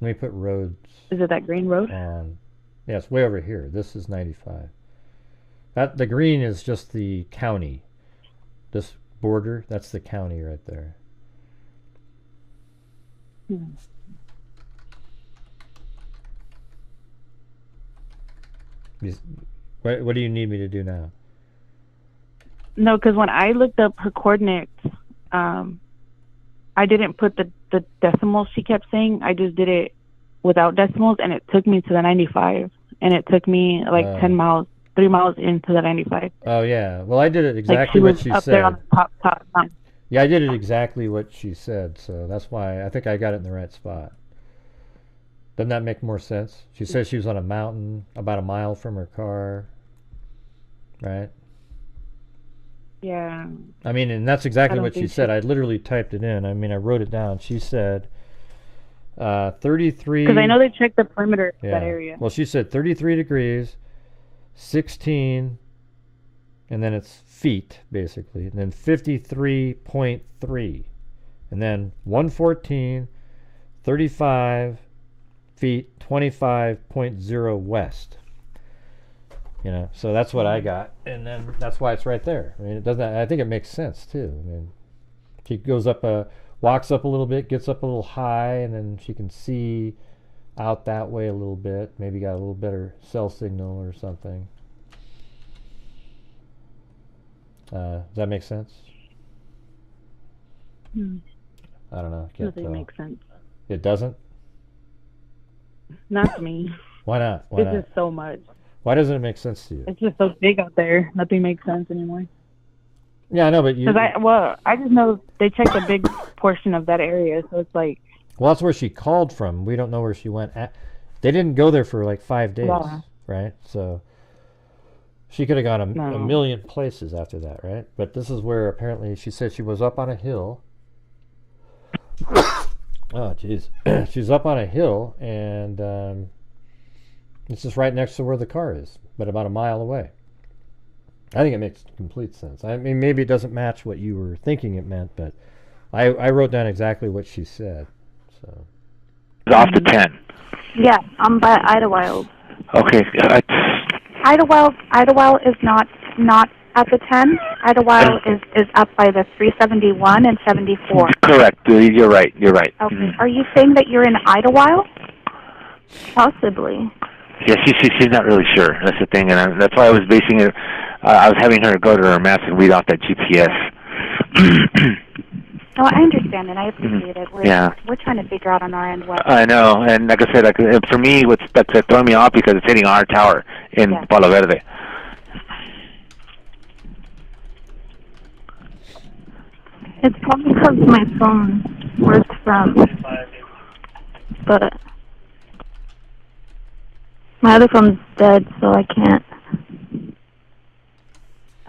Let me put roads.
Is it that green road?
Yeah, it's way over here. This is 95. The green is just the county. This border, that's the county right there. What do you need me to do now?
No, because when I looked up her coordinates, I didn't put the decimals she kept saying. I just did it without decimals, and it took me to the 95. And it took me like 10 miles, 3 miles into the 95.
Oh, yeah. Well, I did it exactly
like she
what
was
she
up
said.
there on the top mountain.
Yeah, I did it exactly what she said, so that's why I think I got it in the right spot. Doesn't that make more sense? She said she was on a mountain about a mile from her car, right?
Yeah.
I mean, and that's exactly
don't
what she
think
said. I literally typed it in. I mean, I wrote it down. She said 33...
Because I know they checked the perimeter of
Yeah.
that area.
Well, she said 33 degrees, 16, and then it's feet, basically, and then 53.3, and then 114, 35 feet, 25.0 west. You know, so that's what I got, and then that's why it's right there. I mean, it doesn't. I think it makes sense too. I mean, she goes up walks up a little bit, gets up a little high, and then she can see out that way a little bit. Maybe got a little better cell signal or something. Does that make sense? I don't know.
Doesn't make sense.
It doesn't?
Not to me.
Why not? Why
It's
not?
just so much.
Why doesn't it make sense to you?
It's just so big out there. Nothing makes sense anymore.
Yeah, I know, but you...
Because I just know they checked a big portion of that area, so it's like...
Well, that's where she called from. We don't know where she went at. They didn't go there for like 5 days, right? So she could have gone a million places after that, right? But this is where apparently she said she was up on a hill. Oh, jeez. She's up on a hill, and it's just right next to where the car is, but about a mile away. I think it makes complete sense. I mean, maybe it doesn't match what you were thinking it meant, but I wrote down exactly what she said. So
Off the 10.
Yeah, I'm by Idlewild.
Okay.
Idlewild is not at the 10. Idlewild is up by the 371 and 74.
Correct. You're right. You're right.
Okay. Are you saying that you're in Idlewild? Possibly.
Yeah, she's not really sure. That's the thing, and that's why I was basing it. I was having her go to her maps and read off that GPS.
No, I understand, and I appreciate it. We're trying to figure out on our end what...
I know, and like I said, for me, that's throwing me off because it's hitting our tower in Palo Verde.
It's probably because my phone works from... But my other phone's dead, so I can't.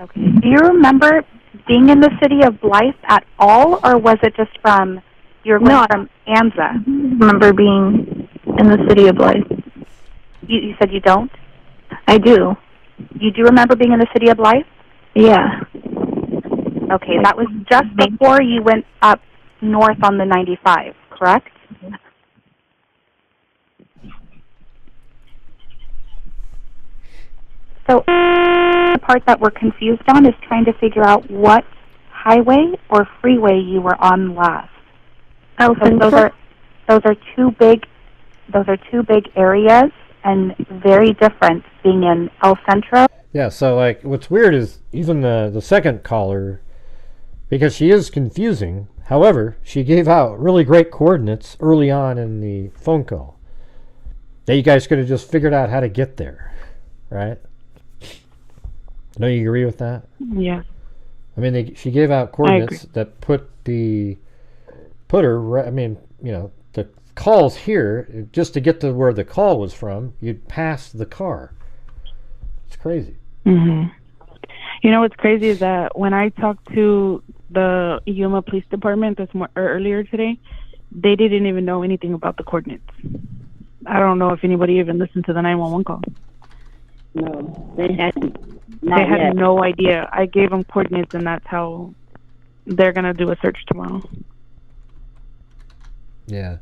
Okay.
Do you remember being in the city of Blythe at all, or was it just from from Anza?
I remember being in the city of Blythe.
You said you don't?
I do.
You do remember being in the city of Blythe?
Yeah.
Okay, that was just before you went up north on the 95, correct? So the part that we're confused on is trying to figure out what highway or freeway you were on last. Those are two big areas and very different, being in El Centro.
Yeah, so like what's weird is even the second caller, because she is confusing, however, she gave out really great coordinates early on in the phone call. That you guys could have just figured out how to get there, right? Don't you agree with that?
Yeah.
I mean, she gave out coordinates that put the put her right, I mean, you know, the call's here. Just to get to where the call was from, you'd pass the car. It's crazy.
You know what's crazy is that when I talked to the Yuma Police Department earlier today, they didn't even know anything about the coordinates. I don't know if anybody even listened to the 911 call.
No, they hadn't.
They had no idea. I gave them coordinates, and that's how they're going to do a search tomorrow.
Yeah.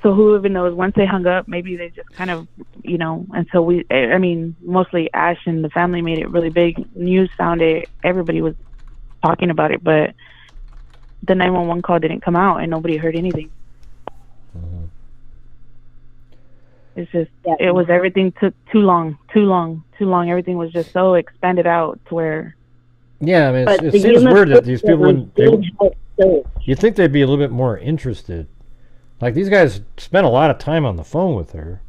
So who even knows? Once they hung up, maybe they just kind of, you know, until I mean, mostly Ash and the family made it really big. News found it. Everybody was talking about it, but the 911 call didn't come out, and nobody heard anything. It's just, it was, everything took too long. Everything was just so expanded out to where...
Yeah, I mean, it seems weird that these people wouldn't... You'd think they'd be a little bit more interested. Like, these guys spent a lot of time on the phone with her.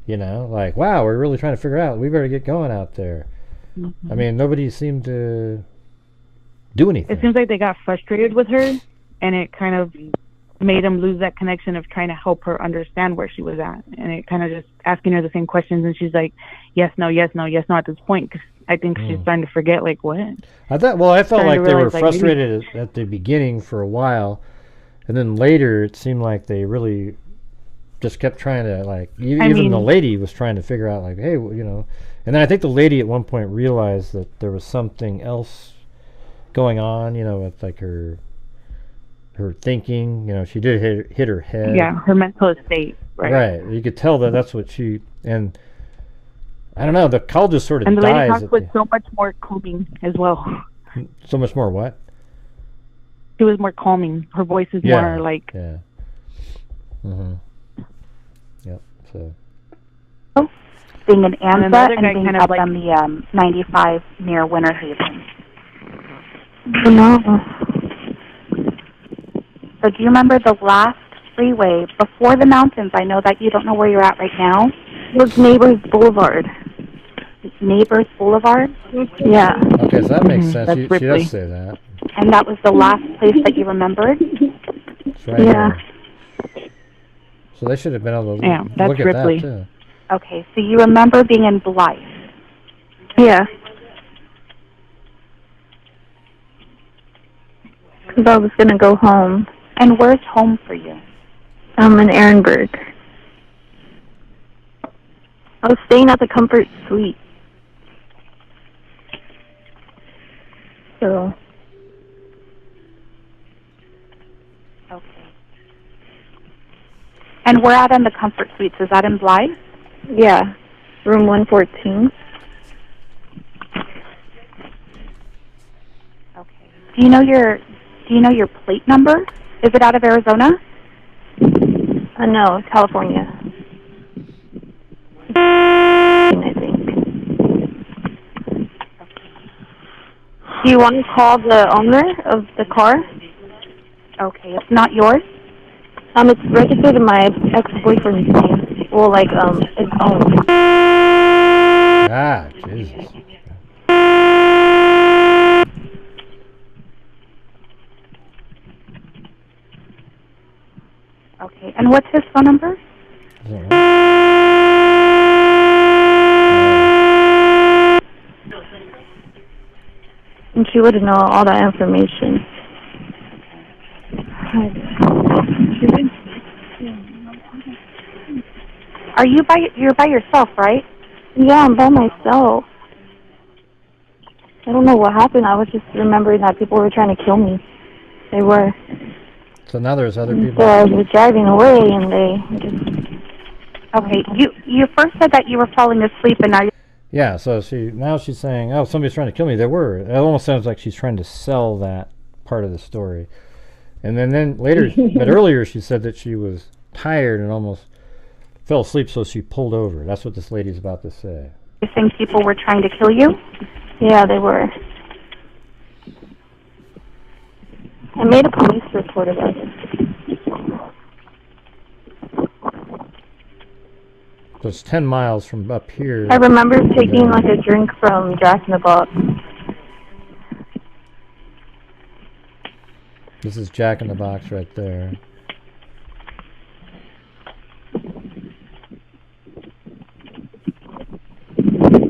You know, like, wow, we're really trying to figure out, we better get going out there. I mean, nobody seemed to do anything.
It seems like they got frustrated with her, and it kind of made them lose that connection of trying to help her understand where she was at. And it kind of just asking her the same questions, and she's like, yes, no, yes, no, yes, no at this point, because I think she's starting to forget, like, what?
I felt like they were frustrated at the beginning for a while, and then later it seemed like they really just kept trying to, like, even the lady was trying to figure out, like, hey, you know. And then I think the lady at one point realized that there was something else going on, you know, with, like, her thinking. You know, she did hit her head.
Yeah, her mental state.
Right. You could tell that that's what she, and I don't know, the call just sort of dies.
And the lady talked with so much more calming as well.
So much more what?
She was more calming. Her voice is more like...
Yeah. Yep, so...
Being an ANSA and being
kind
up
of
on the 95 near Winter Haven.
No.
So do you remember the last freeway before the mountains? I know that you don't know where you're at right now.
It was Neighbors Boulevard.
Neighbors Boulevard?
Yeah.
Okay, so that makes sense. She does say that.
And that was the last place that you remembered?
It's right here. So they should have been able to look at that, too.
Okay, so you remember being in Dlive?
Yeah. Because I was going to go home.
And where's home for you?
I'm in Ehrenberg. I was staying at the Comfort Suite. So.
Okay. And where at in the Comfort Suites? Is that in Blythe?
Yeah. Room 114.
Okay. Do you know your plate number? Is it out of Arizona?
No, California. I think. Do you want to call the owner of the car?
Okay, it's not yours?
It's registered in my ex-boyfriend's name. Well, like, it's owned.
Ah, Jesus.
Okay, and what's his phone number?
And she would know all that information.
You're by yourself, right?
Yeah, I'm by myself. I don't know what happened. I was just remembering that people were trying to kill me. They were.
So now there's other people.
So I was driving away, and they just...
Okay, you first said that you were falling asleep, and now you're...
Yeah, so now she's saying, oh, somebody's trying to kill me. They were. It almost sounds like she's trying to sell that part of the story. And then later, but earlier she said that she was tired and almost fell asleep, so she pulled over. That's what this lady's about to say.
You think people were trying to kill you?
Yeah, they were. I made a police report about it.
So it's 10 miles from up here.
I remember taking like a drink from Jack in the Box.
This is Jack in the Box right there.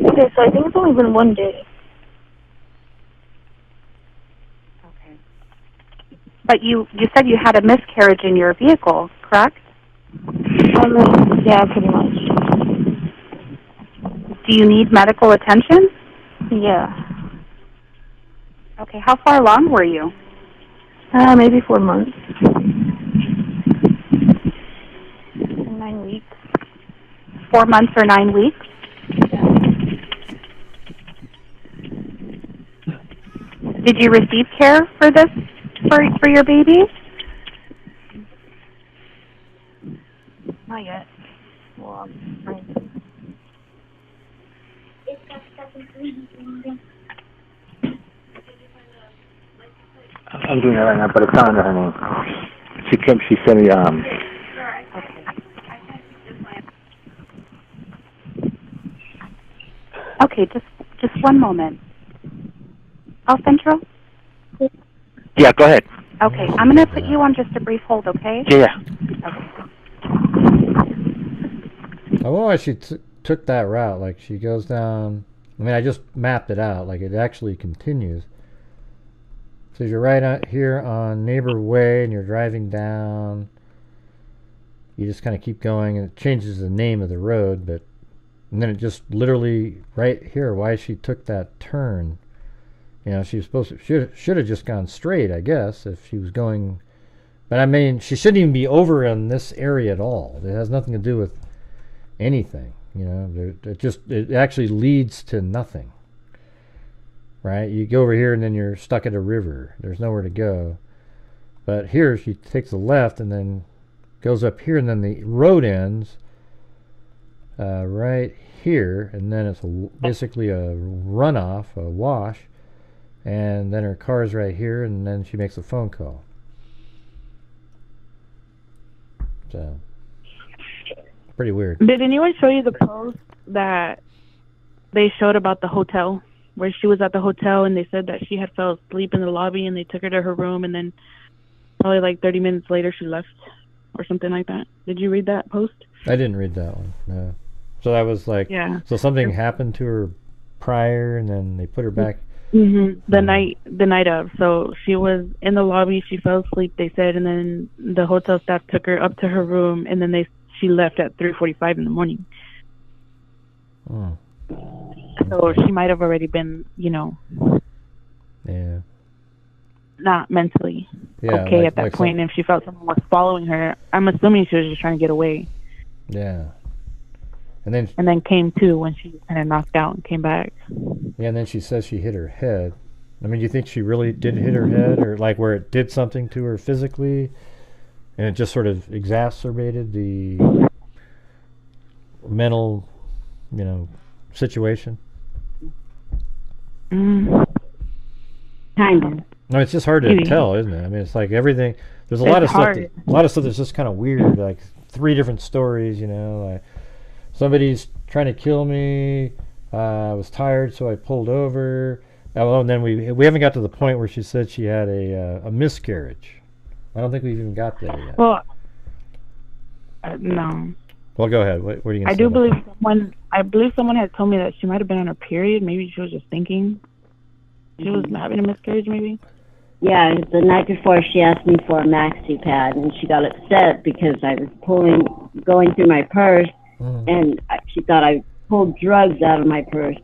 Okay, so I think it's only been 1 day. Okay. But you said you had a miscarriage in your vehicle, correct?
Yeah, pretty much.
Do you need medical attention?
Yeah.
Okay, how far along were you?
Maybe 4 months. 9 weeks.
4 months or 9 weeks? Did you receive care for this, for your baby?
Not yet. Well,
I'm doing it right now, but it's not under her name. She said me,
Okay, just one moment. Oh, Central?
Yeah, go ahead.
Okay, I'm going to put you on just a brief hold, okay?
Yeah.
Okay.
I wonder why she took that route. Like, she goes down... I mean, I just mapped it out. Like, it actually continues. So you're right out here on Neighbor Way, and you're driving down. You just kind of keep going, and it changes the name of the road, but... And then it just literally, right here, why she took that turn... You know, she was supposed to should have just gone straight, I guess, if she was going. But I mean, she shouldn't even be over in this area at all. It has nothing to do with anything. You know, it actually leads to nothing. Right? You go over here and then you're stuck at a river. There's nowhere to go. But here she takes a left and then goes up here, and then the road ends right here, and then it's basically a runoff, a wash. And then her car's right here, and then she makes a phone call. So, pretty weird.
Did anyone show you the post that they showed about the hotel, where she was at the hotel and they said that she had fell asleep in the lobby and they took her to her room, and then probably like 30 minutes later she left or something like that? Did you read that post?
I didn't read that one, no. So that was like,
yeah.
So something happened to her prior, and then they put her back.
Mm-hmm. The night of. So she was in the lobby. She fell asleep, they said, and then the hotel staff took her up to her room, and then she left at 3:45 in the morning.
Oh.
So she might have already been, yeah, not mentally okay at that point. And if she felt someone was following her, I'm assuming she was just trying to get away.
Yeah. And then
came to when she was kind of knocked out and came back.
Yeah, and then she says she hit her head. I mean, do you think she really did hit her head, or like where it did something to her physically, and it just sort of exacerbated the mental, situation?
Kind of.
No, it's just hard to tell, isn't it? I mean, it's like everything. There's a lot of stuff. A lot of stuff that's just kind of weird. Like 3 different stories, like. Somebody's trying to kill me. I was tired, so I pulled over. And then we haven't got to the point where she said she had a miscarriage. I don't think we've even got there yet.
Well, no.
Well, go ahead. What are you going to say?
I believe someone had told me that she might have been on her period. Maybe she was just thinking she was having a miscarriage. Maybe.
Yeah, the night before she asked me for a maxi pad, and she got upset because I was going through my purse. And she thought I pulled drugs out of my purse.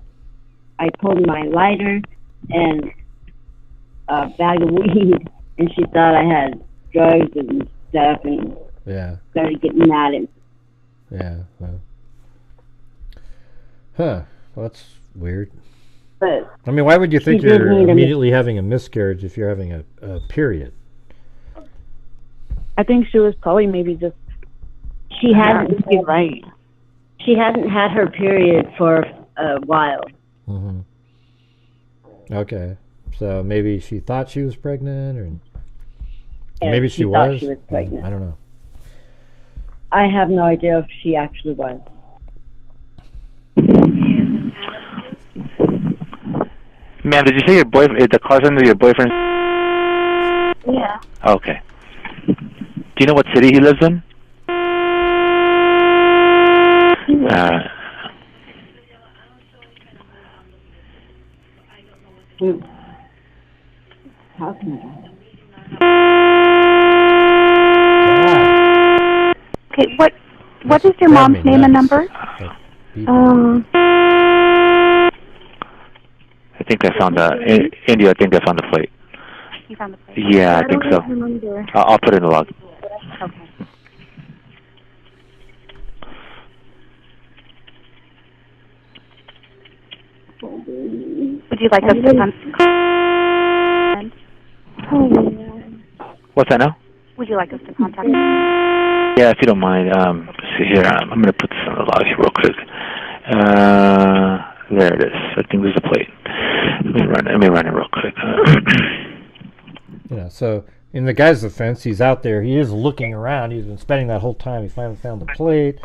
I pulled my lighter and a bag of weed, and she thought I had drugs and stuff, and started getting mad at me.
Yeah. Well. Huh. Well, that's weird.
But
I mean, why would you think you're immediately having a miscarriage if you're having a period?
I think she was probably maybe just...
She hadn't...
Right.
She hadn't had her period for a while.
Mm-hmm. Okay, so maybe she thought she was pregnant, or maybe she was.
Thought she was pregnant.
I don't know.
I have no idea if she actually was.
Ma'am, did you say your boyfriend? The car's under your boyfriend?
Yeah.
Okay. Do you know what city he lives in?
How can
Okay, what is your mom's name and number?
I think I found India. I think I found the plate.
You found the plate?
Yeah, I think so. I'll put it in the log.
Okay. Would you like us to contact?
What's that now?
Would you like us to contact?
Yeah, if you don't mind. See here, I'm going to put this on the log here real quick. There it is. I think there's a plate. Let me run it real quick.
Yeah, so in the guy's defense, he's out there. He is looking around. He's been spending that whole time. He finally found the plate.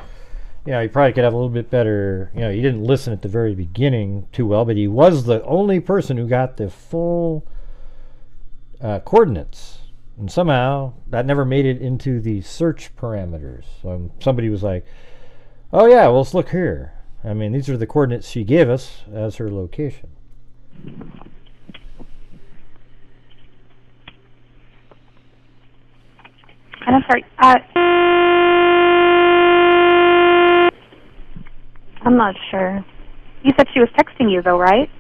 You know, he probably could have a little bit better. You know, he didn't listen at the very beginning too well, but he was the only person who got the full coordinates. And somehow that never made it into the search parameters. Somebody was like, oh yeah, well, let's look here. I mean, these are the coordinates she gave us as her location.
And I'm sorry, I'm not sure. You said she was texting you though, right?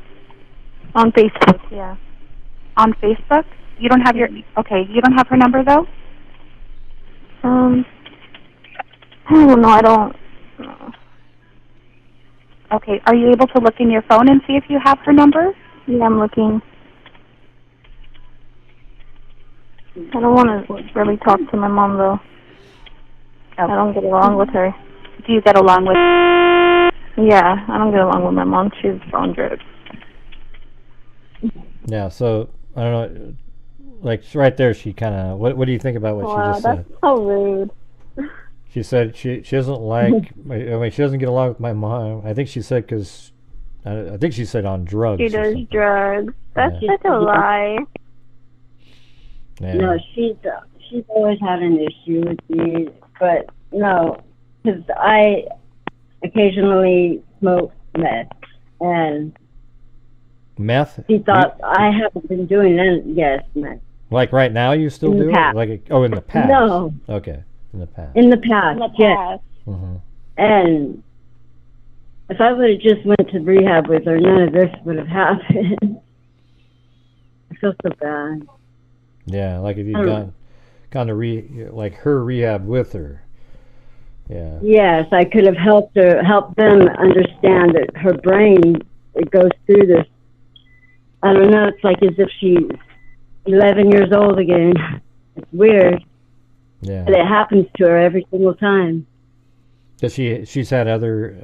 On Facebook, yeah. On Facebook? You don't have your, okay, you don't have her number though? I don't know, I don't know. Okay, are you able to look in your phone and see if you have her number? Yeah, I'm looking. I don't want to really talk to my mom though. Okay. I don't get along with her. Do you get along with? Yeah, I don't get along with my mom. She's on drugs.
Yeah, so I don't know. Like right there, she kind of. What do you think about what she just said?
That's so rude.
She said she doesn't like. I mean, she doesn't get along with my mom. I think she said because. I think she said on drugs.
She does drugs. That's such a lie.
Yeah.
No, she's always had an issue with me, but no, because I occasionally smoke meth, and
meth.
She thought I haven't been doing that. Yes, meth.
Like right now, you still do it? Like in the past.
No.
Okay, in the past.
In the past, yes.
Mm-hmm.
And if I would have just went to rehab with her, none of this would have happened. I feel so bad.
Yeah, like if you'd gone to her rehab with her. Yeah.
Yes, I could have helped them understand that her brain, it goes through this. I don't know, it's like as if she's 11 years old again. It's weird.
Yeah.
But it happens to her every single time.
Does she's had other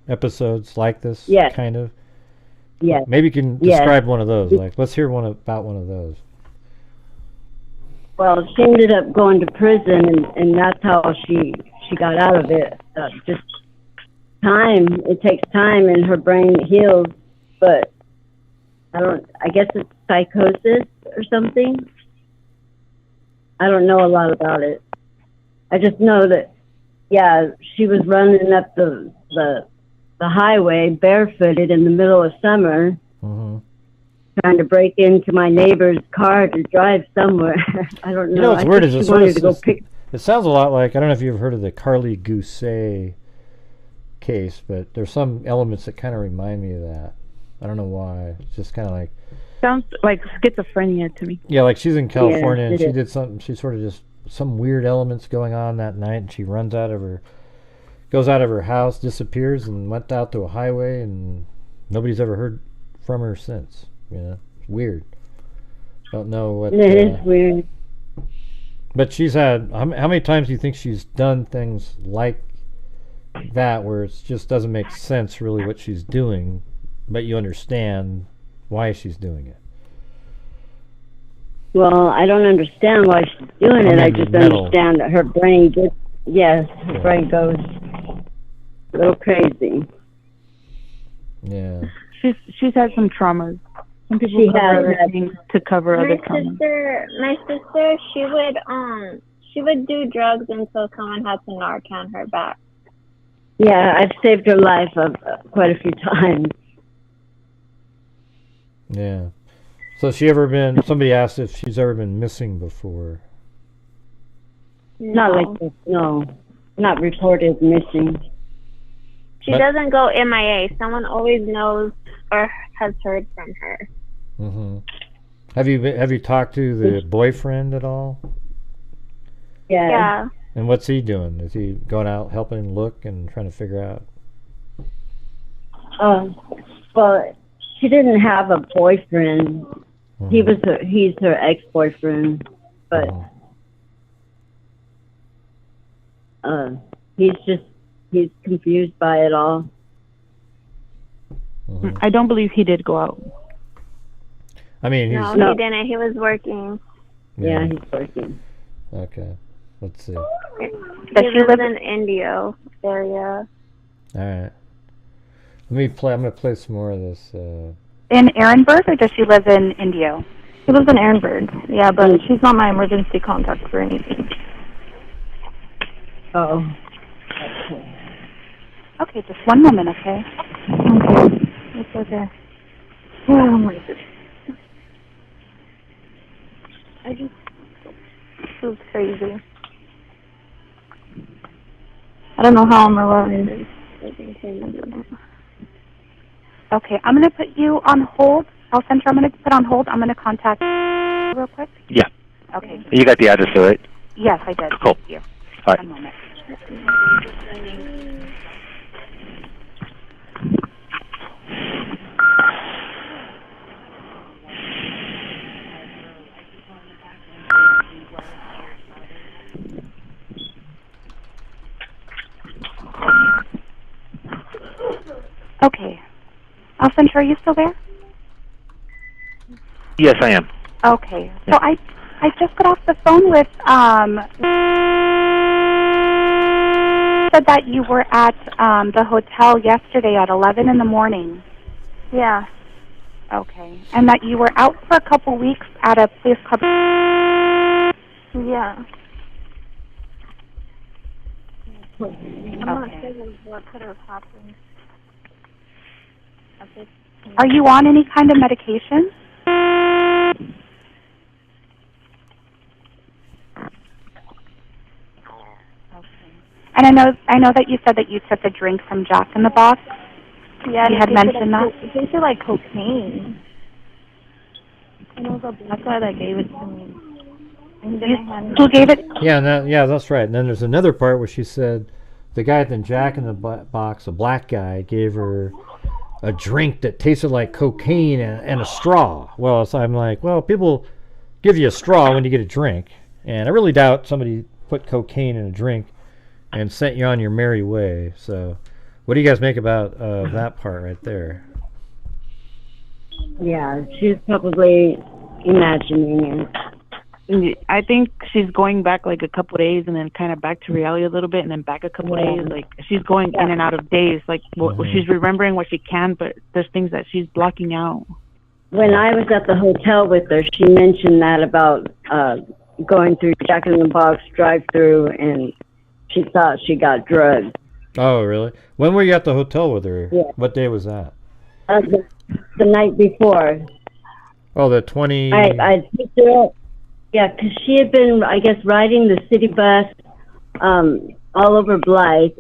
episodes like this?
Yes.
Kind of?
Yes.
Maybe you can describe one of those. Like, let's hear about one of those.
Well, she ended up going to prison, and that's how she got out of it. Just time. It takes time, and her brain heals. But I guess it's psychosis or something. I don't know a lot about it. I just know that, yeah, she was running up the highway barefooted in the middle of summer. Mm-hmm. Trying to break into my neighbor's car to drive somewhere. I don't know.
You know what's weird is
it
sounds a lot like, I don't know if you've heard of the Carly Gousset case, but there's some elements that kind of remind me of that. I don't know why. It's just kind of like...
Sounds like schizophrenia to me.
Yeah, like she's in California and she did something, she sort of just, some weird elements going on that night, and she goes out of her house, disappears, and went out to a highway, and nobody's ever heard from her since. You know, it's weird. Don't know what.
It is weird.
But she's had. How many times do you think she's done things like that, where it just doesn't make sense really what she's doing, but you understand why she's doing it?
Well, I don't understand why she's doing it. I just understand that her brain her brain goes a little crazy.
Yeah.
She's had some traumas. Some people
She
cover
had
other
that.
things to cover other comments.
My sister, she would do drugs until someone had to Narcan her back.
Yeah, I've saved her life quite a few times.
Yeah. So somebody asked if she's ever been missing before.
Not like this, no. Not reported missing.
She doesn't go MIA. Someone always knows or has heard from her.
Mm-hmm. Have you talked to the boyfriend at all?
Yeah.
And what's he doing? Is he going out helping look and trying to figure out?
Well, she didn't have a boyfriend. Mm-hmm. He's her ex-boyfriend, but he's confused by it all.
Mm-hmm.
I don't believe he did go out.
I mean,
he didn't. He was working.
Yeah, he's working.
Okay. Let's see.
He lives in Indio area.
All right. I'm gonna play some more of this.
In Ehrenberg, or does she live in Indio?
She lives in Ehrenberg. Yeah, but she's not my emergency contact for anything.
Oh.
Okay, just one moment, okay?
Okay. It's okay. Oh my goodness. This is crazy. I don't know how I'm alive.
Okay, I'm going to put you on hold. I'm going to put on hold. I'm going to contact you real quick.
Yeah.
Okay.
You got the address, right?
Yes, I did.
Cool.
Thank you.
All right.
One moment. Okay. Alcindra, are you still there?
Yes, I am.
Okay. So I just got off the phone with said that you were at the hotel yesterday at 11 in the morning.
Yeah.
Okay. And that you were out for a couple weeks at a place called...
Yeah.
I'm
not sure what could have happened.
Are you on any kind of medication? And I know that you said that you took a drink from Jack in the Box.
Yeah,
you had mentioned that.
It tasted like cocaine. And it was a black guy that gave it to me.
Who gave it?
Yeah, that's right. And then there's another part where she said the guy at the Jack in the Box, a black guy, gave her a drink that tasted like cocaine and a straw. Well, so I'm like, well, people give you a straw when you get a drink, and I really doubt somebody put cocaine in a drink and sent you on your merry way. So what do you guys make about that part right there?
Yeah, she's probably imagining it.
I think she's going back like a couple days and then kind of back to reality a little bit and then back a couple days. Like she's going in and out of days. Like she's remembering what she can, but there's things that she's blocking out.
When I was at the hotel with her, she mentioned that about going through Jack in the Box drive-through, and she thought she got drugged.
Oh, really? When were you at the hotel with her?
Yeah.
What day was that?
The night before.
Oh, the 20...
I picked her up. Yeah, because she had been, I guess, riding the city bus all over Blythe,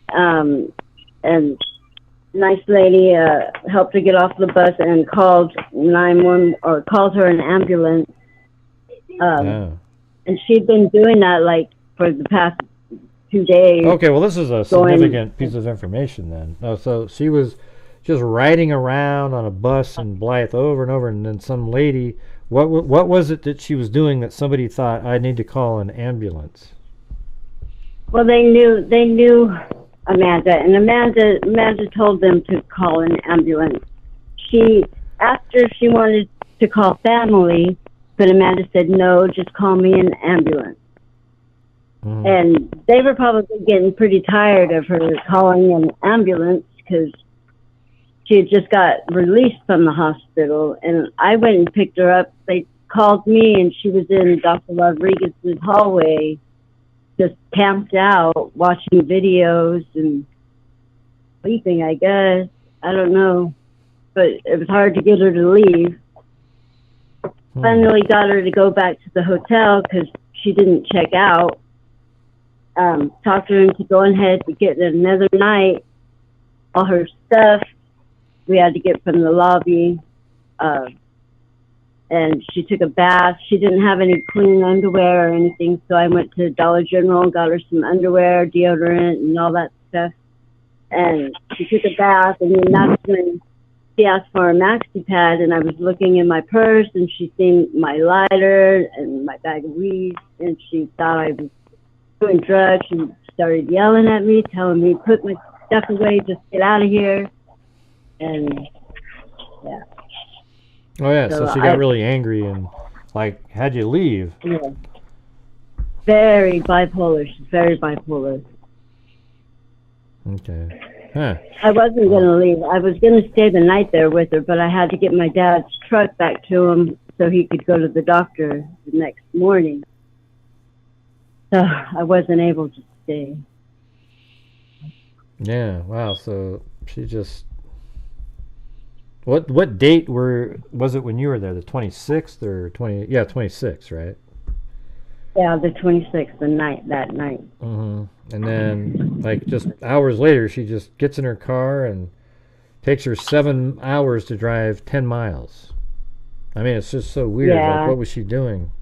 and nice lady helped her get off the bus and called 911 or called her an ambulance. And she'd been doing that like for the past 2 days.
Okay, well, this is a significant piece of information then. Oh, so she was just riding around on a bus in Blythe over and over, and then some lady... What was it that she was doing that somebody thought, I need to call an ambulance?
Well, they knew Amanda, and Amanda told them to call an ambulance. She asked her if she wanted to call family, but Amanda said, no, just call me an ambulance. Mm-hmm. And they were probably getting pretty tired of her calling an ambulance because she had just got released from the hospital, and I went and picked her up. They called me, and she was in Dr. Rodriguez's hallway, just camped out, watching videos and sleeping, I guess. I don't know. But it was hard to get her to leave. Finally got her to go back to the hotel because she didn't check out. Talked her into going ahead to get another night. All her stuff we had to get from the lobby. And she took a bath. She didn't have any clean underwear or anything, so I went to Dollar General and got her some underwear, deodorant, and all that stuff. And she took a bath, and then that's when she asked for a maxi pad, and I was looking in my purse, and she seen my lighter and my bag of weed, and she thought I was doing drugs. She started yelling at me, telling me, put my stuff away, just get out of here. And, yeah.
Oh, yeah, so she got really angry and, like, had you leave.
Yeah. Very bipolar. She's very bipolar.
Okay. Huh.
I wasn't going to leave. I was going to stay the night there with her, but I had to get my dad's truck back to him so he could go to the doctor the next morning. So I wasn't able to stay.
Yeah, wow, so she just... What date was it when you were there? The 26th or 20? Yeah, 26th, right?
Yeah, the 26th, that night.
Mm-hmm. And then, like, just hours later, she just gets in her car and takes her 7 hours to drive 10 miles. I mean, it's just so weird.
Yeah.
Like, what was she doing?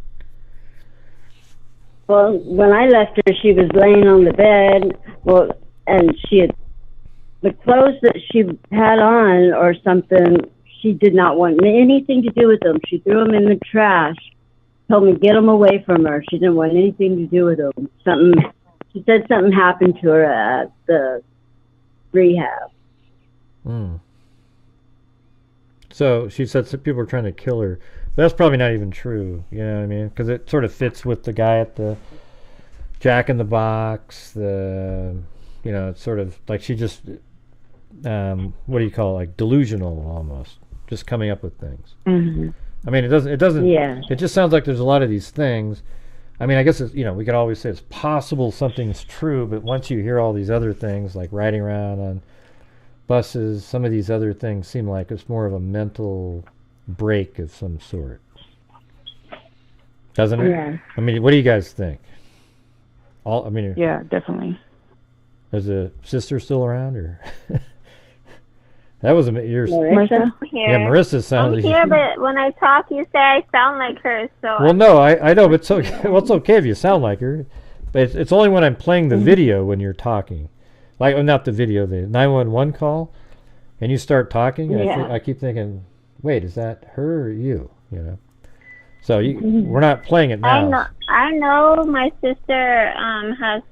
Well, when I left her, she was laying on the bed. Well, and she had the clothes that she had on or something. She did not want anything to do with them. She threw them in the trash. Told me get them away from her. She didn't want anything to do with them. She said something happened to her at the rehab.
So she said some people were trying to kill her. That's probably not even true. You know what I mean? Because it sort of fits with the guy at the Jack in the Box. It's sort of like she just, what do you call it? Like delusional almost. Just coming up with things.
Mm-hmm.
I mean, it doesn't,
yeah.
It just sounds like there's a lot of these things. I mean, I guess, we could always say it's possible something's true, but once you hear all these other things, like riding around on buses, some of these other things seem like it's more of a mental break of some sort. Doesn't it?
Yeah.
I mean, what do you guys think?
Yeah, definitely.
Is the sister still around, or? That was yours.
Marissa?
Yeah, Marissa sounds like
here, but when I talk, you say I sound like her. So.
Well, no, I know, but it's okay. Well, it's okay if you sound like her, but it's only when I'm playing the video when you're talking, like not the video, the 911 call, and you start talking. And
Yeah.
I keep thinking, wait, is that her or you? So we're not playing it now.
I know my sister has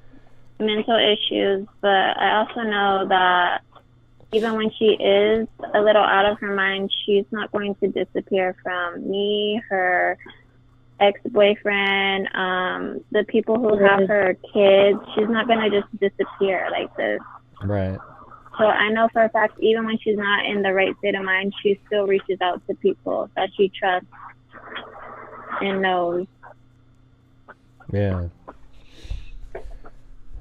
mental issues, but I also know that even when she is a little out of her mind, she's not going to disappear from me, her ex-boyfriend, the people who have her kids. She's not going to just disappear like this.
Right.
So I know for a fact, even when she's not in the right state of mind, she still reaches out to people that she trusts and knows.
Yeah.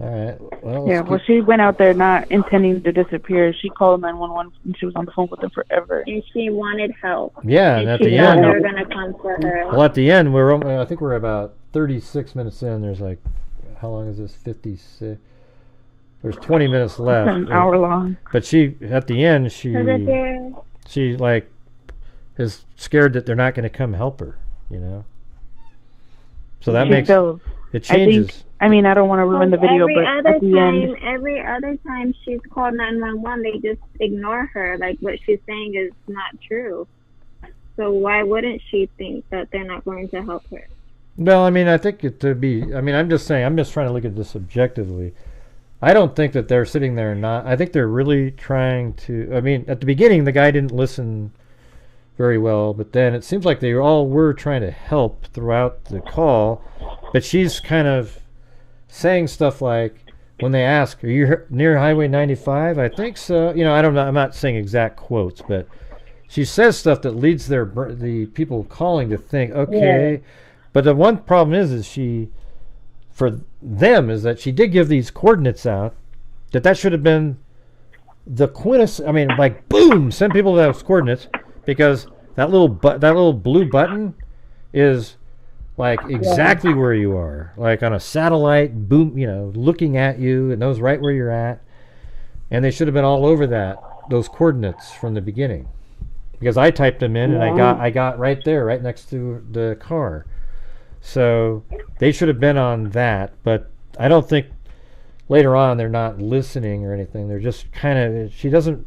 All right. Well,
Yeah, well, she went out there not intending to disappear. She called 911 and she was on the phone with them forever.
And she wanted help.
Yeah, and at the
she
end,
thought they were going to come for her.
well, at the end, I think we're about 36 minutes in. There's like, how long is this? 56. There's 20 minutes left.
An hour long.
But at the end, she like is scared that they're not going to come help her. So that makes it changes.
I don't want to ruin the video, but at the end,
every other time she's called 911, they just ignore her. Like what she's saying is not true. So why wouldn't she think that they're not going to help her?
Well, I think I'm just saying, I'm just trying to look at this objectively. I don't think that they're sitting there and not. I think they're really trying to. At the beginning, the guy didn't listen very well, but then it seems like they all were trying to help throughout the call. But she's kind of saying stuff like, when they ask, "Are you near Highway 95?" I think so. You know, I don't know. I'm not saying exact quotes, but she says stuff that leads the people calling to think, okay. Yeah. But the one problem is she, for them, is that she did give these coordinates out. That should have been the I mean, like, boom, send people to those coordinates, because that little blue button is like exactly where you are, like on a satellite, boom, you know, looking at you. It knows right where you're at, and they should have been all over those coordinates from the beginning, because I typed them in and I got right there, right next to the car. So they should have been on that, but I don't think later on they're not listening or anything. They're just kind of, she doesn't,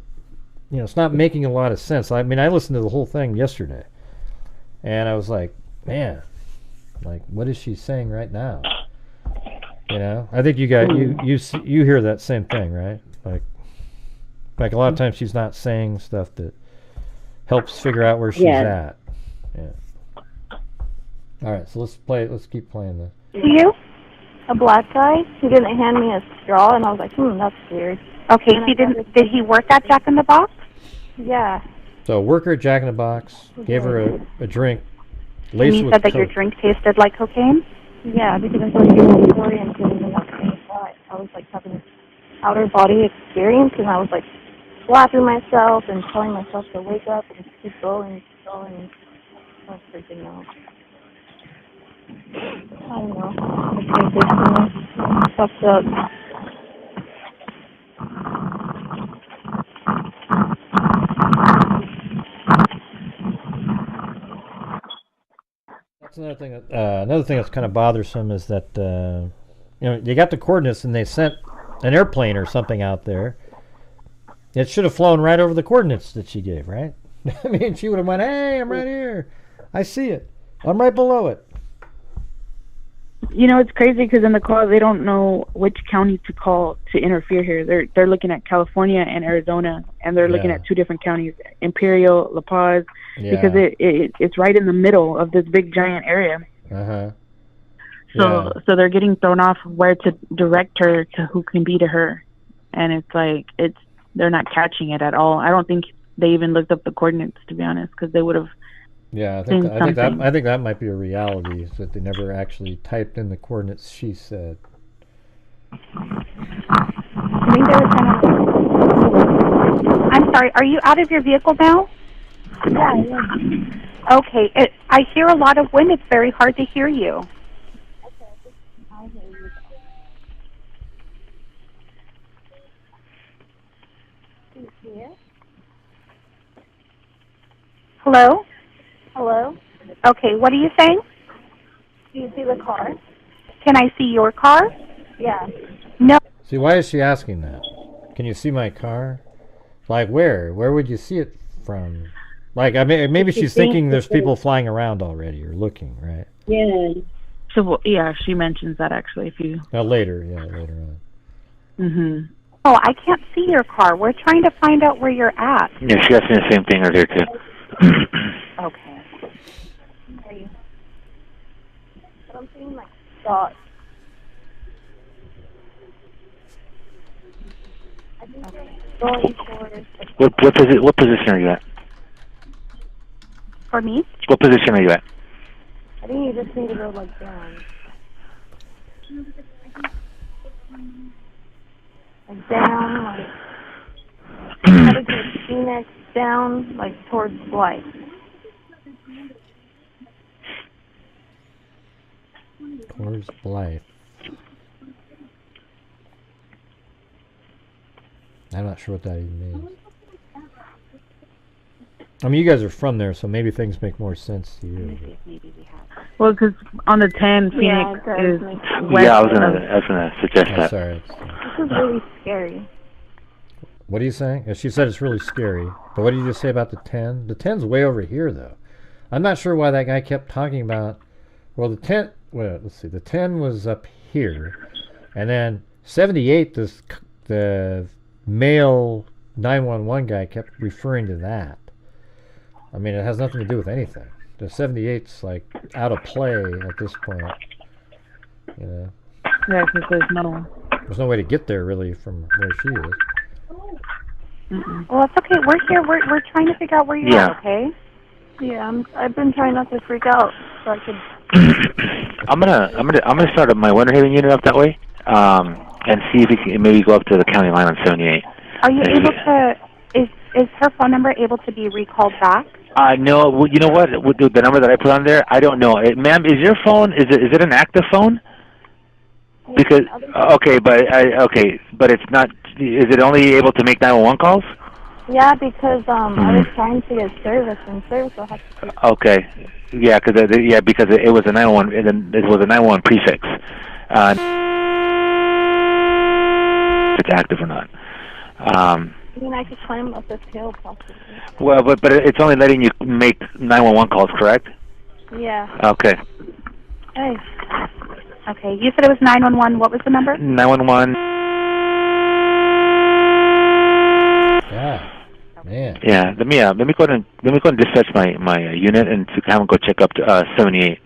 you know, it's not making a lot of sense. I mean, I listened to the whole thing yesterday, and I was like, man, like, what is she saying right now? You know, I think you guys, you hear that same thing, right? Like a lot of times she's not saying stuff that helps figure out where she's at. Yeah. All right, so let's keep playing this.
You? A black guy? He didn't hand me a straw, and I was like, that's weird. Okay, did he work at Jack in the Box? Yeah.
So, worker at Jack in the Box gave her a drink.
And you said that your drink tasted like cocaine? Yeah, because I was getting disoriented and I was like having an outer body experience, and I was like slapping myself and telling myself to wake up and keep going. I was freaking out. I don't know. It's fucked up.
That's another thing that's kind of bothersome is that you know, they got the coordinates and they sent an airplane or something out there. It should have flown right over the coordinates that she gave, right? I mean, she would have went, "Hey, I'm right here. I see it. I'm right below it."
You know, it's crazy because in the call they don't know which county to call to interfere here. They're looking at California and Arizona, and they're looking at two different counties, Imperial, La Paz, because it's right in the middle of this big giant area. So they're getting thrown off where to direct her to who can be to her, and it's like they're not catching it at all. I don't think they even looked up the coordinates, to be honest, because they would have.
Yeah, I think that might be a reality, is that they never actually typed in the coordinates she said.
I think they were kind of... I'm sorry, are you out of your vehicle now? Yeah. Okay, I hear a lot of wind. It's very hard to hear you.
Okay, I'll hear you. Do you see it?
Hello?
Hello?
Okay, what are you saying?
Do you see the car?
Can I see your car?
Yeah.
No.
See, why is she asking that? Can you see my car? Like, where? Where would you see it from? Like, I mean, maybe she's thinking there's people flying around already or looking, right?
Yeah. So, yeah, she mentions that actually. If you...
later on.
Mm-hmm.
Oh, I can't see your car. We're trying to find out where you're at.
Yeah, she asked me the same thing earlier, too.
Okay.
Are you? But I'm seeing like dots. I think going towards.
What position are you at?
For me?
What position are you at?
I think you just need to go like down. Like down, like try to get Phoenix down, like towards Blythe.
Towards Blythe. I'm not sure what that even means. I mean, you guys are from there, so maybe things make more sense to you.
Well, because on the 10, Phoenix is west.
Yeah, I was gonna suggest that.
Sorry.
This is really scary.
What are you saying? She said it's really scary. But what did you just say about the 10? The 10's way over here, though. I'm not sure why that guy kept talking about... Well, the 10... Well, let's see. The 10 was up here. And then 78, the male 911 guy kept referring to that. I mean, it has nothing to do with anything. The 78's, like, out of play at this point. You know?
Yeah, because there's no...
There's no way to get there really from where she is.
Well, it's okay. We're here. We're trying to figure out where you are. Okay.
Yeah, I've been trying not to freak out, so I could.
I'm gonna start my Winter Haven unit up that way, and see if we can maybe go up to the county line on 78.
Are you able to? Is her phone number able to be recalled back?
No. Well, you know what? With the number that I put on there, I don't know. Ma'am, is your phone? Is it an active phone? Because okay, but it's not. Is it only able to make 911 calls?
Yeah, because I was trying to get service, and service will have to.
Okay. Yeah, because it was a 911, and it was a 911 prefix. If it's active or not.
I mean, I could climb up this hill, possibly.
Well, but it's only letting you make 911 calls, correct?
Yeah.
Okay.
Hey. Okay, you said it was 911. What was the number?
911.
Yeah. Man.
Yeah. Let me go ahead and dispatch my unit and to have them go check up to 78.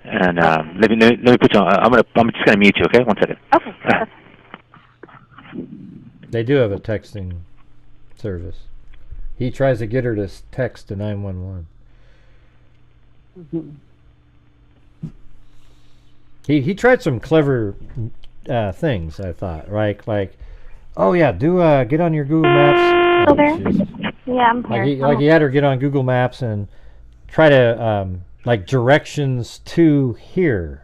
And let me put you on. I'm just gonna mute you. Okay. 1 second.
Okay.
They do have a texting service. He tries to get her to text to 911. He tried some clever things, I thought, right? Like, oh yeah, get on your Google Maps.
Still there?
Yeah, I'm here.
Like he had her get on Google Maps and try to like directions to here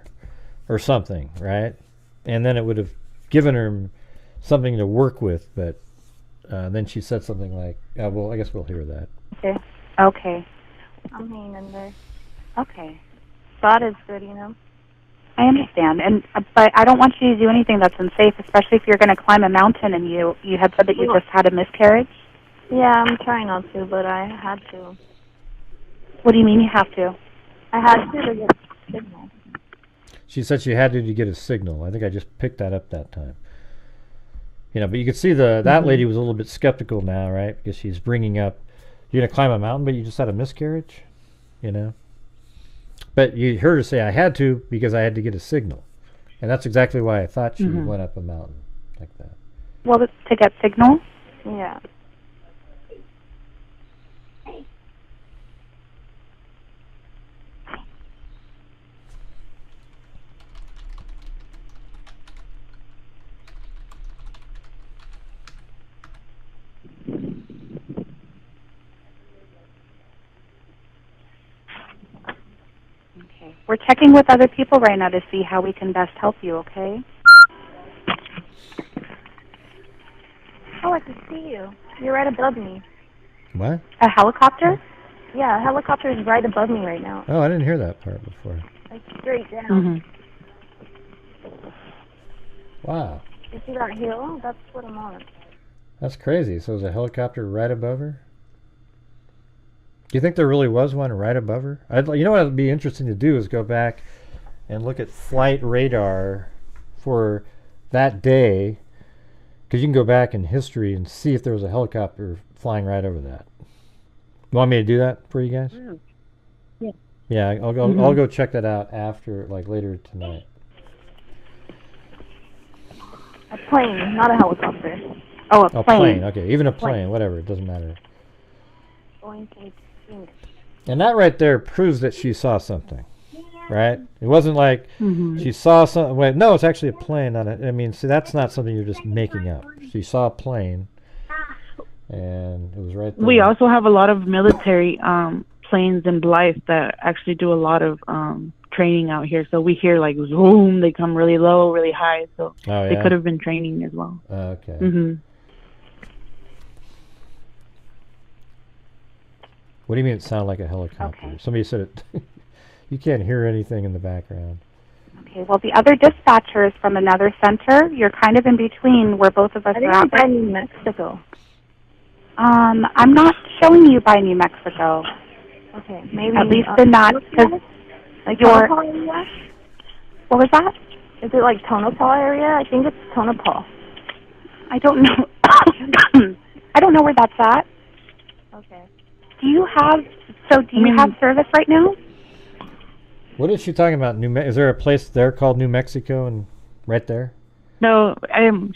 or something, right? And then it would have given her something to work with, but then she said something like, well, I guess we'll hear that.
Okay. Okay.
I'm hanging in there.
Okay.
God is good, you know.
I understand, but I don't want you to do anything that's unsafe, especially if you're going to climb a mountain and you had said that you just had a miscarriage.
Yeah, I'm trying not to, but I had to.
What do you mean you have to?
I had to get a signal.
She said she had to get a signal. I think I just picked that up that time. You know, but you could see that lady was a little bit skeptical now, right? Because she's bringing up, you're going to climb a mountain, but you just had a miscarriage, you know? But you heard her say, I had to because I had to get a signal. And that's exactly why I thought she went up a mountain like that.
Well, to get signal?
Yeah.
We're checking with other people right now to see how we can best help you, okay?
Oh, I can see you. You're right above me.
What?
A helicopter?
Yeah, a helicopter is right above me right now.
Oh, I didn't hear that part before.
Like straight down.
Wow.
You see that hill? That's what I'm on.
That's crazy. So there's a helicopter right above her? Do you think there really was one right above her? You know what would be interesting to do is go back and look at flight radar for that day, because you can go back in history and see if there was a helicopter flying right over that. You want me to do that for you guys?
Yeah.
Yeah, I'll go. I'll go check that out after, like later tonight.
A plane, not a helicopter.
Oh, a plane.
Okay, even a plane, whatever. It doesn't matter.
Going to
And that right there proves that she saw something, right? It wasn't like she saw something. Wait, no, it's actually a plane. Not a, I mean, see, that's not something you're just making up. She saw a plane, and it was right there.
We also have a lot of military planes in Dlive that actually do a lot of training out here. So we hear like zoom, they come really low, really high. So they could have been training as well.
Okay. What do you mean it sounded like a helicopter?
Okay.
Somebody said it. You can't hear anything in the background.
Okay, well, the other dispatcher is from another center. You're kind of in between where both of us are at.
by New Mexico.
I'm not showing you by New Mexico.
Okay, maybe.
At least in that, because
like
you're...
Tonopah area?
What was that?
Is it like Tonopah area? I think it's Tonopah.
I don't know. I don't know where that's at.
Okay.
Do you have service right now?
What is she talking about? Is there a place there called New Mexico and right there?
No,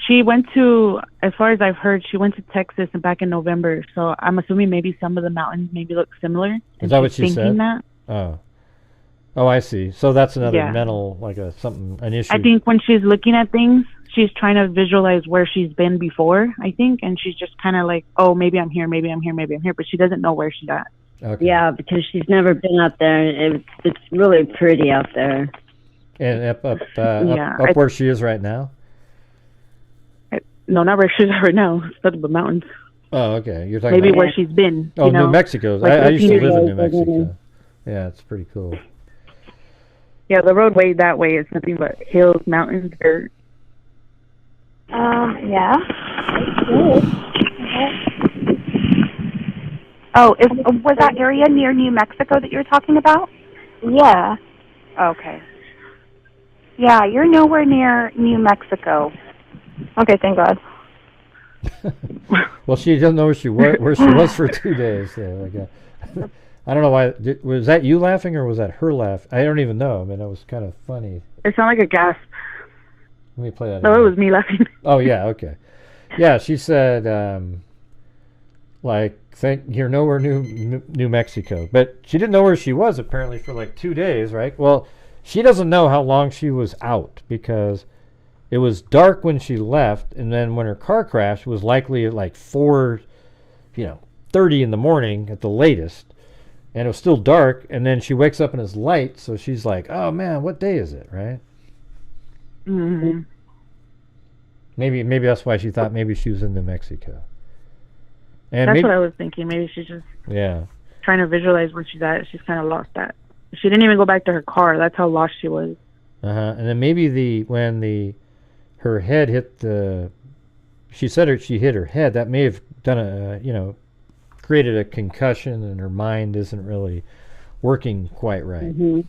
she went to, as far as I've heard, she went to Texas and back in November. So I'm assuming maybe some of the mountains maybe look similar.
Is that what she said?
That.
Oh, I see. So that's another mental, like an issue.
I think when she's looking at things, she's trying to visualize where she's been before, I think, and she's just kind of like, oh, maybe I'm here, maybe I'm here, maybe I'm here, but she doesn't know where she's at.
Okay.
Yeah, because she's never been up there. It's really pretty out there.
And up where she is right now?
No, not where she's at right now. It's up the mountains.
Oh, okay. You're talking
maybe
about
where she's been.
Oh,
you know?
New Mexico.
Like
I used to live in New Mexico. Yeah, it's pretty cool.
Yeah, the roadway that way is nothing but hills, mountains, dirt.
Yeah. Oh, was that area near New Mexico that you're talking about?
Yeah.
Okay. Yeah, you're nowhere near New Mexico.
Okay, thank God.
Well, she doesn't know where she was for 2 days. So I don't know why. Was that you laughing or was that her laugh? I don't even know. I mean, it was kind of funny.
It sounded like a gasp.
Let me play that.
No, it was me laughing.
Oh yeah, okay. Yeah, she said, you're nowhere New Mexico, but she didn't know where she was apparently for like 2 days, right? Well, she doesn't know how long she was out because it was dark when she left, and then when her car crashed, it was likely at like 4:30 in the morning at the latest, and it was still dark. And then she wakes up and it's light, so she's like, "Oh man, what day is it?" Right?
Mm-hmm.
Maybe that's why she thought maybe she was in New Mexico. And
that's what I was thinking. Maybe she's just trying to visualize where she's at. She's kind of lost that. She didn't even go back to her car. That's how lost she was.
And then maybe when her head hit the, she said she hit her head. That may have done created a concussion, and her mind isn't really working quite right.
Mm-hmm.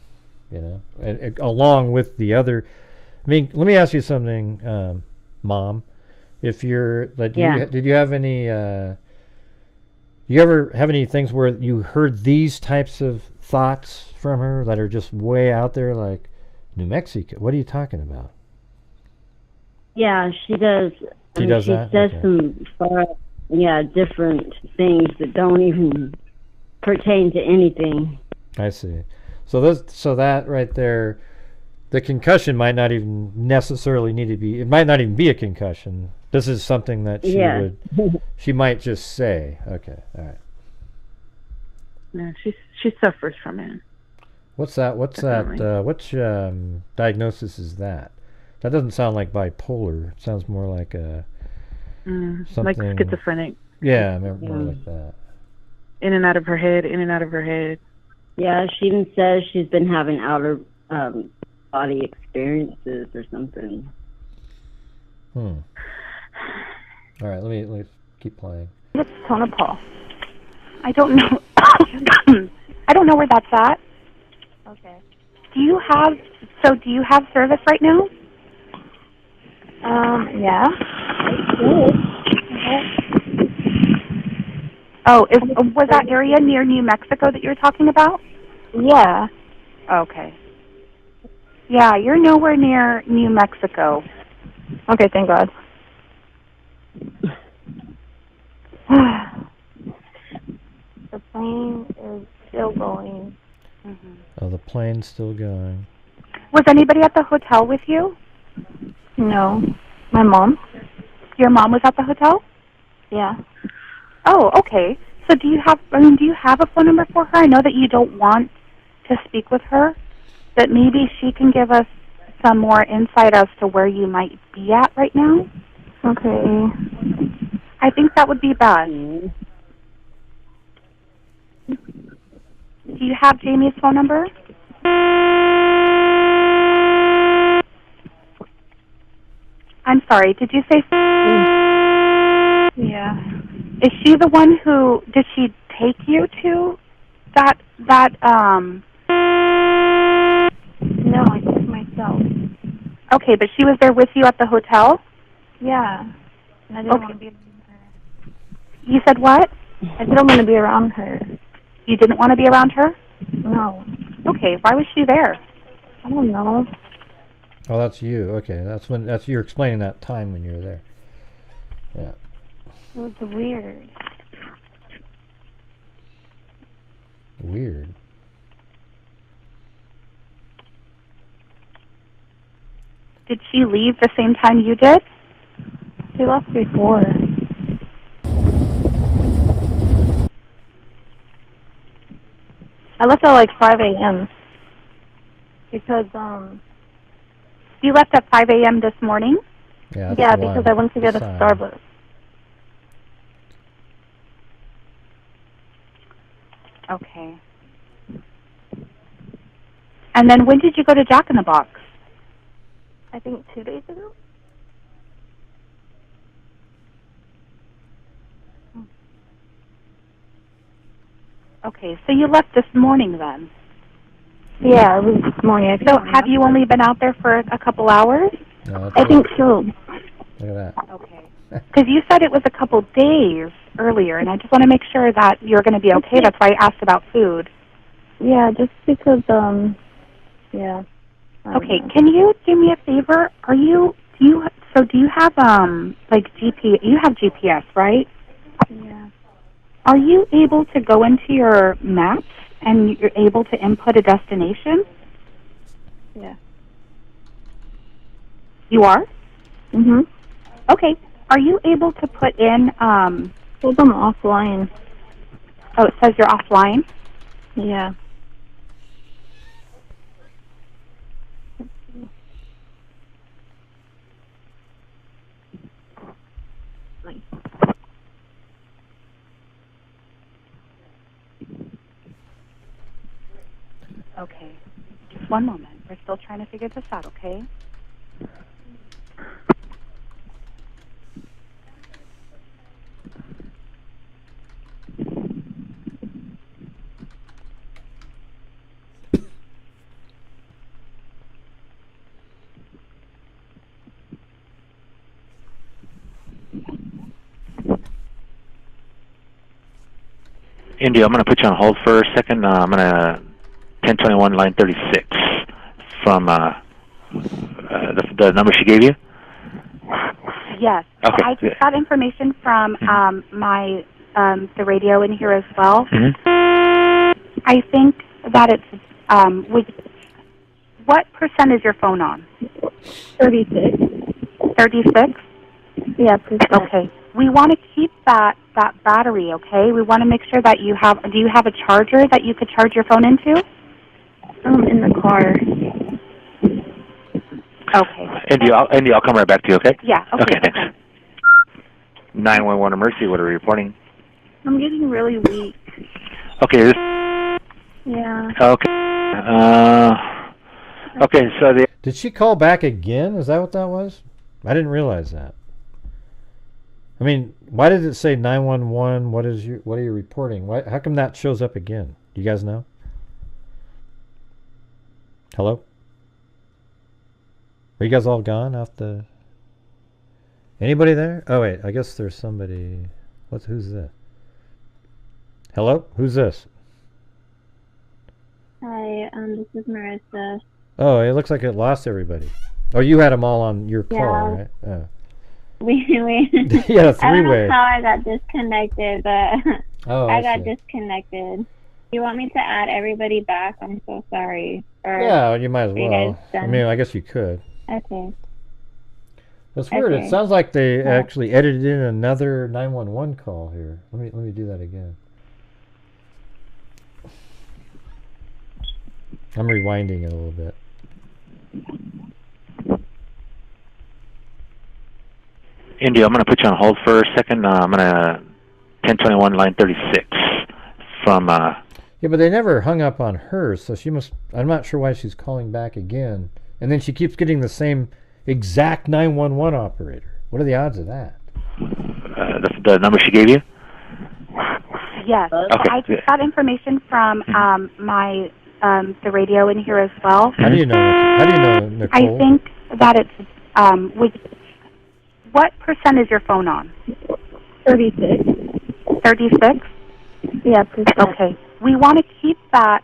And along with the other. I mean, let me ask you something, Mom. If you're, did you have any? You ever have any things where you heard these types of thoughts from her that are just way out there, like New Mexico? What are you talking about?
Yeah, she does.
She does that?
She says some different things that don't even pertain to anything.
I see. So that right there, the concussion might not even necessarily need to be. It might not even be a concussion. This is something that she might just say. Okay, all right.
Yeah, she suffers from it.
What's that? Which diagnosis is that? That doesn't sound like bipolar. It sounds more like a something
like schizophrenic.
Yeah, more like that.
In and out of her head. In and out of her head.
Yeah, she even says she's been having outer body experiences or something.
All right, let me keep playing.
It's Tonopah. I don't know. I don't know where that's at.
Okay.
Do you have service right now?
Yeah.
Oh, was that area near New Mexico that you're talking about?
Yeah.
Okay. Yeah, you're nowhere near New Mexico.
Okay, thank God. The plane is still going.
Mm-hmm.
Oh, the plane's still going.
Was anybody at the hotel with you?
No. My mom.
Your mom was at the hotel?
Yeah.
Oh, okay. So do you have a phone number for her? I know that you don't want to speak with her, but maybe she can give us some more insight as to where you might be at right now.
Okay.
I think that would be best. Do you have Jamie's phone number? I'm sorry, did you say?
Yeah.
Is she the one who, did she take you to that?
No, I took myself.
Okay, but she was there with you at the hotel?
Yeah. And I didn't want to be around her.
You said what?
I didn't want to be around her.
You didn't want to be around her?
No.
Okay, why was she there?
I don't know.
Oh, that's you. Okay, that's you're explaining that time when you were there. Yeah.
It was weird.
Weird.
Did she leave the same time you did? She left before. I left at like 5 a.m. because you left at 5 a.m. this morning?
Yeah,
yeah, because I went to get a Starbucks. Okay. And then when did you go to Jack in the Box? I think 2 days ago. Okay, so you left this morning then? Yeah, it was this morning. So have you only been out there for a couple hours?
No,
I think so.
Look at that.
Okay. Because you said it was a couple days earlier, and I just want to make sure that you're going to be okay. That's why I asked about food. Yeah, just because, yeah. Okay, can you do me a favor? Do you have, like you have GPS, right? Yeah. Are you able to go into your maps and you're able to input a destination? Yeah. You are? Mm-hmm. Okay. Are you able to put in, hold them offline. Oh, it says you're offline? Yeah. Okay. Just one moment. We're still trying to figure this out, okay?
India, I'm going to put you on hold for a second. I'm going to 1021 line 36 from the number she gave you.
Yes.
Okay.
I just got information from the radio in here as well. I think that it's what percent is your phone on? 36. 36? Yeah, okay. We want to keep that battery, okay? We want to make sure that do you have a charger that you could charge your phone into? In the car. Okay.
Indy, I'll come right back to you, okay?
Yeah, okay.
Okay, thanks. 911 emergency, what are we reporting?
I'm getting really weak.
Okay,
Yeah.
Okay. Okay, so
Did she call back again? Is that what that was? I didn't realize that. I mean, why did it say 911? What are you reporting? How come that shows up again? Do you guys know? Hello? Are you guys all gone off the... Anybody there? Oh, wait. I guess there's somebody... Who's this? Hello? Who's this?
Hi, this is Marissa.
Oh, it looks like it lost everybody. Oh, you had them all on your call,
Yeah.
right? Oh.
We
Yeah,
I don't
three-way.
know how I got disconnected, but
Oh,
I
I
got
see.
disconnected. You want me to add everybody back? I'm so sorry. Or
Yeah, you might as
are you
well.
guys
I
done?
mean, I guess you could.
Okay.
That's weird.
Okay.
It sounds like they
Yeah.
actually edited in another 911 call here. Let me do that again. I'm rewinding it a little bit.
India, I'm going to put you on hold for a second. I'm going to 1021 line 36 from...
Yeah, but they never hung up on her, so she must... I'm not sure why she's calling back again. And then she keeps getting the same exact 911 operator. What are the odds of that?
the number she gave you?
Yes.
Okay.
I just got information from the radio in here as well.
How do you know, Nicole?
I think that it's what percent is your phone on? 36. 36? Yeah. Okay. We want to keep that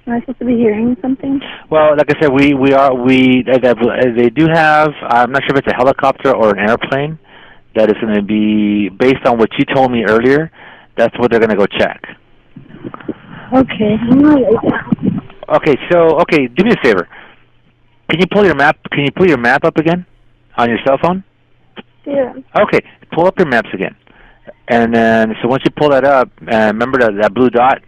Am I supposed to be hearing something?
Well, like I said, they do have. I'm not sure if it's a helicopter or an airplane that is going to be based on what you told me earlier. That's what they're going to go check.
Okay.
Okay, so do me a favor. Can you pull your map? Can you pull your map up again on your cell phone?
Yeah.
Okay, pull up your maps again, and then so once you pull that up, remember that blue dot.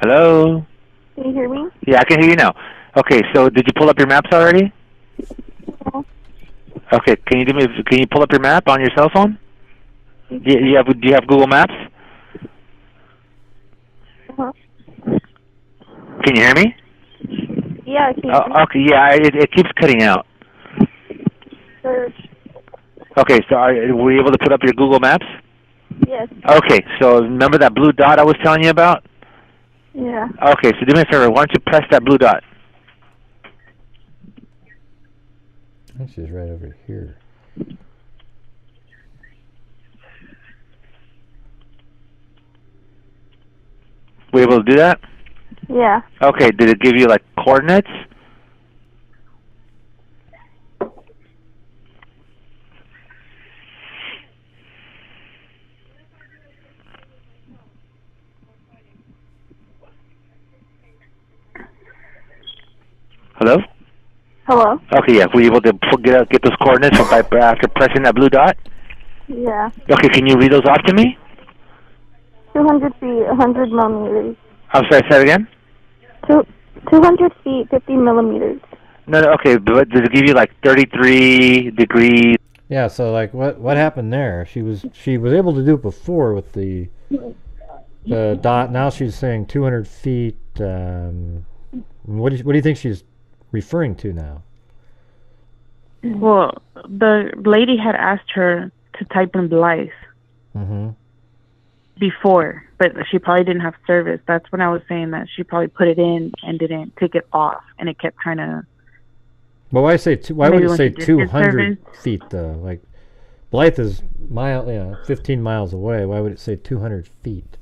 Hello?
Can you hear me?
Yeah, I can hear you now. Okay, so did you pull up your maps already?
No.
Okay, can you pull up your map on your cell phone? Do you have Google Maps?
Uh-huh.
Can you hear me?
Yeah, I can.
Okay, yeah, it keeps cutting out.
Search.
Okay, so were you able to put up your Google Maps?
Yes.
Okay, so remember that blue dot I was telling you about?
Yeah.
Okay, so do me a favor. Why don't you press that blue dot?
I think she's right over here.
Were you able to do that?
Yeah.
Okay, did it give you like coordinates? Hello?
Hello?
Okay, yeah. Were you able to get those coordinates after pressing that blue dot?
Yeah.
Okay, can you read those off to me?
200 feet, 100 millimeters.
I'm sorry, say it again?
200 feet, 50 millimeters.
No, okay, but does it give you like 33 degrees?
Yeah, so like what happened there? She was able to do it before with the dot. Now she's saying 200 feet. What do you think she's referring to now?
Well, the lady had asked her to type in Dlive before, but she probably didn't have service. That's when I was saying that she probably put it in and didn't take it off, and it kept trying to.
Well, why would it say 200 feet though? Like Blythe is 15 miles away. Why would it say 200 feet?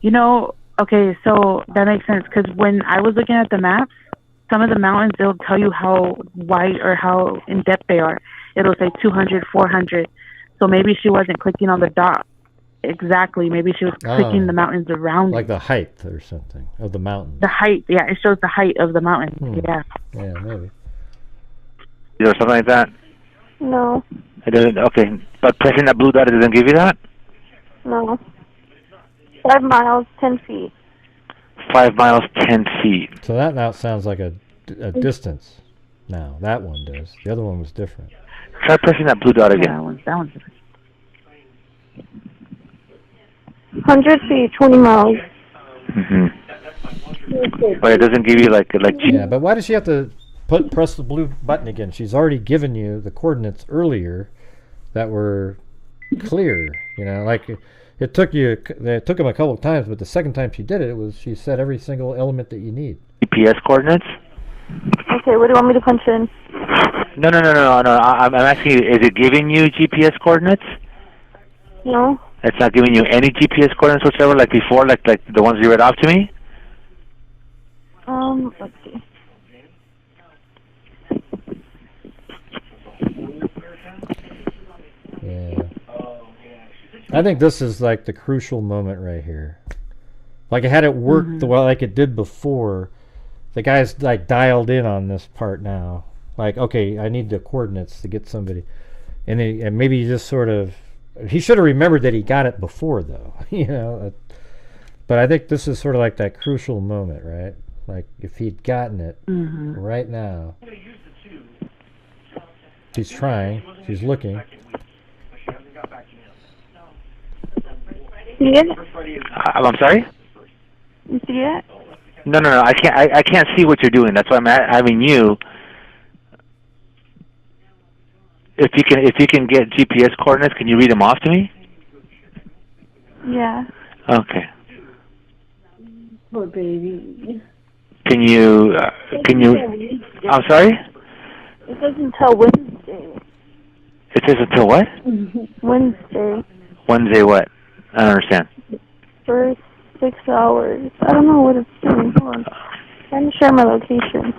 You know, okay, so that makes sense because when I was looking at the maps, some of the mountains, they'll tell you how wide or how in depth they are. It'll say 200, 400. So maybe she wasn't clicking on the dot exactly. Maybe she was clicking the mountains around
like the height or something of the mountain.
The height, yeah, it shows the height of the mountain. Yeah.
Yeah, maybe.
Or something like that?
No.
It doesn't. Okay, but pressing that blue dot, it doesn't give you that?
No. 5 miles, 10 feet.
5 miles, 10 feet.
So that now sounds like a distance. Now that one does. The other one was different.
Try pressing that blue dot again.
Yeah, that one's different.
100 feet, 20 miles.
But it doesn't give you like.
Yeah, but why does she have to press the blue button again? She's already given you the coordinates earlier that were clear. You know, like it took them a couple of times, but the second time she did it, she said every single element that you need.
GPS coordinates.
Okay, what do you want me to punch in?
No. I'm asking you, is it giving you GPS coordinates?
No.
It's not giving you any GPS coordinates whatsoever, like before, like the ones you read off to me?
Let's see.
Yeah. I think this is like the crucial moment right here. Like had it worked the way like it did before, the guy's like dialed in on this part now. Like, okay, I need the coordinates to get somebody, and maybe he just sort of, he should have remembered that he got it before though, you know. But I think this is sort of like that crucial moment, right? Like if he'd gotten it right now. She's trying. She's looking.
You get it?
I'm sorry?
You see it?
No. I can't see what you're doing. That's why I'm having you. If you can get GPS coordinates, can you read them off to me?
Yeah.
Okay.
Poor baby.
Can you? I'm sorry.
It says until Wednesday.
It says until what?
Wednesday.
Wednesday what? I don't understand.
For 6 hours. I don't know what it's doing. Hold on. I'm trying to share my location.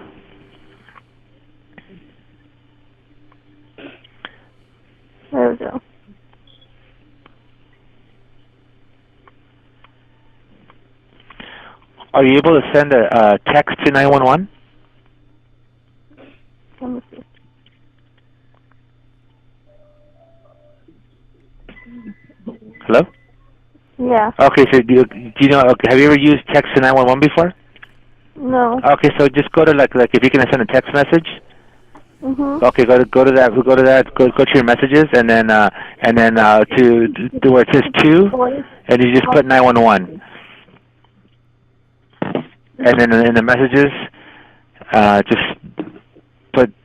There we go.
Are you able to send a text to 911?
Let me see.
Hello?
Yeah.
Okay, so do you know, have you ever used text to 911 before?
No.
Okay, so just go to like if you can send a text message.
Mhm.
Okay, go to that. Go to your messages, and then to where it says 2, and you just put 911. And then in the messages,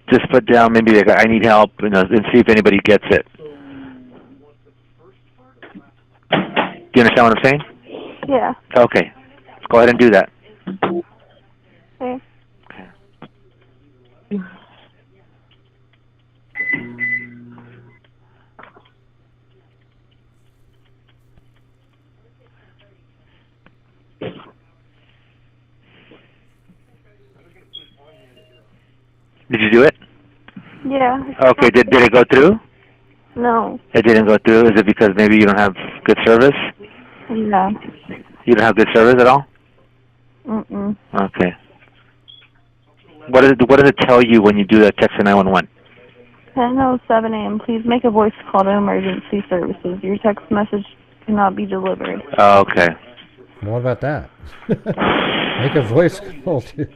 just put down maybe like I need help, and see if anybody gets it. Do you understand what I'm saying?
Yeah.
Okay, go ahead and do that.
Okay.
Did you do it?
Yeah.
Okay, did it go through?
No.
It didn't go through. Is it because maybe you don't have good service?
No.
You don't have good service at all?
Mm-mm.
Okay. What does it tell you when you do that text to 911?
10:07 a.m. Please make a voice call to emergency services. Your text message cannot be delivered.
Oh, okay.
What about that? Make a voice call to...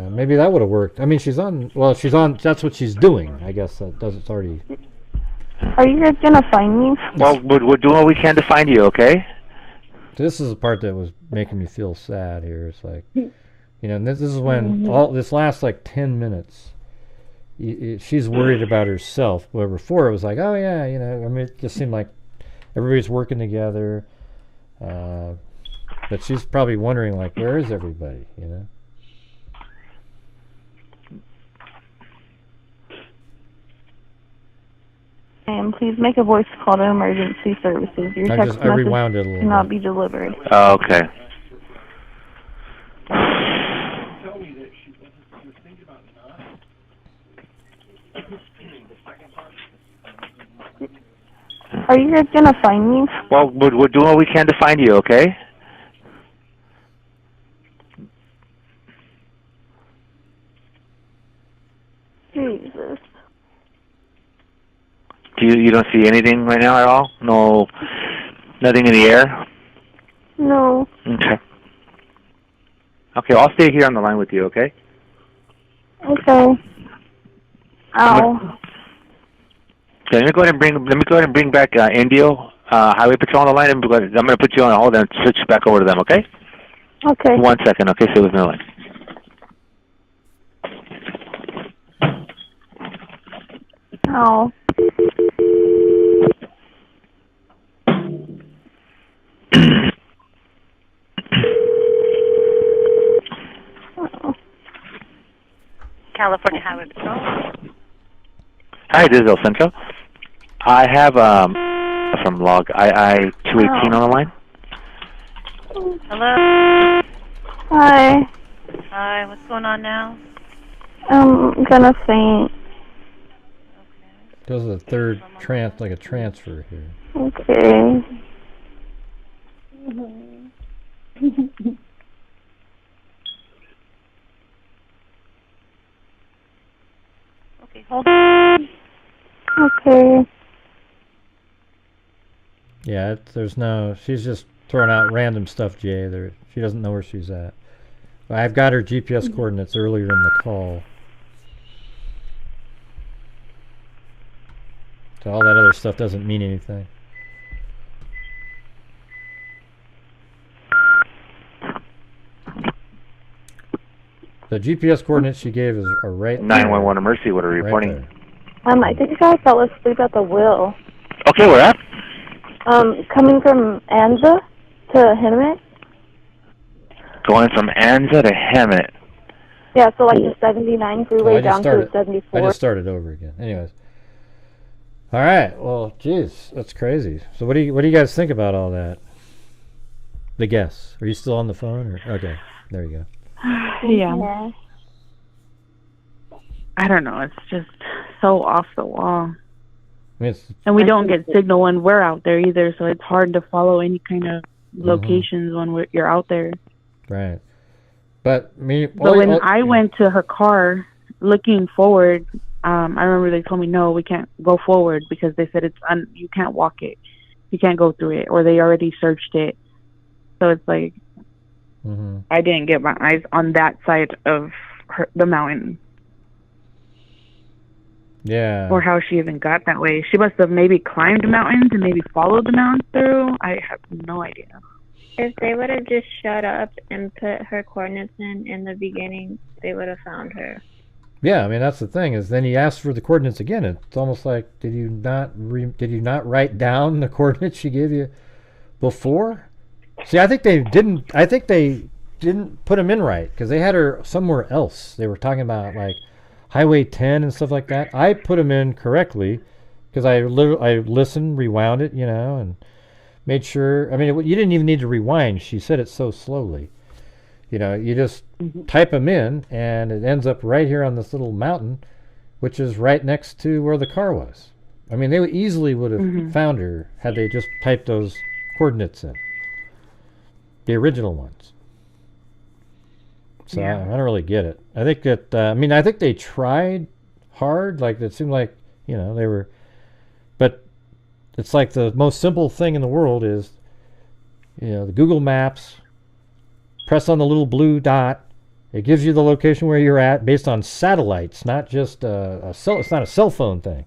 maybe that would have worked. I mean, she's on... Well, she's on... That's what she's doing. I guess that does. It's already...
Are you guys going to find me?
Well, we're doing what we can to find you, okay?
This is the part that was making me feel sad here. It's like... You know, this is when... all this last, like, 10 minutes... she's worried about herself. Where before it was like, oh, yeah, you know... I mean, it just seemed like everybody's working together. But she's probably wondering, like, where is everybody, you know?
And please make a voice call to emergency services. Your text
I rewound it a
message
little
cannot
bit.
be delivered.
Oh, okay.
Are you guys going to find me?
Well, we're doing what we can to find you, okay?
Jesus.
You don't see anything right now at all? No, nothing in the air?
No.
Okay. Okay, I'll stay here on the line with you, okay?
Okay. Ow.
Okay, let me go ahead and bring back Indio Highway Patrol on the line. I'm going to put you on hold and switch back over to them, okay?
Okay.
1 second, okay? Stay with me on the line.
Ow.
California Highway Patrol.
Hi, this is El Centro. I have from log II-218 on the line.
Hello.
Hi.
Hi. What's going on now?
I'm gonna faint.
Does a third like a transfer here.
Okay.
Okay, hold on.
Okay.
Yeah, there's no... She's just throwing out random stuff, Jay. She doesn't know where she's at. I've got her GPS coordinates earlier in the call. So all that other stuff doesn't mean anything. The GPS coordinates she gave are right
911 emergency, what are we reporting?
There.
I think I fell asleep at the wheel.
Okay, we're at?
Coming from Anza to Hemet.
Going from Anza to Hemet.
Yeah, so like the 79 freeway down to the 74.
I just started over again. Anyways. All right. Well, geez, that's crazy. So what do you guys think about all that? The guess. Are you still on the phone? Or okay, there you go.
Yeah. I don't know. It's just so off the wall.
I mean,
and we don't get signal when we're out there either, so it's hard to follow any kind of locations when you're out there.
Right. But
when I went to her car looking forward, I remember they told me, no, we can't go forward because they said you can't walk it. You can't go through it, or they already searched it. So it's like, I didn't get my eyes on that side of the mountain.
Yeah.
Or how she even got that way. She must have maybe climbed mountains and maybe followed the mountains through. I have no idea.
If they would have just shut up and put her coordinates in the beginning, they would have found her.
Yeah, I mean that's the thing is then he asked for the coordinates again. It's almost like did you not write down the coordinates she gave you before? See, I think they didn't. I think they didn't put them in right because they had her somewhere else. They were talking about like Highway 10 and stuff like that. I put them in correctly because I listened, rewound it, and made sure. I mean, you didn't even need to rewind. She said it so slowly. You just type them in, and it ends up right here on this little mountain, which is right next to where the car was. I mean, they easily would have found her had they just typed those coordinates in. The original ones. So I don't really get it. I think that I think they tried hard. Like it seemed like they were, but it's like the most simple thing in the world is, the Google Maps. Press on the little blue dot. It gives you the location where you're at based on satellites, not just a cell. It's not a cell phone thing,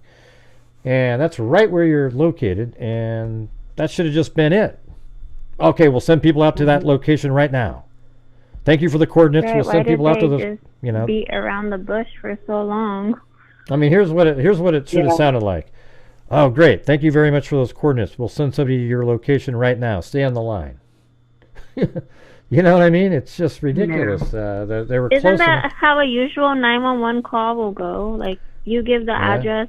and that's right where you're located. And that should have just been it. Okay, we'll send people out to that location right now. Thank you for the coordinates.
Right,
we'll send people out to the.
Beat around the bush for so long.
I mean, here's what it should have sounded like. Oh, great! Thank you very much for those coordinates. We'll send somebody to your location right now. Stay on the line. You know what I mean? It's just ridiculous. They were
Isn't
close
that
enough.
how a usual 911 call will go? Like you give the address,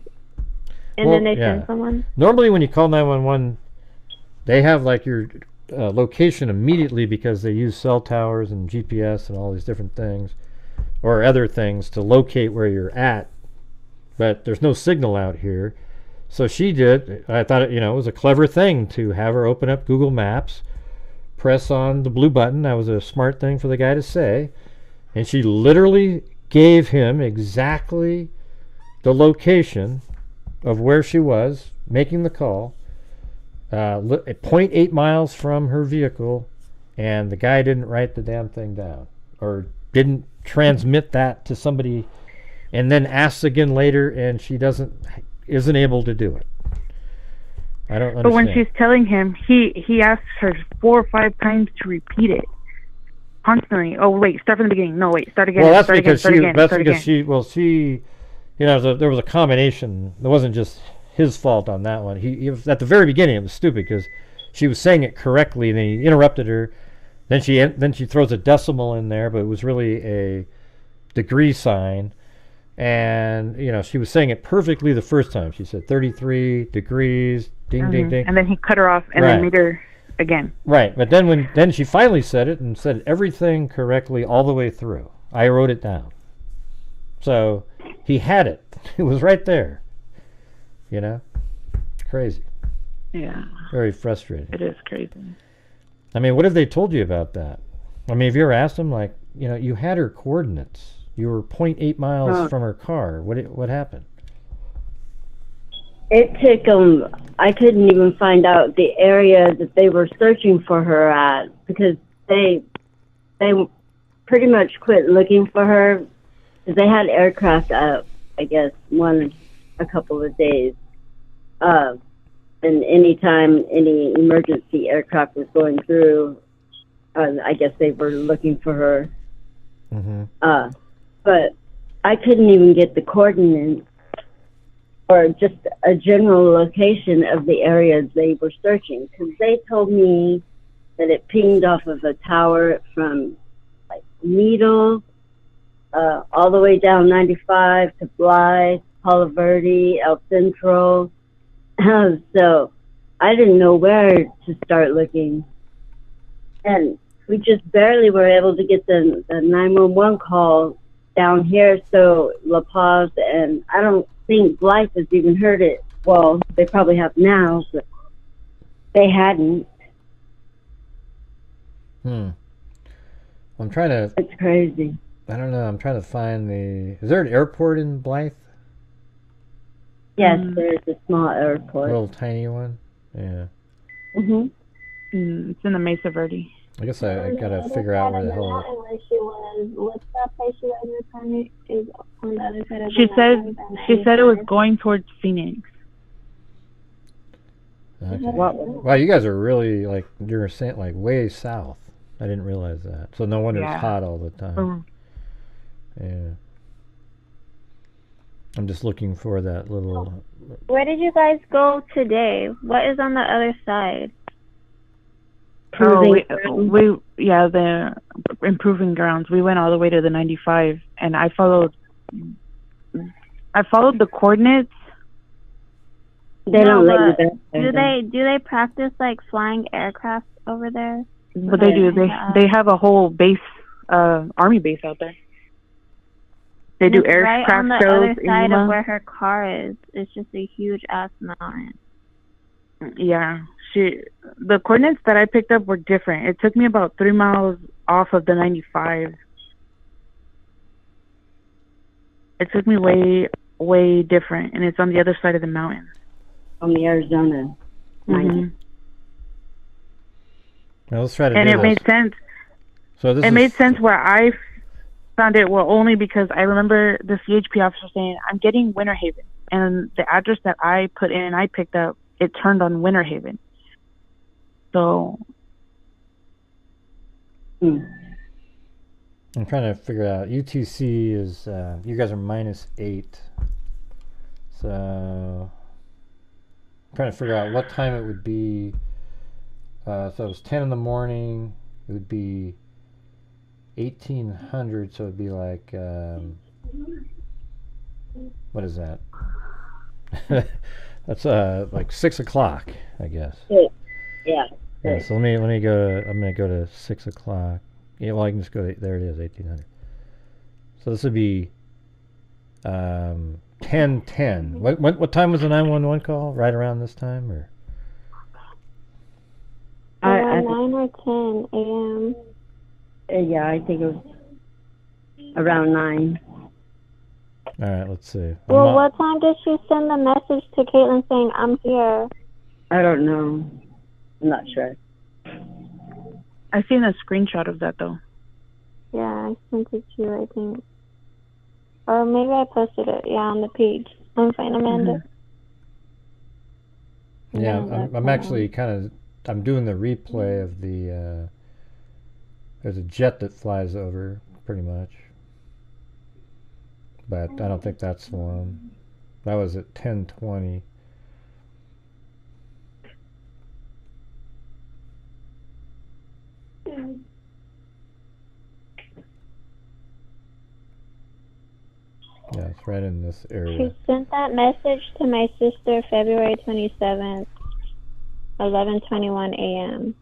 and then they send someone.
Normally, when you call 911, they have like your location immediately because they use cell towers and GPS and all these different things, or other things to locate where you're at. But there's no signal out here, so she did. I thought it was a clever thing to have her open up Google Maps. Press on the blue button. That was a smart thing for the guy to say. And she literally gave him exactly the location of where she was making the call, 0.8 miles from her vehicle, and the guy didn't write the damn thing down or didn't transmit that to somebody and then asks again later and she isn't able to do it. I don't understand.
But when she's telling him, he asks her 4 or 5 times to repeat it constantly. Oh wait, start from the beginning. No wait, start again.
Well, that's
start
because
again,
she there was a combination. It wasn't just his fault on that one. He was, at the very beginning it was stupid because she was saying it correctly and he interrupted her. Then she throws a decimal in there, but it was really a degree sign. And she was saying it perfectly the first time. She said 33 degrees. Ding, ding, ding.
And then he cut her off and then made her again.
Right, but then she finally said it and said everything correctly all the way through. I wrote it down. So he had it. It was right there. Crazy.
Yeah.
Very frustrating.
It is crazy.
I mean, what have they told you about that? I mean, have you ever asked them, like, you had her coordinates. You were 0.8 miles from her car. What happened?
It took them. I couldn't even find out the area that they were searching for her at because they pretty much quit looking for her because they had aircraft up. I guess a couple of days, and anytime any emergency aircraft was going through, I guess they were looking for her. But I couldn't even get the coordinates or just a general location of the areas they were searching because they told me that it pinged off of a tower from like Needle all the way down 95 to Blythe, Palo Verde, El Centro. So I didn't know where to start looking. And we just barely were able to get the 911 call down here. So La Paz, and I don't think Blythe has even heard it. Well, they probably have now, but they hadn't.
I'm trying to...
It's crazy.
I don't know. I'm trying to find the... Is there an airport in Blythe?
Yes, there's a small
A
airport.
little tiny one? Yeah.
It's in the Mesa Verde.
I guess I gotta figure out where the hell...
Where she was, what's that place she was returning? Is on the other side of
She
the
said
mountain.
it was going towards Phoenix.
Okay. Wow, you guys are really, like, you're saying, like, way south. I didn't realize that. So no wonder it's hot all the time. Yeah. I'm just looking for that little...
Where did you guys go today? What is on the other side?
The improving grounds. We went all the way to the 95, and I followed the coordinates.
They don't let you back.
Do they practice like flying aircraft over there?
But they do. They have a whole base, army base out there. They do aircraft
right on the
shows
other
in
side
Yuma.
of where her car is. It's just a huge ass mountain.
Yeah, the coordinates that I picked up were different. It took me about 3 miles off of the 95. It took me way different, and it's on the other side of the mountain.
On the Arizona.
Mm-hmm.
Now let's try to
And
do
it
this.
made sense.
So this
It
is...
made sense where I found it, well, only because I remember the CHP officer saying, I'm getting Winter Haven. And the address that I put in and I picked up, it turned on Winter Haven. So...
I'm trying to figure out. UTC is... you guys are -8. So... I'm trying to figure out what time it would be. So it was 10 in the morning. It would be 1800, so it would be like... what is that? That's like 6 o'clock, I guess.
Yeah.
Yeah, so let me go to... I'm going to go to 6 o'clock. Yeah, well, I can just go to... There it is, 1800. So this would be... 10:10. What time was the 911 call? Right around this time, or?
Around 9 or 10 a.m.
Yeah, I think it was around 9.
All right, let's see.
Well, what time did she send the message to Caitlin saying, I'm here?
I don't know. I'm not sure.
I seen a screenshot of that, though.
Yeah, I sent it to you, I think. Or maybe I posted it, on the page. I'm fine, Amanda.
Yeah, I'm actually kind of... I'm doing the replay of the... there's a jet that flies over, pretty much. But I don't think that's the one. That was at 10:20. Yeah, it's right in this area.
She sent that message to my sister February 27th, 11:21 a.m.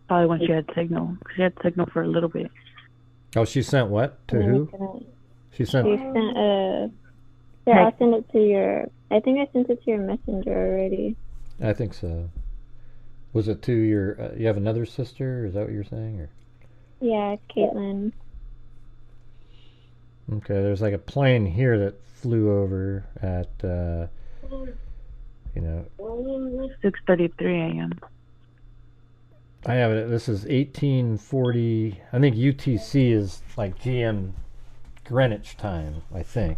Probably when she had signal. She had signal for a little bit.
Oh, she sent what? To who? She sent...
She sent yeah, I'll send it to your... I think I sent it to your messenger already.
I think so. Was it to your... you have another sister? Is that what you're saying? Or?
Yeah, Caitlin.
Okay, there's like a plane here that flew over at,
6:33 a.m.
I have it. This is 1840. I think UTC is like GM Greenwich time, I think.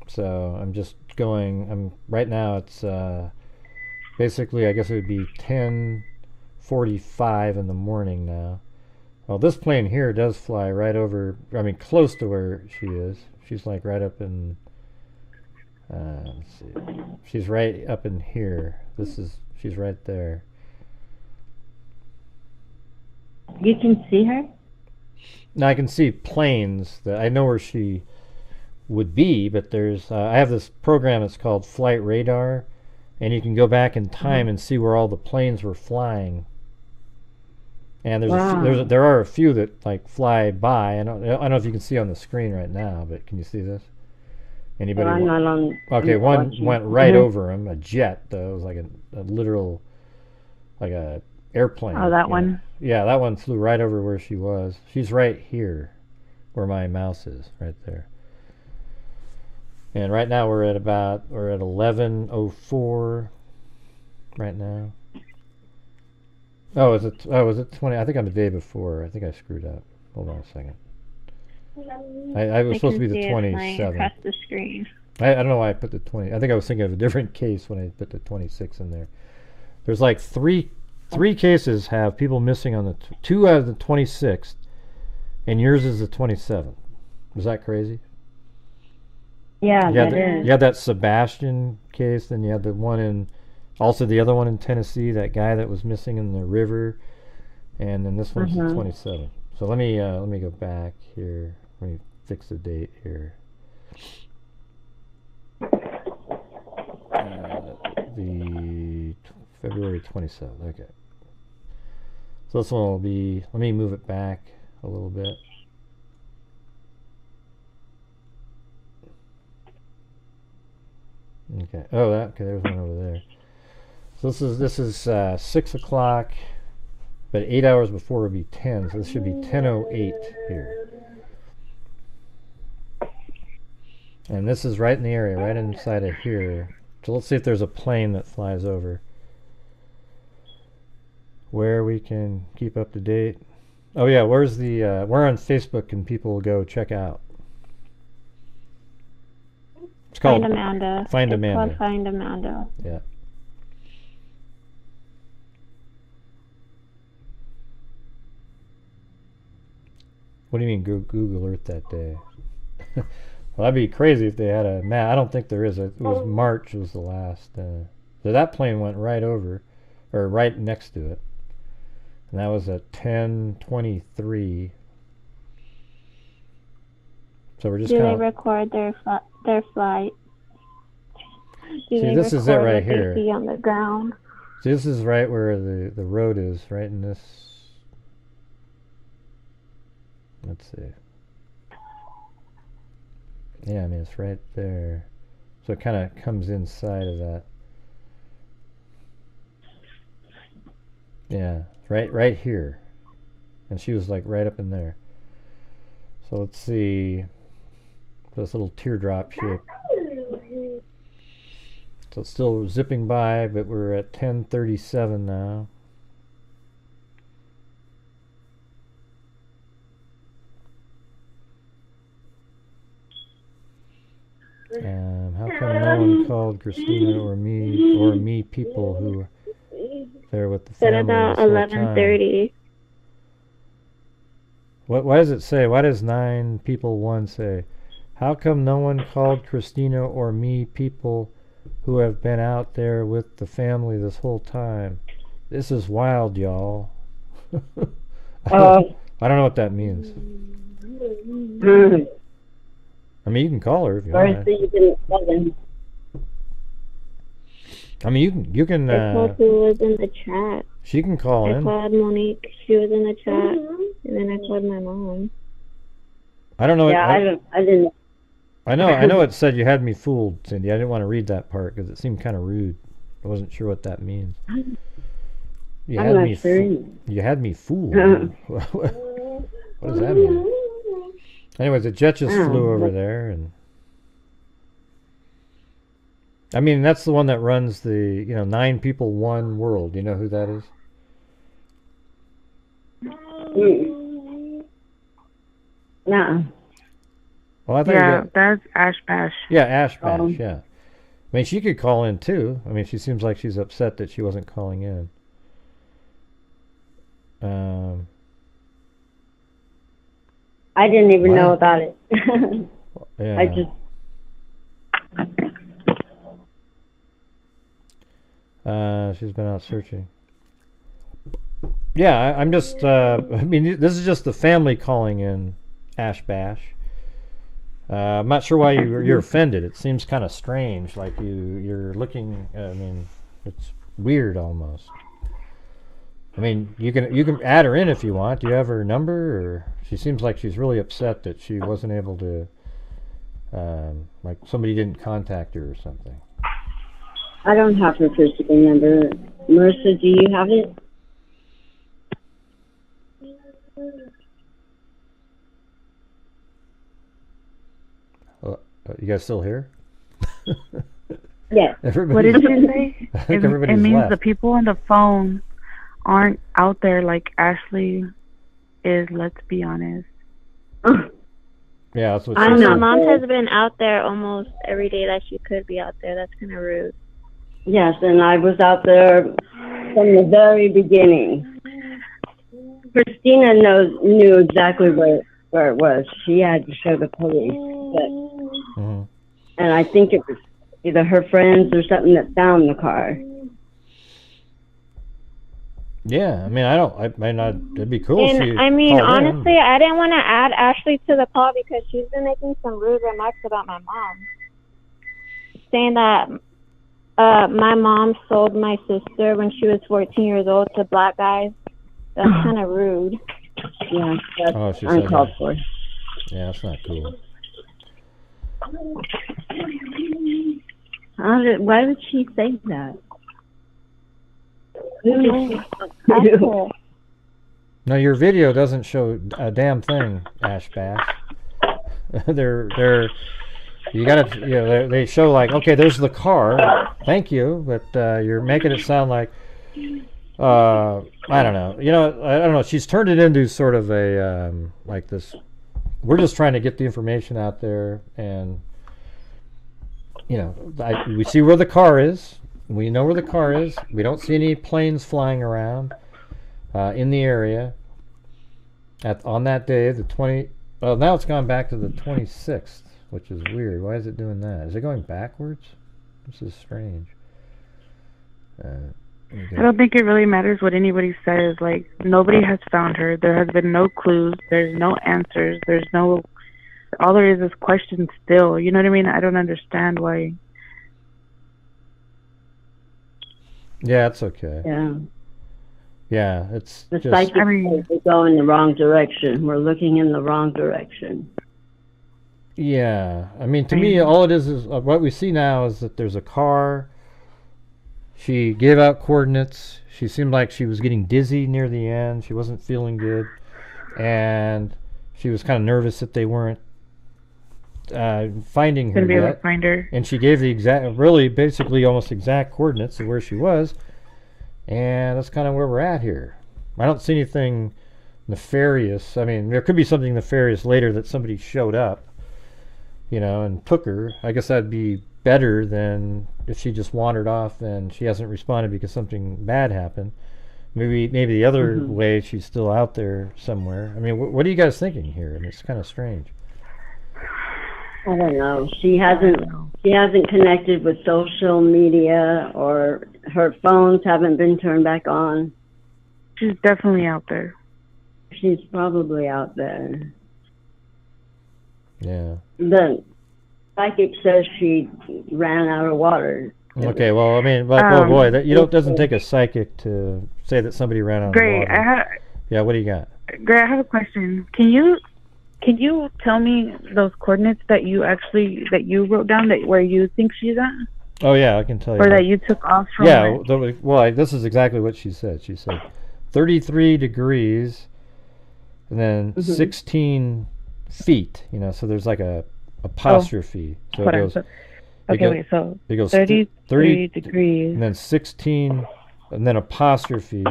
So I'm just going... right now it's basically, I guess it would be 10:45 in the morning now. Well, this plane here does fly right over, close to where she is. She's like right up in, let's see. She's right up in here. She's right there.
You can see her?
Now I can see planes. That I know where she would be, but there's I have this program. It's called Flight Radar, and you can go back in time and see where all the planes were flying. And there's there are a few that like fly by. I don't know if you can see on the screen right now, but can you see this? Anybody?
I'm not on.
Okay, one went right over him. A jet, though. It was like a literal, like a airplane.
Oh, that one.
Yeah, that one flew right over where she was. She's right here, where my mouse is, right there. And right now we're at 11:04. Right now. Oh, is it 20? I think I'm the day before. I think I screwed up. Hold on a second. I was supposed to be the 27th.
Across the screen.
I don't know why I put the 20. I think I was thinking of a different case when I put the 26 in there. There's like three cases have people missing on the 2 out of the 26th, and yours is the 27th. Was that crazy?
Yeah, that is.
You had that Sebastian case, then you had the one in, also the other one in Tennessee, that guy that was missing in the river, and then this one's the 27th. So let me go back here. Let me fix the date here. The February 27th. Okay. So this one will be. Let me move it back a little bit. Okay. Oh, okay. There's one over there. So this is 6 o'clock, but 8 hours before would be 10. So this should be 10:08 here. And this is right in the area, right inside of here. So let's see if there's a plane that flies over, where we can keep up to date. Oh yeah, where's the where on Facebook can people go check out? It's called
Find Amanda.
Find
it's
Amanda.
Called Find Amanda.
Yeah. What do you mean Google Earth that day? Well, that'd be crazy if they had a map. I don't think there is. It was March was the last. So that plane went right over, or right next to it, and that was at 10:23. So we're just
Do
kind
they
of
record their flight?
See, this is it right
what
here.
they see on the ground?
See, this is right where the road is, right in this. Let's see. Yeah, I mean it's right there. So it kind of comes inside of that. Yeah, right here. And she was like right up in there. So let's see. This little teardrop shape. So it's still zipping by, but we're at 10:37 now. How come no one called Christina or me people who were there with the family?
At about 11:30.
Why does it say? Why does 9 people 1 say? How come no one called Christina or me people who have been out there with the family this whole time? This is wild, y'all. I don't know what that means. I mean, you can call her if you want. I mean, you can.
I called who was in the chat.
She can call in.
I called Monique. She was in the chat, and then I called my mom.
I don't know.
Yeah, I didn't.
I know. It said you had me fooled, Cindy. I didn't want to read that part because it seemed kind of rude. I wasn't sure what that means. You had me. You had me fooled. What does that mean? Anyways, the jet just flew over there, and I mean that's the one that runs the 9 people 1 world. You know who that is?
No.
Well, I thought
that's Ash Bash.
Yeah, Ash Bash. Yeah. I mean, she could call in too. I mean, she seems like she's upset that she wasn't calling in.
I didn't even know about it.
Yeah.
I just.
She's been out searching. Yeah, I'm just. I mean, this is just the family calling in, Ash Bash. I'm not sure why you're offended. It seems kind of strange. Like you're looking. I mean, it's weird almost. I mean, you can add her in if you want. Do you have her number? Or she seems like she's really upset that she wasn't able to. Like somebody didn't contact her or something.
I don't have her physical number. Marissa, do you have it?
You guys still here?
Yes.
What did you say?
I think
It means
left.
the people on the phone aren't out there like Ashley is, let's be honest.
Yeah, that's what
I
she
know.
said.
Mom has been out there almost every day that she could be out there. That's kind of rude.
Yes, and I was out there from the very beginning. Christina knew exactly where it was. She had to show the police. And I think it was either her friends or something that found the car.
Yeah, I mean, it'd be cool if
And
she
I mean,
called in.
honestly, I didn't want to add Ashley to the call because she's been making some rude remarks about my mom, saying that my mom sold my sister when she was 14 years old to black guys. That's kind of rude.
Yeah, that's
Oh, she said
uncalled
that.
for.
Yeah, that's not cool.
Why would she say that?
No, your video doesn't show a damn thing, Ash Bash. You gotta, they show like, okay, there's the car, thank you, but you're making it sound like, I don't know, I don't know. She's turned it into sort of a like this. We're just trying to get the information out there, and we see where the car is. We know where the car is. We don't see any planes flying around in the area on that day, the 20. Oh, now it's gone back to the 26th, which is weird. Why is it doing that? Is it going backwards? This is strange.
I don't think it really matters what anybody says. Like, nobody has found her. There has been no clues. There's no answers. There's no... All there is questions still. You know what I mean? I don't understand why...
Yeah, it's okay.
Yeah.
Yeah, it's
The
just...
psychic says we go in the wrong direction. We're looking in the wrong direction.
Yeah, I mean, to me, all it is what we see now is that there's a car. She gave out coordinates. She seemed like she was getting dizzy near the end. She wasn't feeling good, and she was kind of nervous that they weren't finding her
Gonna be able
yet.
to find her.
And she gave the exact, really, basically, almost exact coordinates of where she was, and that's kind of where we're at here. I don't see anything nefarious. I mean, there could be something nefarious later that somebody showed up, and took her. I guess that'd be better than if she just wandered off and she hasn't responded because something bad happened. Maybe the other way, she's still out there somewhere. I mean, what are you guys thinking here? I mean, it's kind of strange.
I don't know. She hasn't connected with social media, or her phones haven't been turned back on.
She's definitely out there.
She's probably out there.
Yeah.
The psychic says she ran out of water.
Okay, well, I mean, like, oh boy, doesn't take a psychic to say that somebody ran out of water. Yeah, what do you got?
Great, I have a question. Can you tell me those coordinates that you wrote down where you think she's at?
Oh yeah, I can tell you.
Or that you took off from.
Yeah, this is exactly what she said. She said 33 degrees, and then 16 feet. So there's like a apostrophe. So it goes.
It goes 33 degrees,
and then 16, and then apostrophe,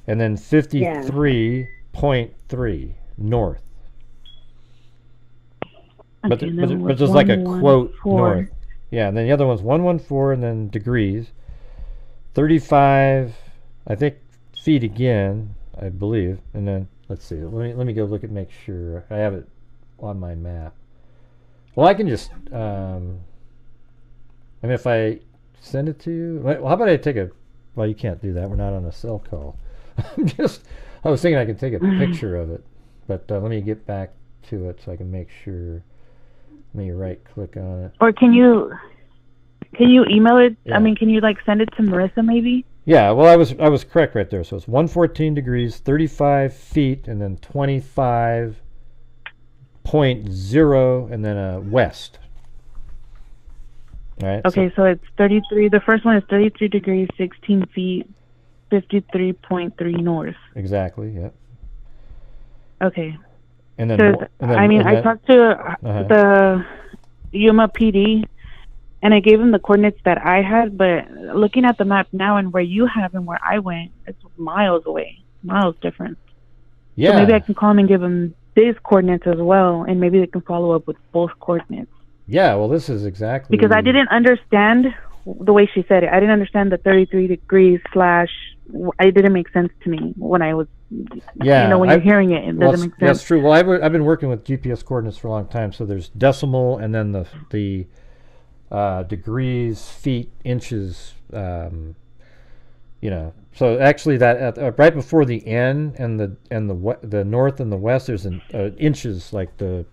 and then 53.3 north. But there's like a quote north. Yeah, and then the other one's 114, and then degrees. 35, I think, feet again, I believe. And then let's see. Let me go look and make sure I have it on my map. Well, I can just. I mean, if I send it to you, well, how about I take a? Well, you can't do that. We're not on a cell call. I was thinking I could take a picture of it, but let me get back to it so I can make sure. Let me right-click on it.
Or can you email it?
Yeah.
I mean, can you like send it to Marissa maybe?
Yeah, well, I was correct right there. So it's 114 degrees, 35 feet, and then 25.0, and then west. All right.
Okay, so it's 33. The first one is 33 degrees, 16 feet, 53.3 north.
Exactly. Yep.
Okay.
And then,
I talked to the Yuma PD, and I gave him the coordinates that I had, but looking at the map now and where you have and where I went, it's miles away, miles different.
Yeah.
So maybe I can call him and give him these coordinates as well, and maybe they can follow up with both coordinates.
Yeah, well, this is exactly...
Because I didn't understand the way she said it. I didn't understand the 33 degrees slash... It didn't make sense to me when I was...
Yeah.
You know, when you're hearing it, it doesn't make sense.
That's true. Well, I've been working with GPS coordinates for a long time, so there's decimal and then the degrees, feet, inches, you know. So actually that right before the N and the north and the west, there's an inches, like the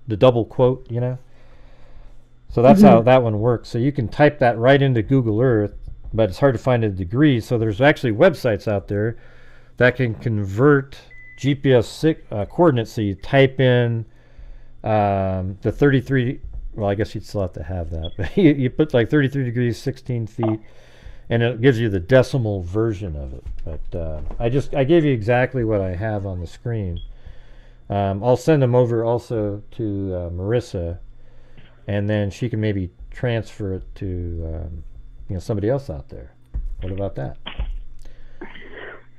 double quote, you know. So that's how that one works. So you can type that right into Google Earth, but it's hard to find a degree. So there's actually websites out there that can convert GPS coordinates. So you type in the 33. Well, I guess you'd still have to have that. But you put like 33 degrees, 16 feet, and it gives you the decimal version of it. But I gave you exactly what I have on the screen. I'll send them over also to Marissa, and then she can maybe transfer it to somebody else out there. What about that?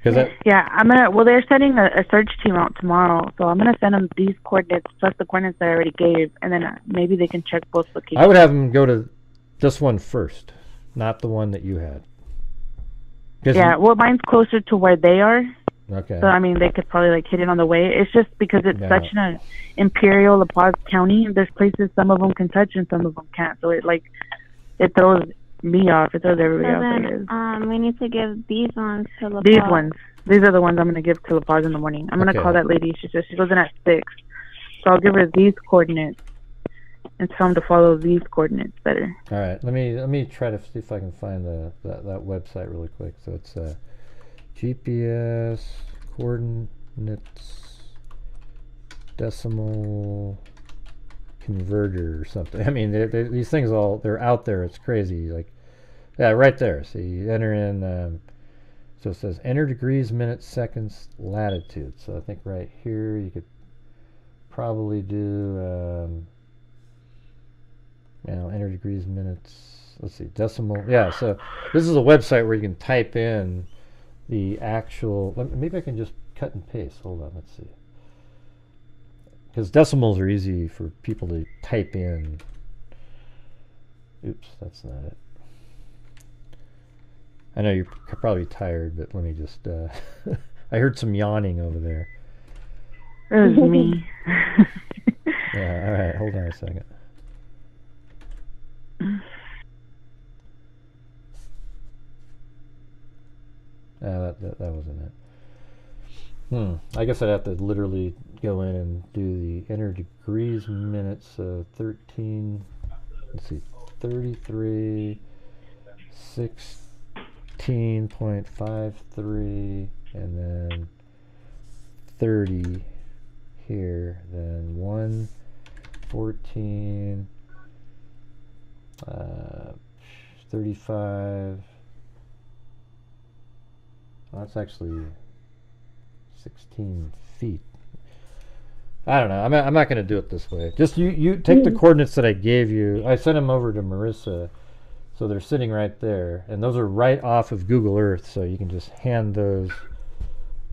Well, they're sending a search team out tomorrow, so I'm gonna send them these coordinates plus the coordinates that I already gave, and then maybe they can check both locations.
I would have them go to this one first, not the one that you had.
Yeah, well, mine's closer to where they are.
Okay.
So I mean, they could probably like hit it on the way. It's just because it's such an imperial La Paz county. There's places some of them can touch and some of them can't. So it throws me off. It throws everybody off.
We need to give these ones to La Paz.
These ones. These are the ones I'm going to give to La Paz in the morning. I'm going to call that lady. She says she goes in at 6. So I'll give her these coordinates and tell them to follow these coordinates better.
All right. Let me try to see if I can find that website really quick. So it's GPS coordinates decimal converter or something. I mean, these things they're out there. It's crazy. Like, yeah, right there. So you enter in. So it says enter degrees, minutes, seconds, latitude. So I think right here you could probably do. Enter degrees, minutes. Let's see, decimal. Yeah. So this is a website where you can type in the actual. Maybe I can just cut and paste. Hold on. Let's see. Because decimals are easy for people to type in. Oops, that's not it. I know you're probably tired, but let me just... I heard some yawning over there.
It was me.
Yeah, all right, hold on a second. That wasn't it. I guess I'd have to literally go in and do the enter degrees, minutes, 13, let's see, 33, 16.53, and then 30 here, then 114, 35, well, that's actually 16 feet. I don't know. I'm not going to do it this way. Just you take the coordinates that I gave you. I sent them over to Marissa, so they're sitting right there, and those are right off of Google Earth, so you can just hand those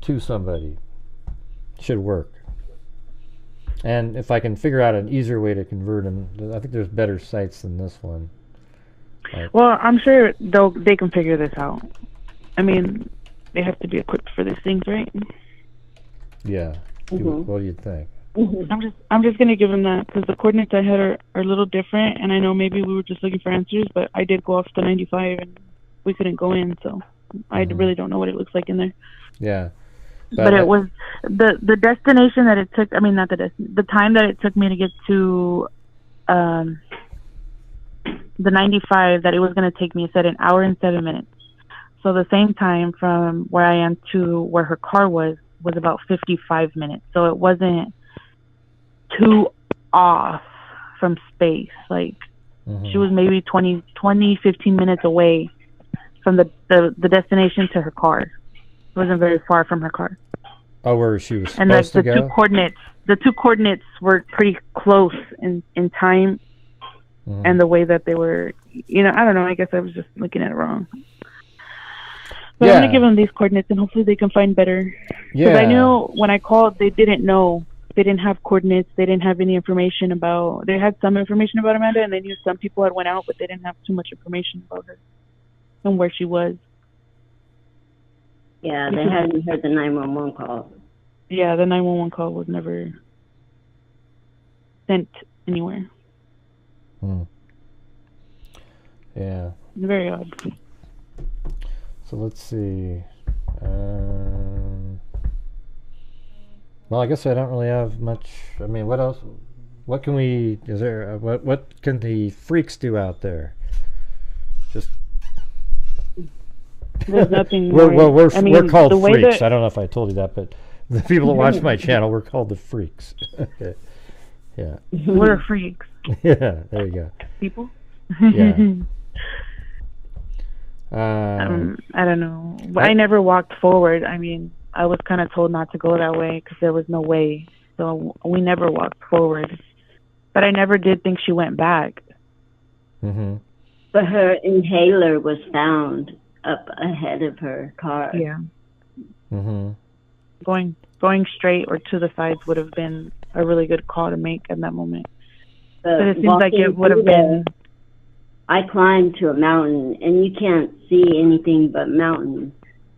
to somebody. Should work. And if I can figure out an easier way to convert them, I think there's better sites than this one.
Well, I'm sure they can figure this out. I mean, they have to be equipped for these things, right?
Yeah. What do you think?
I'm just gonna give them that because the coordinates I had are a little different, and I know maybe we were just looking for answers, but I did go off to 95 and we couldn't go in, so. I really don't know what it looks like in there.
Yeah.
But it was the destination that it took. I mean, not the time that it took me to get to the 95 that it was going to take me. It said an hour and 7 minutes. So the same time from where I am to where her car was about 55 minutes. So it wasn't too off from space. Like she was maybe 15 minutes away from the destination to her car. It wasn't very far from her car.
Oh, where she was
and
supposed
the
to go?
The two coordinates were pretty close in time. And the way that they were, I don't know. I guess I was just looking at it wrong. But I'm going to give them these coordinates, and hopefully they can find better. Because I knew when I called, they didn't know. They didn't have coordinates. They didn't have any information about... They had some information about Amanda, and they knew some people had went out, but they didn't have too much information about her and where she was.
Yeah, they hadn't heard the 911 call.
Yeah, the 911 call was never sent anywhere.
Yeah.
Very odd.
So let's see. Well, I guess I don't really have much. I mean, what else? What can we? Is there? What can the freaks do out there? Just.
There's nothing.
We're called freaks. I don't know if I told you that, but the people that watch my channel, we're called the freaks. Yeah.
We're freaks.
Yeah. There you go.
People.
Yeah.
I don't know. I never walked forward. I mean, I was kind of told not to go that way because there was no way. So we never walked forward. But I never did think she went back.
But her inhaler was found up ahead of her car.
Yeah. Going straight or to the sides would have been a really good call to make at that moment. But it seems like it would have been...
I climbed to a mountain, and you can't see anything but mountains.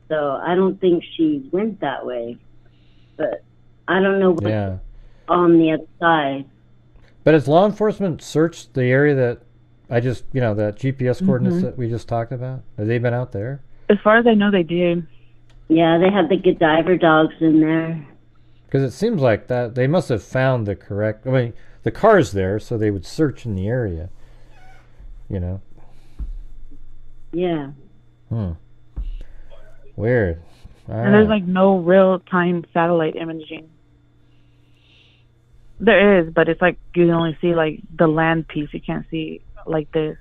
So I don't think she went that way. But I don't know what's on the other side.
But has law enforcement searched the area that I just, that GPS coordinates that we just talked about? Have they been out there?
As far as I know, they did.
Yeah, they had the Godiver dogs in there.
Because it seems like that they must have found the correct... I mean, the car's there, so they would search in the area.
Yeah.
Weird.
And there's like no real-time satellite imaging. There is, but it's like you can only see like the land piece. You can't see like this.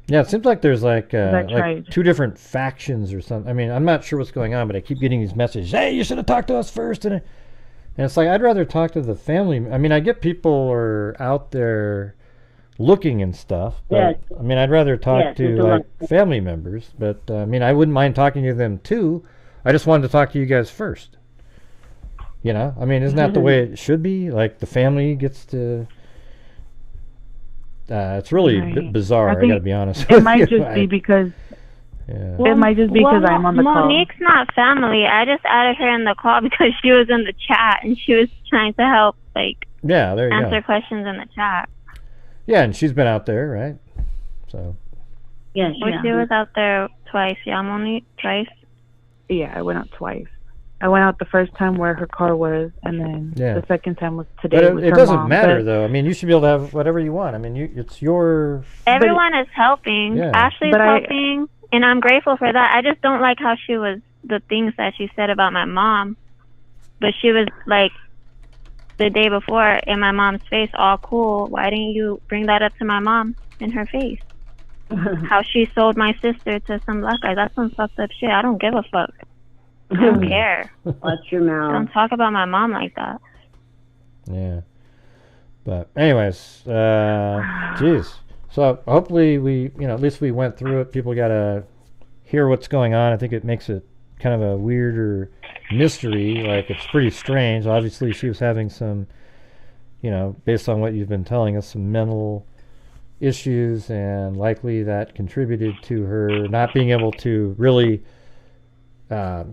Yeah, it seems like there's like two different factions or something. I mean, I'm not sure what's going on, but I keep getting these messages. Hey, you should have talked to us first. And it's like, I'd rather talk to the family. I mean, I get people are out there looking and stuff, but I mean, I'd rather talk to like family members, but I mean, I wouldn't mind talking to them too. I just wanted to talk to you guys first. I mean, isn't that the way it should be? Like the family gets to... it's really bizarre, I gotta be honest.
It might just be because... It might just be because I'm on the call.
Monique's not family. I just added her in the call because she was in the chat and she was trying to help,
there you
answer questions in the chat.
Yeah, and she's been out there, right? So.
Yeah,
she was out there twice. Yeah, Monique, twice.
Yeah, I went out twice. I went out the first time where her car was, and then the second time was today.
But it doesn't matter, though. I mean, you should be able to have whatever you want. I mean, it's your...
Everyone is helping. Yeah. Ashley's helping, and I'm grateful for that. I just don't like how she was, the things that she said about my mom. But she was like, the day before, in my mom's face, all cool. Why didn't you bring that up to my mom in her face? How she sold my sister to some black guy. That's some fucked up shit. I don't give a fuck. I don't care.
Watch your mouth.
Don't talk about my mom like that.
Yeah. But anyways, geez. So hopefully we, at least we went through it. People got to hear what's going on. I think it makes it kind of a weirder mystery. Like, it's pretty strange. Obviously she was having some, based on what you've been telling us, some mental issues, and likely that contributed to her not being able to really...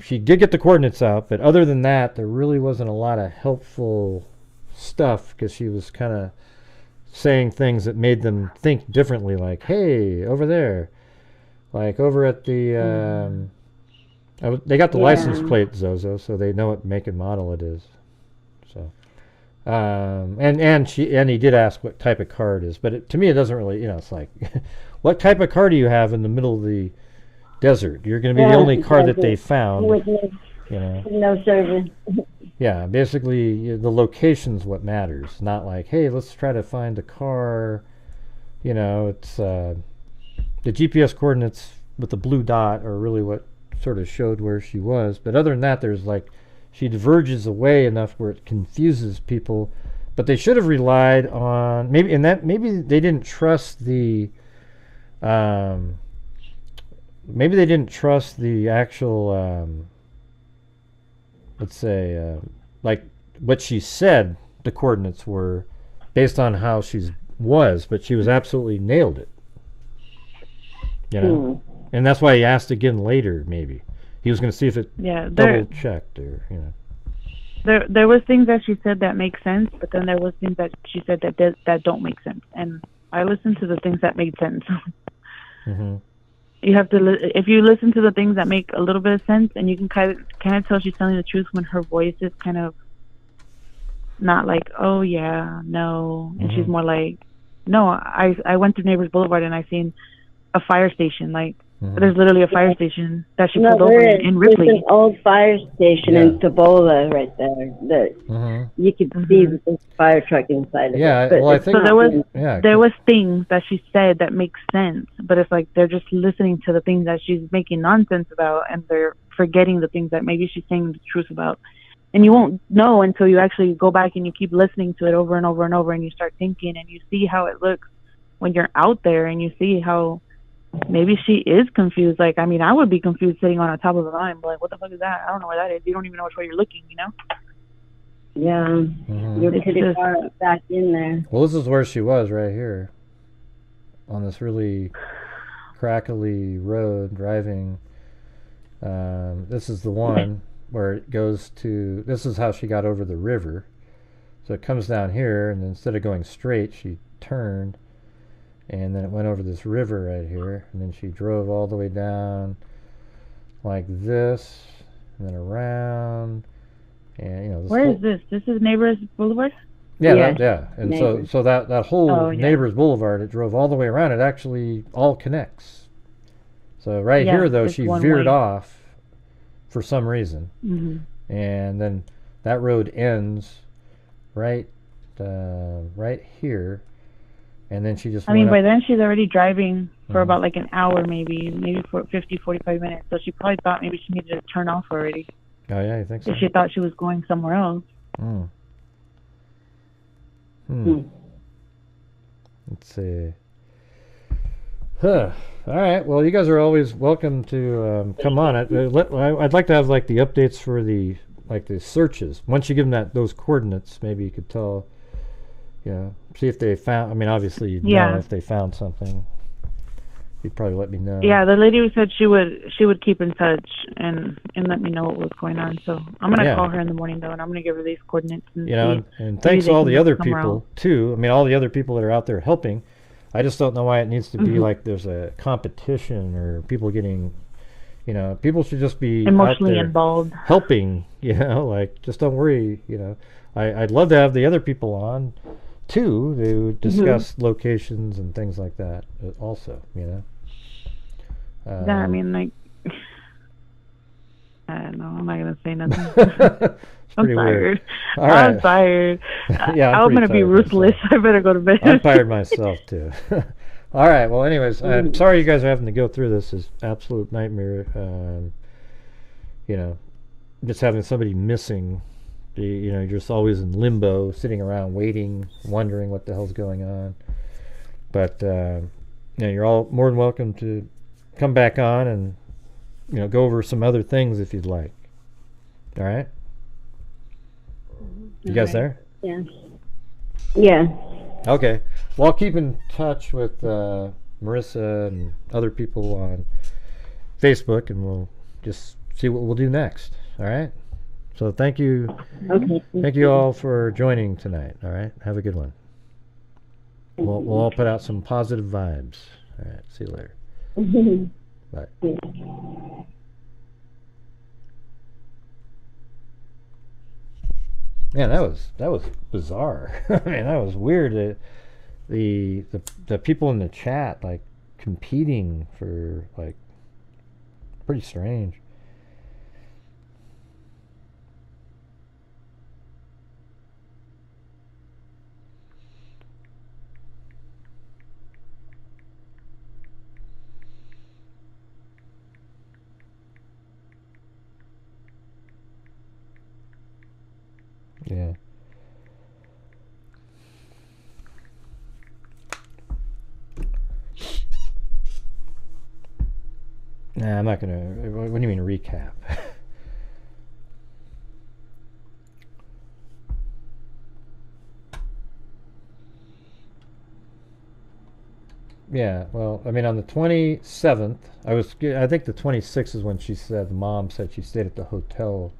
she did get the coordinates out, but other than that, there really wasn't a lot of helpful stuff, because she was kind of saying things that made them think differently, like, hey, over there. Like over at the, they got the license plate Zozo, so they know what make and model it is. So, and he did ask what type of car it is, but to me it doesn't really, it's like, what type of car do you have in the middle of the desert? You're going to be the only car that they found.
With no service.
Yeah, basically the location's what matters, not like, hey, let's try to find a car. It's the GPS coordinates with the blue dot are really what sort of showed where she was. But other than that, there's like, she diverges away enough where it confuses people. But they should have relied on maybe they didn't trust the maybe they didn't trust the actual let's say like what she said the coordinates were based on how she was, but she was absolutely nailed it. And that's why he asked again later. Maybe he was going to see if it double checked or
There was things that she said that make sense, but then there was things that she said that don't make sense. And I listened to the things that made sense. You have to if you listen to the things that make a little bit of sense, and you can kind of tell she's telling the truth when her voice is kind of not like, oh yeah, no, and she's more like, no, I went through Neighbors Boulevard and I seen a fire station. Like there's literally a fire station that she pulled over in Ripley.
There's an old fire station in Cibola right there that you could see the fire truck inside of it.
Well, I think
so there was things that she said that make sense, but it's like they're just listening to the things that she's making nonsense about, and they're forgetting the things that maybe she's saying the truth about. And you won't know until you actually go back and you keep listening to it over and over and over, and you start thinking and you see how it looks when you're out there, and you see how maybe she is confused. Like, I mean, I would be confused sitting on the top of the mountain, like, what the fuck is that? I don't know where that is. You don't even know which way you're looking,
Yeah. You're pretty far back in there.
Well, this is where she was right here on this really crackly road driving. This is the one where it goes to, this is how she got over the river. So it comes down here, and instead of going straight, she turned, and then it went over this river right here, and then she drove all the way down like this, and then around, and
where is this? This is Neighbors Boulevard?
Yeah. And so that whole Neighbors Boulevard, it drove all the way around. It actually all connects. So here, though, she veered off for some reason, and then that road ends right here. And then she just
by then she's already driving for about like an hour, maybe for 45 minutes. So she probably thought maybe she needed to turn off already.
Oh, yeah, you think so?
If she thought she was going somewhere else.
Let's see. All right. Well, you guys are always welcome to come on. I'd like to have like the updates for the searches. Once you give them those coordinates, maybe you could tell. See if they found. I mean, obviously, you'd know if they found something. You'd probably let me know.
Yeah, the lady who said she would keep in touch and let me know what was going on. So I'm gonna call her in the morning though, and I'm gonna give her these coordinates.
And thanks to all the other people too. I mean, all the other people that are out there helping. I just don't know why it needs to be like there's a competition or people getting. People should just be
emotionally
out there
involved,
helping. Like just don't worry. I'd love to have the other people on too to discuss locations and things like that also,
I mean, like, I don't know, I'm not gonna say nothing. I'm tired. I'm tired. I'm gonna be ruthless. I better go to bed.
I'm tired myself too. All right, well anyways, I'm sorry you guys are having to go through this. Is absolute nightmare. Just having somebody missing. You're just always in limbo, sitting around waiting, wondering what the hell's going on. But you're all more than welcome to come back on and go over some other things if you'd like. All right? You guys there?
Yeah. Yeah.
Okay. Well, I'll keep in touch with Marissa and other people on Facebook, and we'll just see what we'll do next. All right? So thank you.
Okay.
Thank you all for joining tonight. All right. Have a good one. We'll all put out some positive vibes. All right. See you later. But yeah, that was bizarre. I mean, that was weird. The people in the chat like competing for like pretty strange. Yeah. Nah, I'm not gonna. What do you mean recap? Yeah, well, I mean, on the 27th, I think the 26th is when she said, the mom said she stayed at the hotel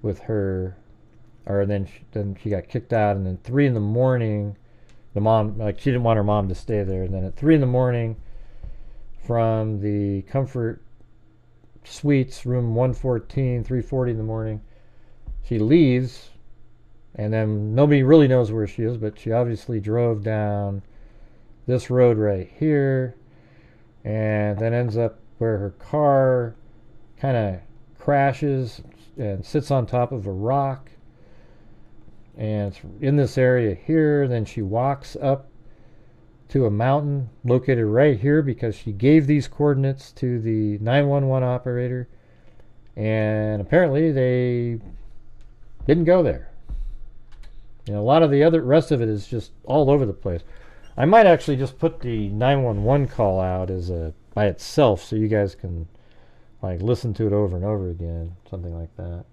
with her, or then she got kicked out, and then 3 in the morning, the mom, like, she didn't want her mom to stay there, and then at 3 in the morning, from the Comfort Suites, room 114, 3:40 in the morning, she leaves, and then nobody really knows where she is, but she obviously drove down this road right here, and then ends up where her car kind of crashes and sits on top of a rock, and it's in this area here. Then she walks up to a mountain located right here because she gave these coordinates to the 911 operator, and apparently they didn't go there. You know, a lot of the rest of it is just all over the place. I might actually just put the 911 call out as by itself, so you guys can like listen to it over and over again, something like that.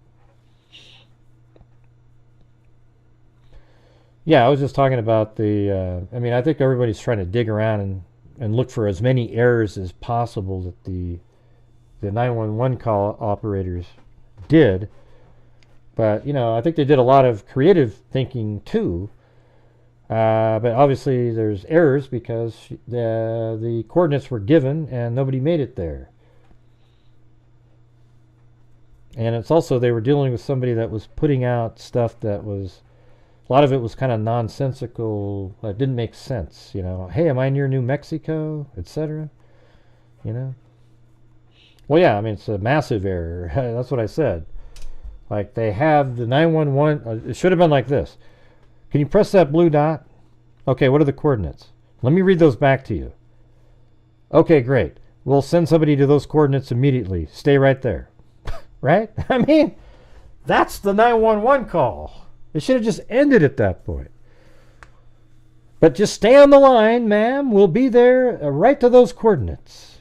Yeah, I was just talking about the. I mean, I think everybody's trying to dig around and look for as many errors as possible that the 911 call operators did. But you know, I think they did a lot of creative thinking too. But obviously there's errors because the coordinates were given and nobody made it there. And it's also they were dealing with somebody that was putting out stuff that was, a lot of it was kind of nonsensical, that didn't make sense, you know. Hey, am I near New Mexico, etc.? You know. Well, yeah, I mean, it's a massive error. That's what I said. Like, they have the 911, it should have been like this. Can you press that blue dot? Okay, what are the coordinates? Let me read those back to you. Okay, great. We'll send somebody to those coordinates immediately. Stay right there. Right? I mean, that's the 911 call. It should have just ended at that point. But just stay on the line, ma'am. We'll be there right to those coordinates.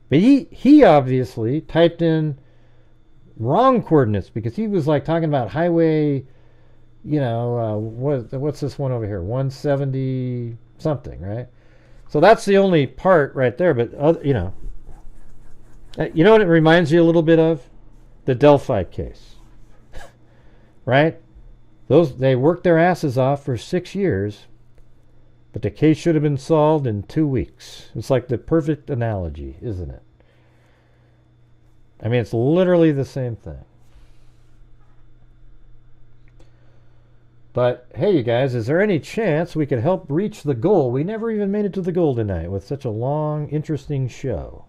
But he obviously typed in wrong coordinates because he was like talking about highway, you know, what's this one over here? 170 something, right? So that's the only part right there. But, you know what it reminds you a little bit of? The Delphi case. Right? They worked their asses off for 6 years, but the case should have been solved in 2 weeks. It's like the perfect analogy, isn't it? I mean, it's literally the same thing. But, hey, you guys, is there any chance we could help reach the goal? We never even made it to the goal tonight with such a long, interesting show.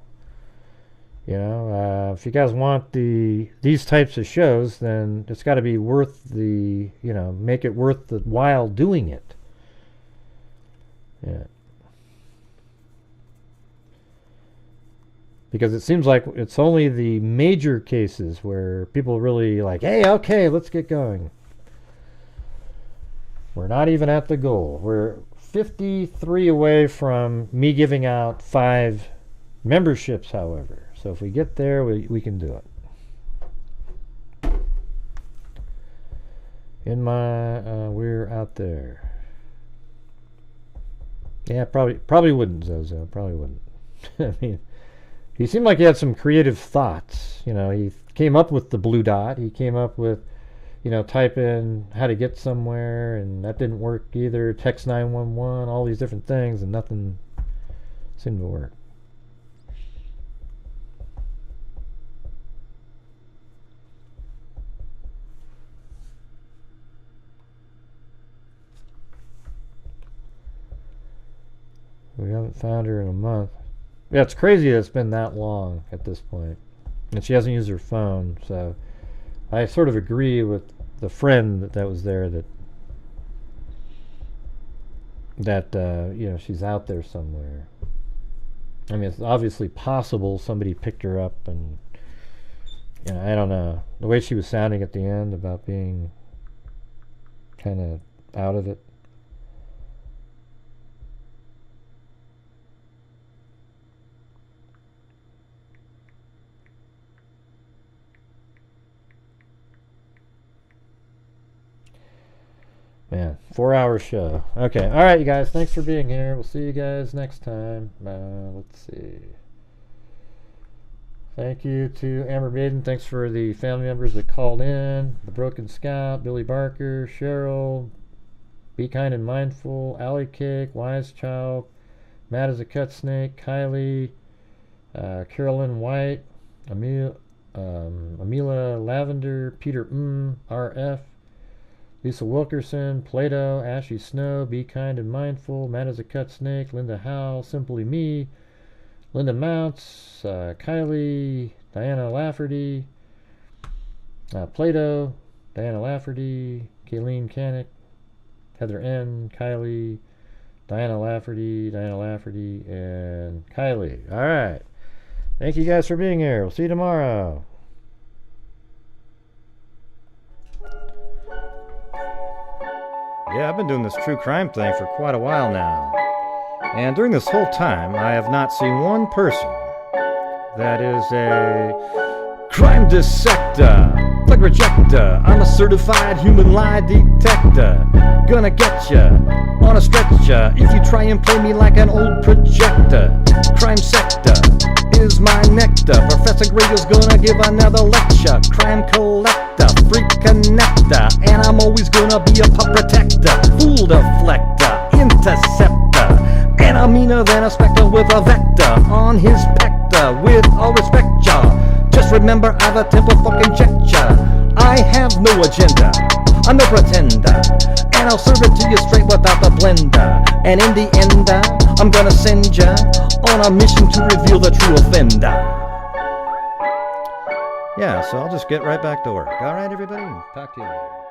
You know, if you guys want these types of shows, then it's got to be worth the, you know, make it worth the while doing it. Yeah. Because it seems like it's only the major cases where people really like, hey, okay, let's get going. We're not even at the goal. We're 53 away from me giving out 5 memberships, however. So if we get there, we can do it. In my, we're out there. Yeah, probably wouldn't, Zozo. Probably wouldn't. I mean, he seemed like he had some creative thoughts. You know, he came up with the blue dot. He came up with, you know, type in how to get somewhere, and that didn't work either. Text 911, all these different things, and nothing seemed to work. We haven't found her in a month. Yeah, it's crazy that it's been that long at this point. And she hasn't used her phone, so I sort of agree with the friend that was there that you know, she's out there somewhere. I mean, it's obviously possible somebody picked her up, and you know, I don't know. The way she was sounding at the end about being kind of out of it. Man, 4-hour show. Okay, all right, you guys. Thanks for being here. We'll see you guys next time. Let's see. Thank you to Amber Maiden. Thanks for the family members that called in. The Broken Scout, Billy Barker, Cheryl, Be Kind and Mindful, Alley Cake, Wise Child, Mad as a Cut Snake, Kylie, Carolyn White, Amelia Lavender, Peter RF, Lisa Wilkerson, Plato, Ashy Snow, Be Kind and Mindful, Mad as a Cut Snake, Linda Howell, Simply Me, Linda Mounts, Kylie, Diana Lafferty, Plato, Diana Lafferty, Kayleen Canick, Heather N, Kylie, Diana Lafferty, and Kylie. All right. Thank you guys for being here. We'll see you tomorrow.
Yeah, I've been doing this true crime thing for quite a while now. And during this whole time, I have not seen one person that is a crime dissector, plug rejector. I'm a certified human lie detector. Gonna get ya on a stretcher if you try and play me like an old projector. Crime sector is my nectar. Professor Grayl's gonna give another lecture. Crime collector, freak connector, and I'm always gonna be a pup protector. Fool deflector, interceptor, and I'm meaner than a specter with a vector on his pector. With all respect, y'all, just remember I've a temple fucking checked ya. I have no agenda, I'm no pretender, and I'll serve it to you straight without the blender. And in the end, I'm gonna send ya on a mission to reveal the true offender. Yeah, so I'll just get right back to work. Alright, everybody? Talk to you later.